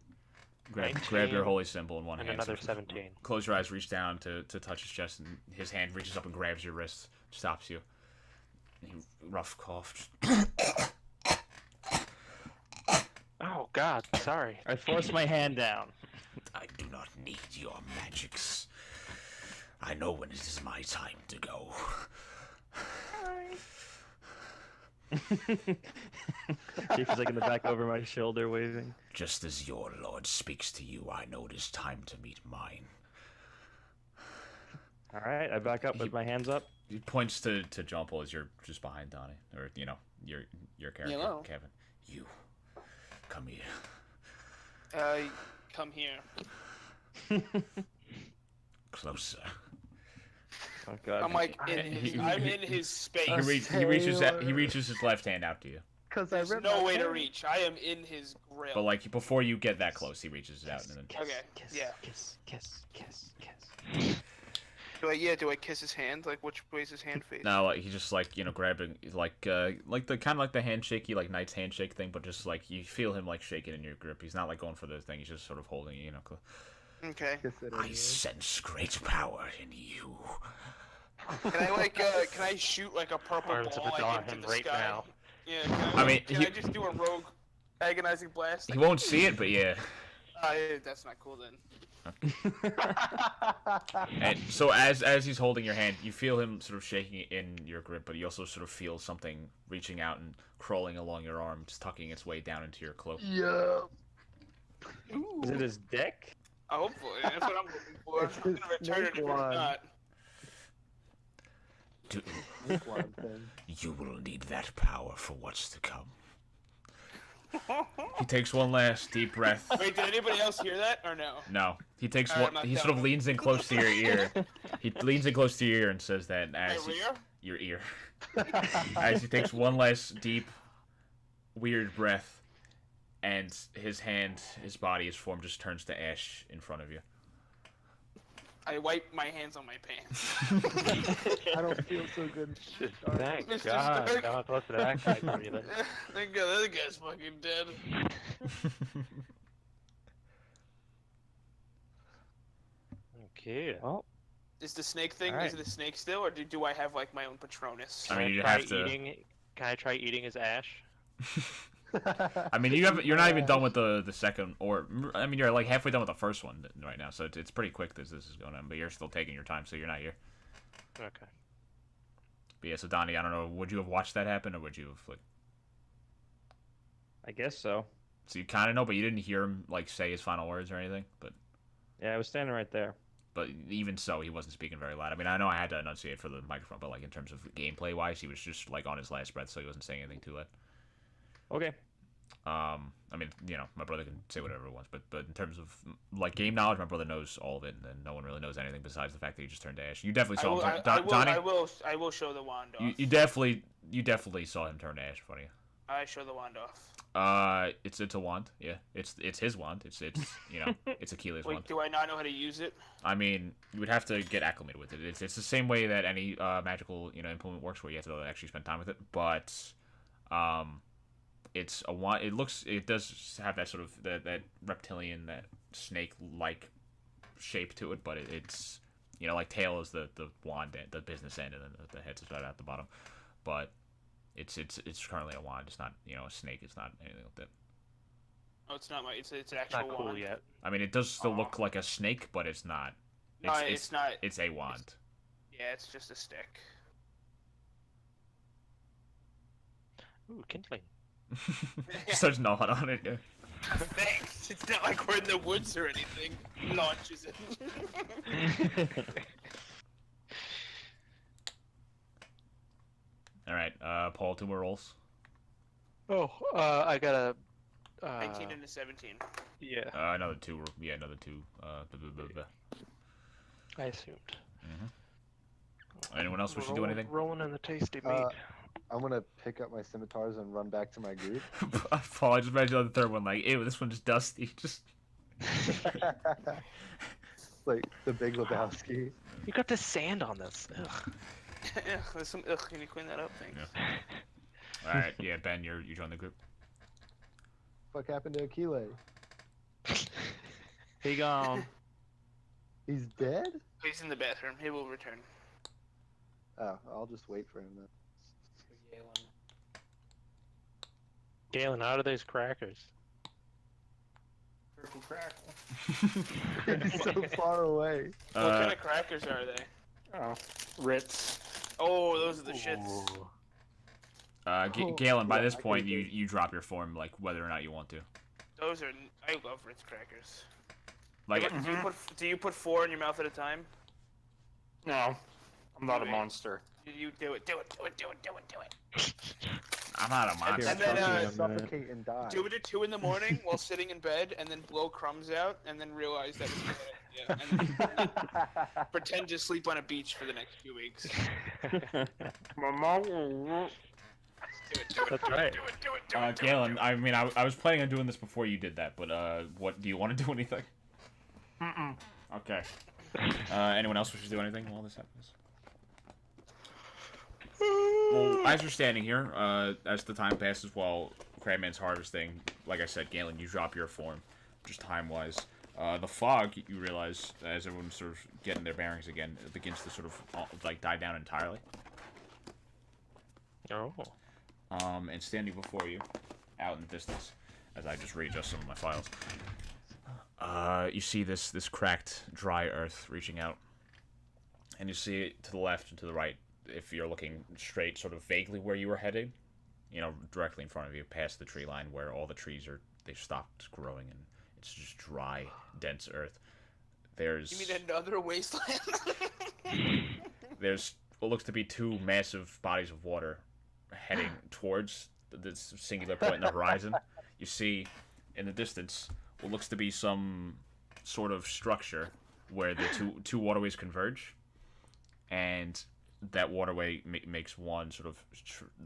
Grab 19, your holy symbol in one And hand. another sort of 17. Close your eyes, reach down to touch his chest, and his hand reaches up and grabs your wrist, stops you. And he rough coughed. Oh God, sorry. I force my hand down. I do not need your magics. I know when it is my time to go. JP's like in the back over my shoulder waving. Just as your lord speaks to you, I know it is time to meet mine. All right, I back up with my hands up. He points to John Paul as you're just behind Donny, or your character, Hello. Kevin. You come here. Come here. Closer. Oh god. I'm like I'm in his space. He reaches his left hand out to you. Because I There's ripped no my way to hand. reach. I am in his grill. But like before you get that close, he reaches it out and then. Okay. Yeah. Kiss. Do I kiss his hand? Like which way's his hand face? No, like he's just like grabbing like the kind of like the handshaky like knight's handshake thing, but just like you feel him like shaking in your grip. He's not like going for the thing. He's just sort of holding you. Okay. Kiss it I anyway. sense great power in you. Can I can I shoot like a purple Arms of ball a like, Dwarf into the right sky? now. Yeah. I mean, can I just do a rogue agonizing blast? He won't see it, but yeah. That's not cool then. And so as he's holding your hand, you feel him sort of shaking in your grip, but you also sort of feel something reaching out and crawling along your arm, just tucking its way down into your cloak. Yeah. Is it his dick? Hopefully, that's what I'm looking for. It's I'm gonna his return it if snake it's wand. not. Snake wand thing. You will need that power for what's to come. He takes one last deep breath. Wait, did anybody else hear that or no? No, he takes Alright, one. I'm He not sort of done. leans in close to your ear. He leans in close to your ear and says that as My he- rear? your ear, as he takes one last deep, weird breath, and his body, his form just turns to ash in front of you. I wipe my hands on my pants. I don't feel so good. Thank Mr. God. Stark. No, close to that guy breathing. Thank God, the other guy's fucking dead. Okay. Well, Is the snake thing? Alright. Is it a snake still, or do I have like my own Patronus? I mean, Can you try have to- eating? Can I try eating his ash? I mean, you're not even done with the second, or I mean, you're like halfway done with the first one right now, so it's pretty quick this is going on. But you're still taking your time, so you're not here. Okay. But yeah, so Donnie, I don't know, would you have watched that happen, or would you have like? I guess so. So you kind of know, but you didn't hear him like say his final words or anything. Yeah, I was standing right there. But even so, he wasn't speaking very loud. I mean, I know I had to enunciate for the microphone, but like in terms of gameplay wise, he was just like on his last breath, so he wasn't saying anything too loud. Okay. I mean, my brother can say whatever he wants, but in terms of like game knowledge, my brother knows all of it, and no one really knows anything besides the fact that he just turned to ash. You definitely saw him. Donnie, I will show the wand off. you definitely saw him turn to ash in front of you. I show the wand off. It's a wand. Yeah, it's his wand. It's it's Achilles' Wait, wand. do I not know how to use it? I mean, you would have to get acclimated with it. It's the same way that any magical implement works, where you have to actually spend time with it. But it's a wand. It does have that sort of that reptilian, that snake-like shape to it, but it's like tail is the wand end, the business end, and then the head's right at the bottom. But it's currently a wand. It's not a snake. It's not anything like that. Oh, it's not my. It's an It's actual not cool wand. yet. I mean, it does still look like a snake, but it's not. No, it's not. It's a wand. Yeah, it's just a stick. Ooh, kindling. Starts gnawing on it. Yeah. Thanks. It's not like we're in the woods or anything. Launches it. All right, Paul, 2 more rolls. Oh, I got a. 19 and a 17. Yeah, Another 2. Yeah, another 2. I assumed. Anyone else wish to do anything? Rolling in the tasty meat. I'm gonna pick up my scimitars and run back to my group. Paul, I just imagine on the third one, like, ew, this one's dusty. Just Like the Big Lebowski. You got the sand on this. Ugh. Ugh, there's some. Ugh, can you clean that up? Thanks. all right, yeah, Ben, you join the group. What happened to Akile? He gone. He's dead? He's in the bathroom. He will return. Oh, I'll just wait for him then. Galen, how are those crackers? Purple crackle. He's so far away. What kind of crackers are they? Oh, Ritz. Oh, those are the shits. Ooh. Galen, by Yeah, this I can point, do- you drop your form, like, whether or not you want to. Those are. I love Ritz crackers. Like, Do you put 4 in your mouth at a time? No, I'm not a Wait. monster. You do it. Do it. Do it. Do it. Do it. Do it. I'm not a monster. And then, suffocate and die. Do it at 2 in the morning while sitting in bed, and then blow crumbs out, and then realize that was a good idea. And then pretend to sleep on a beach for the next 2 weeks. My mom. Do it. Do it. That's right. Do it. Do it. Do it. Do it. Galen, I mean, I was planning on doing this before you did that, but what do you want to do anything? Mm-mm. Okay. Anyone else wish to do anything while this happens? Well, as you're standing here, as the time passes while Crabman's harvesting, like I said, Galen, you drop your form, just time-wise. The fog, you realize, as everyone's sort of getting their bearings again, it begins to sort of, like, die down entirely. Oh. And standing before you, out in the distance, as I just readjust some of my files, you see this cracked, dry earth reaching out. And you see it to the left and to the right, if you're looking straight, sort of vaguely where you were headed, you know, directly in front of you, past the tree line where all the trees they've stopped growing and it's just dry, dense earth. There's... You mean another wasteland? There's what looks to be 2 massive bodies of water heading towards this singular point in the horizon. You see, in the distance, what looks to be some sort of structure where the two waterways converge, and that waterway makes one sort of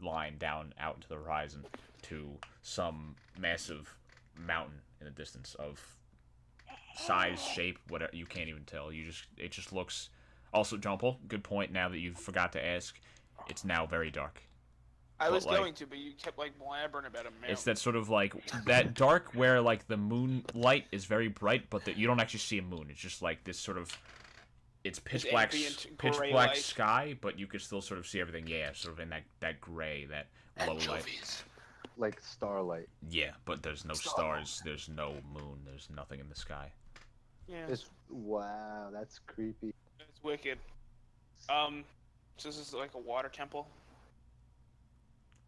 line down out into the horizon to some massive mountain in the distance of size, shape, whatever, you can't even tell. It just looks... Also, John Paul, good point, now that you forgot to ask, it's now very dark. I was like, going to, but you kept like blabbering about a mountain. It's that sort of like that dark where like the moonlight is very bright, but you don't actually see a moon. It's just like this sort of, it's pitch black light. sky, but you can still sort of see everything. Yeah, sort of in that gray, that low light. Anchovies. Like starlight. Yeah, but there's no stars, there's no moon, there's nothing in the sky. Yeah, It's wow, that's creepy. it's wicked. So this is like a water temple,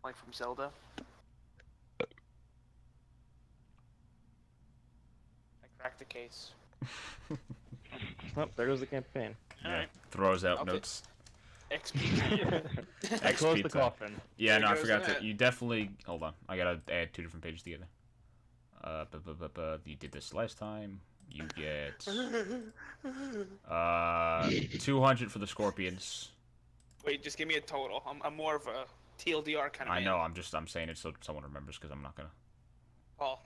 like from Zelda. I cracked the case. Oh, there goes the campaign. Yeah, Alright. throws out Okay. notes. XP. I closed the time. coffin. Yeah, There no, I goes forgot that. to. You definitely hold on. I gotta add 2 different pages together. You did this last time. You get 200 for the scorpions. Wait, just give me a total. I'm more of a TLDR kind of I man. know. I'm saying it so someone remembers because I'm not gonna. Paul.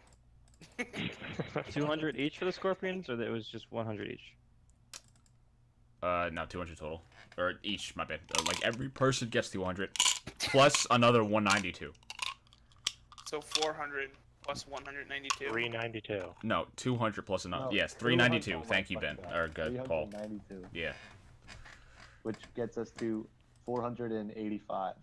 200 each for the scorpions, or it was just 100 each? No, 200 total. Or each. My bad. Like every person gets 200 plus another 192. So 400 plus 192. 392. No, 200 plus another. No, Yes, 392. 200. Thank you, Ben. Or good, Paul. 392, Yeah. which gets us to 485.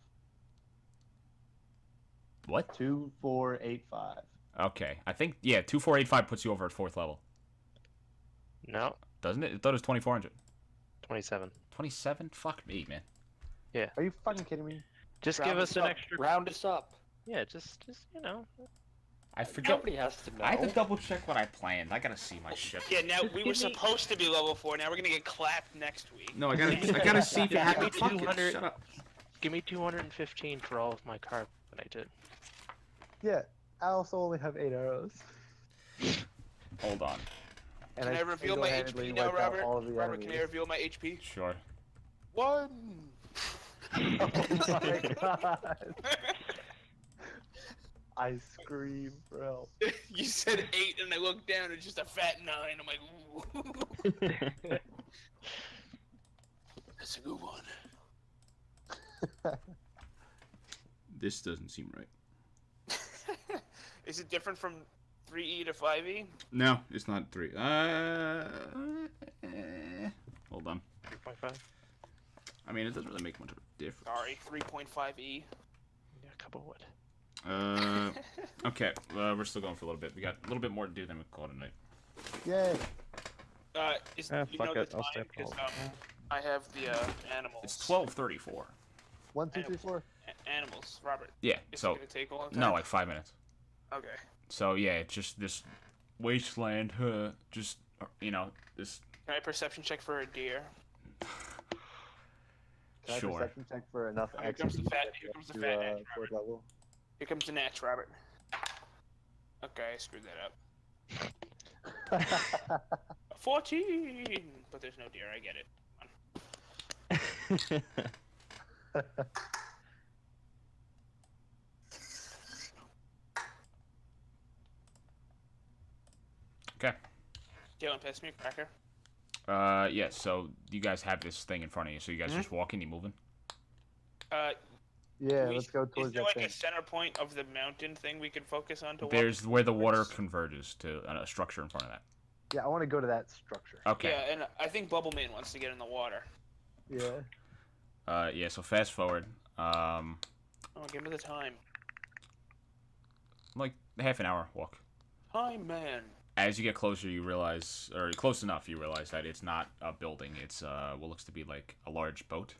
What? 2485. Okay. I think 2485 puts you over at 4th level, No, doesn't it? I thought it was 2400. 27. 27? Fuck me, man. Are you fucking kidding me? Just Round give us an up. extra. Round us up. Yeah, just you know. I forgot. Nobody has to know. I had to double check what I planned. I gotta see my shit. Yeah, now we were Give me- supposed to be level 4. Now we're gonna get clapped next week. No, I gotta see if you Give have me it. Fuck it, 200. Shut up. Give me 215 for all of my carb that I did. Yeah, I also only have 8 arrows. Hold on. And Can I reveal my single-handedly HP now, wiped out Robert? all of the Robert, can I enemies. reveal my HP? Sure. 1! Oh my god. I scream for help. You said 8 and I looked down, it's just a fat 9. I'm like, ooh. That's a good one. This doesn't seem right. Is it different from 3E to 5E? No, it's not 3. Hold on. 3.5. I mean, it doesn't really make much of a difference. Sorry, 3.5E. Yeah, a couple wood. Okay. We're still going for a little bit. We got a little bit more to do than we call it a night. Yay! Is, Ah, you fuck know the it, I'll time? stay Because Paul. I have the animals. It's 12:34. 1, 2, 3, 4. Animals, Robert. Yeah. Is So it gonna take a long time? no, like 5 minutes. Okay. So yeah, it's just this wasteland. Just this. Can I perception check for a deer? Can I Sure. perception check for enough Here comes the XP fat. Here comes the to fat natch, fourth Robert. level? Here comes the natch, Robert. Okay, I screwed that up. 14, but there's no deer. I get it. Okay. Galen, pass me a cracker. Yeah. So you guys have this thing in front of you. So you guys just walking, you moving? Yeah, We- let's go Is towards there that like thing. a center point of the mountain thing we could focus on to walk? There's where the water towards? converges to a structure in front of that. Yeah, I want to go to that structure. Okay. Yeah, and I think Bubble Man wants to get in the water. Yeah. Yeah. So fast forward. Oh, give me the time. Like half an hour walk. Time, man. As you get closer, you realize, or close enough, you realize that it's not a building. It's what looks to be like a large boat,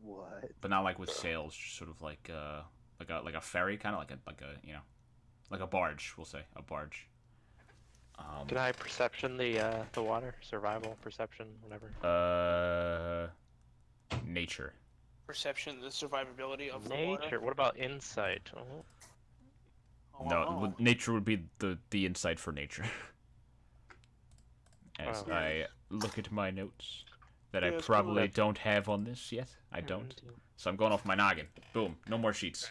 What? but not like with sails. Just sort of like a ferry, kind of like a you know, like a barge. We'll say a barge. Can I perception the water? Survival, perception, whatever. Nature. Perception, the survivability of the Nature. water. What about insight? Oh. Oh, No, wow. nature would be the insight for nature. As Oh. I look at my notes that I Yes, probably correct. don't have on this yet. I don't. So I'm going off my noggin. Boom. No more sheets.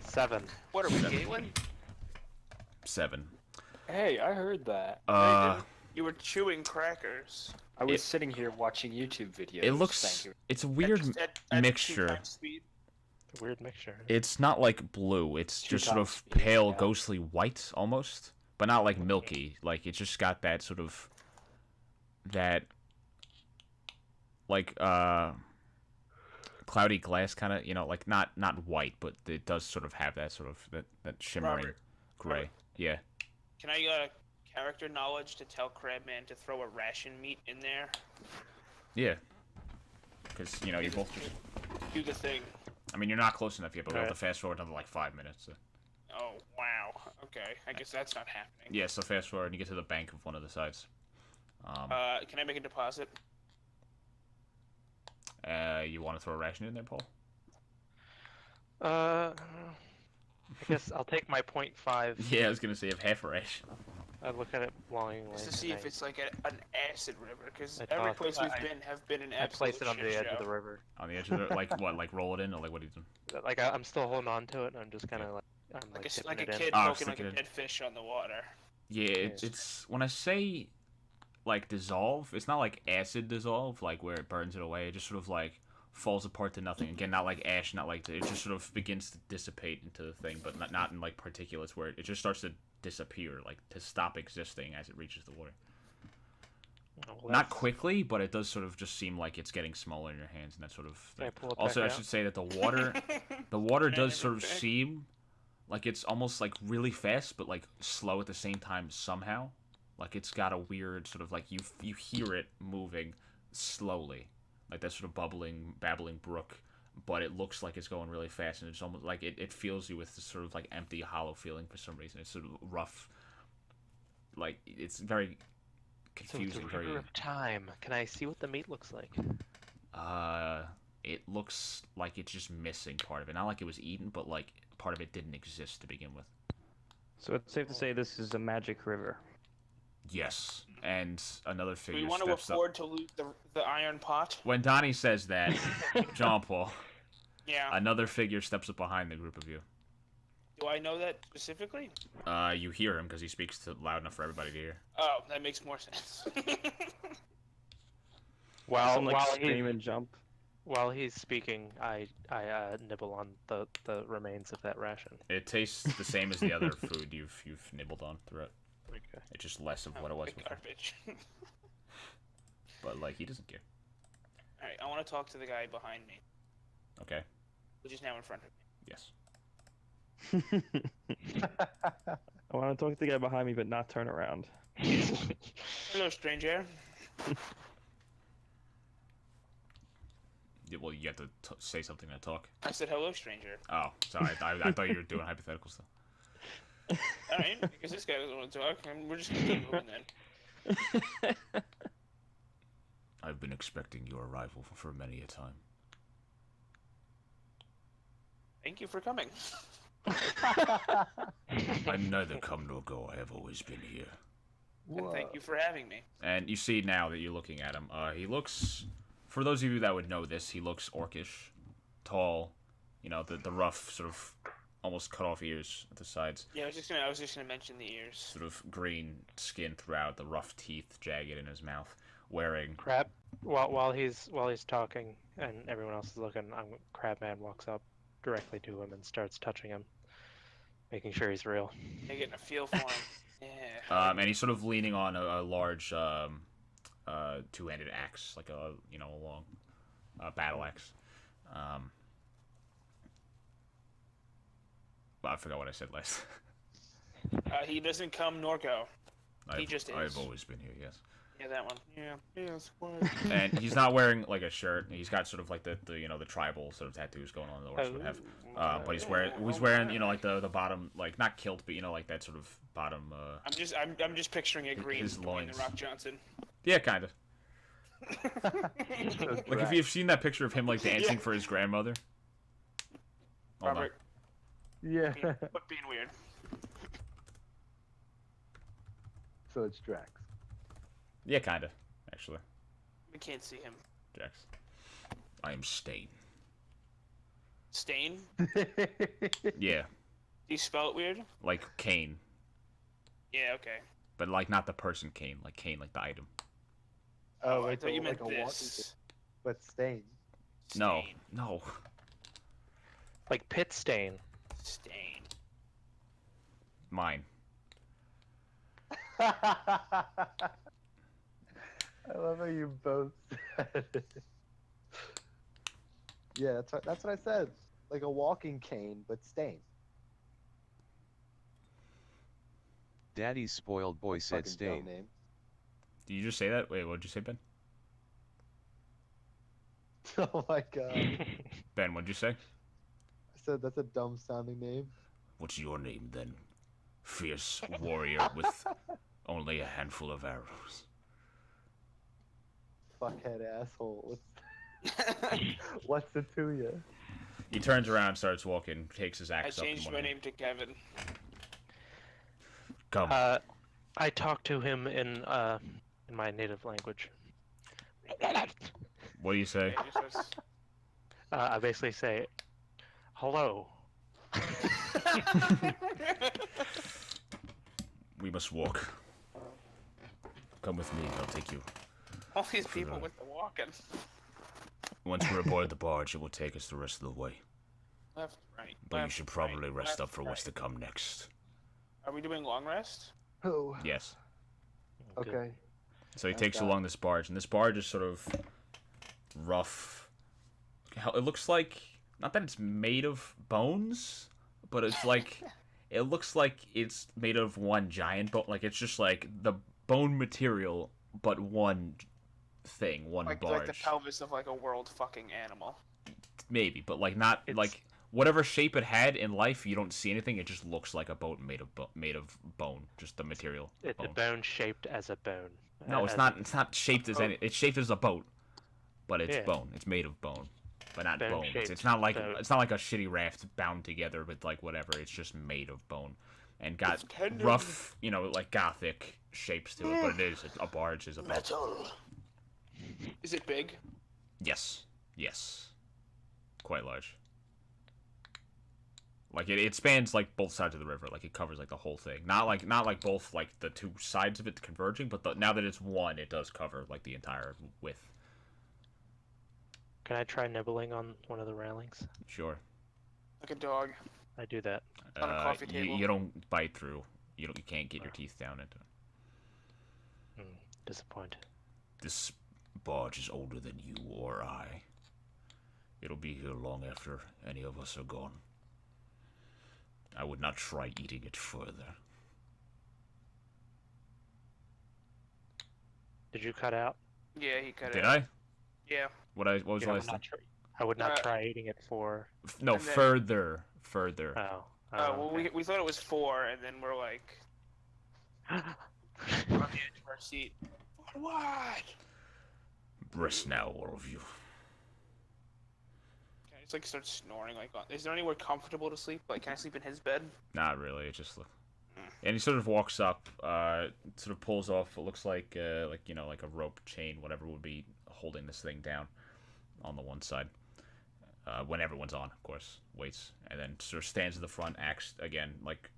7. What are we, Galen? 7. Hey, I heard that. You were chewing crackers. I was It- sitting here watching YouTube videos. It looks. Thank you. It's a weird At mixture. 2 times speed. Weird mixture. It's not like blue. It's Two just sort of times speed, pale, yeah. ghostly white almost, but not like milky. Like it's just got that sort of that like cloudy glass kind of, you know, like not white, but it does sort of have that sort of that shimmering Robert. gray. Robert. Yeah. Can I character knowledge to tell Crabman to throw a ration meat in there? Yeah. Because you know you both just. Do the thing. I mean, you're not close enough yet, but we'll have Alright. to fast forward another like 5 minutes. So. Oh, wow. Okay, I guess that's not happening. Yeah. So fast forward, and you get to the bank of one of the sides. Can I make a deposit? You want to throw a ration in there, Paul? I guess I'll take my 0.5. Yeah, I was gonna say you have half a ration. I look at it longingly. Just to see if and it's like an acid river, because I every toss- place we've I- been have been an I absolute place it on the shit edge of show. the river. On the edge of the, like what, like roll it in, or like what are you doing? Like I'm still holding on to it, and I'm just kind of like I'm Like like, a, like a dipping it kid Oh, poking like stick it a in. dead fish on the water. Yeah, it's when I say like dissolve, it's not like acid dissolve, like where it burns it away. It just sort of like falls apart to nothing. Again, not like ash, not like it just sort of begins to dissipate into the thing, but not in like particulates where it just starts to disappear, like to stop existing as it reaches the water. in. Oh, well, Not that's- quickly, but it does sort of just seem like it's getting smaller in your hands and that sort of Can I thing. pull it Also, I back out? should say that the water does sort of Back. seem like it's almost like really fast, but like slow at the same time somehow. Like it's got a weird sort of like you hear it moving slowly, like that sort of babbling brook, but it looks like it's going really fast, and it's almost like it fills you with this sort of like empty, hollow feeling for some reason. It's sort of rough, like it's very So it's confusing. a Very river of time. Can I see what the meat looks like? it looks like it's just missing part of it. Not like it was eaten, but like part of it didn't exist to begin with. So it's safe to say this is a magic river. Yes, and another Do figure we want to steps up. afford to lose the iron pot? When Donny says that, John Paul, Yeah. another figure steps up behind the group of you. Do I know that specifically? You hear him because he speaks loud enough for everybody to hear. Oh, that makes more sense. While Some, like, while scream he and jump. while he's speaking, I nibble on the remains of that ration. It tastes the same as the other food you've nibbled on throughout. Okay. It's just less of what it was Like before. garbage. But like he doesn't care. Alright, I want to talk to the guy behind me, Okay. which is now in front of me. Yes. I want to talk to the guy behind me, but not turn around. Hello, stranger. Yeah, well, you have to say something to talk. I said hello, stranger. Oh, sorry. I thought you were doing hypothetical stuff. Alright, because this guy doesn't want to talk, and we're just gonna keep moving then. I've been expecting your arrival for many a time. Thank you for coming. I'm neither come nor go. I have always been here. And thank you for having me. And you see now that you're looking at him, he looks, for those of you that would know this, he looks orcish, tall, you know, the rough sort of almost cut off ears at the sides. Yeah, I was just gonna mention the ears. Sort of green skin throughout, the rough teeth jagged in his mouth, wearing. Crab. While he's talking and everyone else is looking, Crabman walks up directly to him and starts touching him, making sure he's real. You're getting a feel for him. Yeah. And he's sort of leaning on a large two-handed axe, like a long battle axe. I forgot what I said last. He doesn't come nor go. He I've, just is. I've always been here, yes. Yeah, that one. Yeah. Yes. What? And he's not wearing like a shirt. He's got sort of like the the tribal sort of tattoos going on the orcs would have. But he's wearing like the bottom, like not kilt, but like that sort of bottom. I'm just picturing a green his Dwayne loins. the Rock Johnson. Yeah, kind of. Like if you've seen that picture of him like dancing for his grandmother. Hold on. Robert, Yeah. being weird. So it's Drax. Yeah, kind of, actually. We can't see him. Jax. I am Stain. Stain? Yeah, Do you spell it weird? like Kane, Yeah. Okay. but like not the person Kane, like the item. Oh, I like thought you like meant a walking this. but stain. No, Stain. no. Like pit stain. Stain. Mine. I love how you both said it. Yeah, that's what I said. Like a walking cane, but stain. Daddy's spoiled boy said Fucking dumb stain. name. Did you just say that? Wait, what did you say, Ben? Oh my god. I Ben, what did you say? said that's a dumb sounding name. What's your name then? Fierce warrior with only a handful of arrows. Fuckhead asshole. What's it to you? He turns around, starts walking, takes his I axe up. changed my name to Kevin. Come. I talk to him in my native language. What do you say? Okay, just as- I basically say, "Hello." We must walk. Come with me, I'll take you. All these people with the walking. Once we're aboard the barge, it will take us the rest of the way. Left, right. But you left, should probably right, rest left, up for what's to right. come next. Are we doing long rest? Oh, Yes. okay. So he I've takes you got- along this barge, and this barge is sort of rough. It looks like, not that it's made of bones, but it's like, it looks like it's made of one giant bone. Like it's just like the bone material, but one thing, one Like barge. the pelvis of like a world fucking animal. Maybe, but like not like whatever shape it had in life. You don't see anything. It just looks like a boat made of bone. Just the material. It's a bone. bone shaped as a bone. No, it's As- not. It's not shaped as any. It's shaped as a boat, but it's Yeah. bone. It's made of bone, but not bones. Bone-shaped It's not like boat. it's not like a shitty raft bound together with like whatever. It's just made of bone, and got It's tender. rough, like gothic shapes to it. But it is a barge is a boat. Metal. Is it big? Yes, yes, quite large. Like it spans like both sides of the river. Like it covers like the whole thing. Not like both like the two sides of it converging, but now that it's one, it does cover like the entire width. Can I try nibbling on one of the railings? Sure. Like a dog. I do that. On a coffee table. You don't bite through. You can't get your teeth down into it. Disappointed. This barge is older than you or I. It'll be here long after any of us are gone. I would not try eating it further. Did you cut out? Yeah, he cut it. Did I? Yeah. What was Yeah, the last thing? I would not try eating it for. No, And then- further. Oh. Well, we thought it was 4, and then we're like on the edge of our seat. What? Rest now, all of you. Can I just like start snoring? Like, is there anywhere comfortable to sleep? Like, can I sleep in his bed? Not really. It just and he sort of walks up, sort of pulls off. It looks like you know, like a rope chain, whatever would be holding this thing down on the one side. When everyone's on, of course, waits, and then sort of stands in the front, axe again, like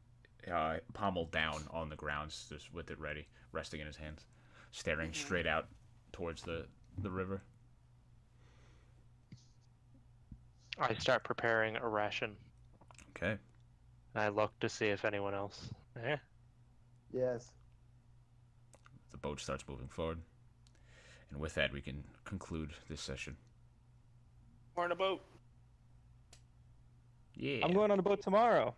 pommel down on the ground, just with it ready, resting in his hands, staring straight out towards the river. I start preparing a ration. Okay. And I look to see if anyone else. Eh? Yes. The boat starts moving forward, and with that, we can conclude this session. We're in a boat. Yeah. I'm going on a boat tomorrow.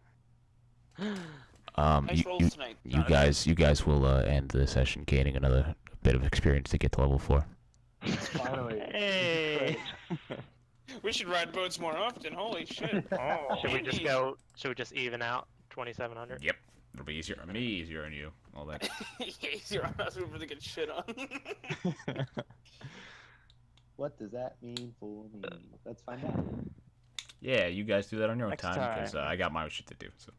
Nice rolls tonight. you guys will end the session gaining another bit of experience to get to level 4. Finally. Hey! We should ride boats more often. Holy shit. Oh. Should we just even out 2,700? Yep. It'll be easier on me, easier on you, all that. Easier on us. We're really good shit on. What does that mean for me? Let's find out. Yeah, you guys do that on your own Next time, because time. I got my shit to do, so.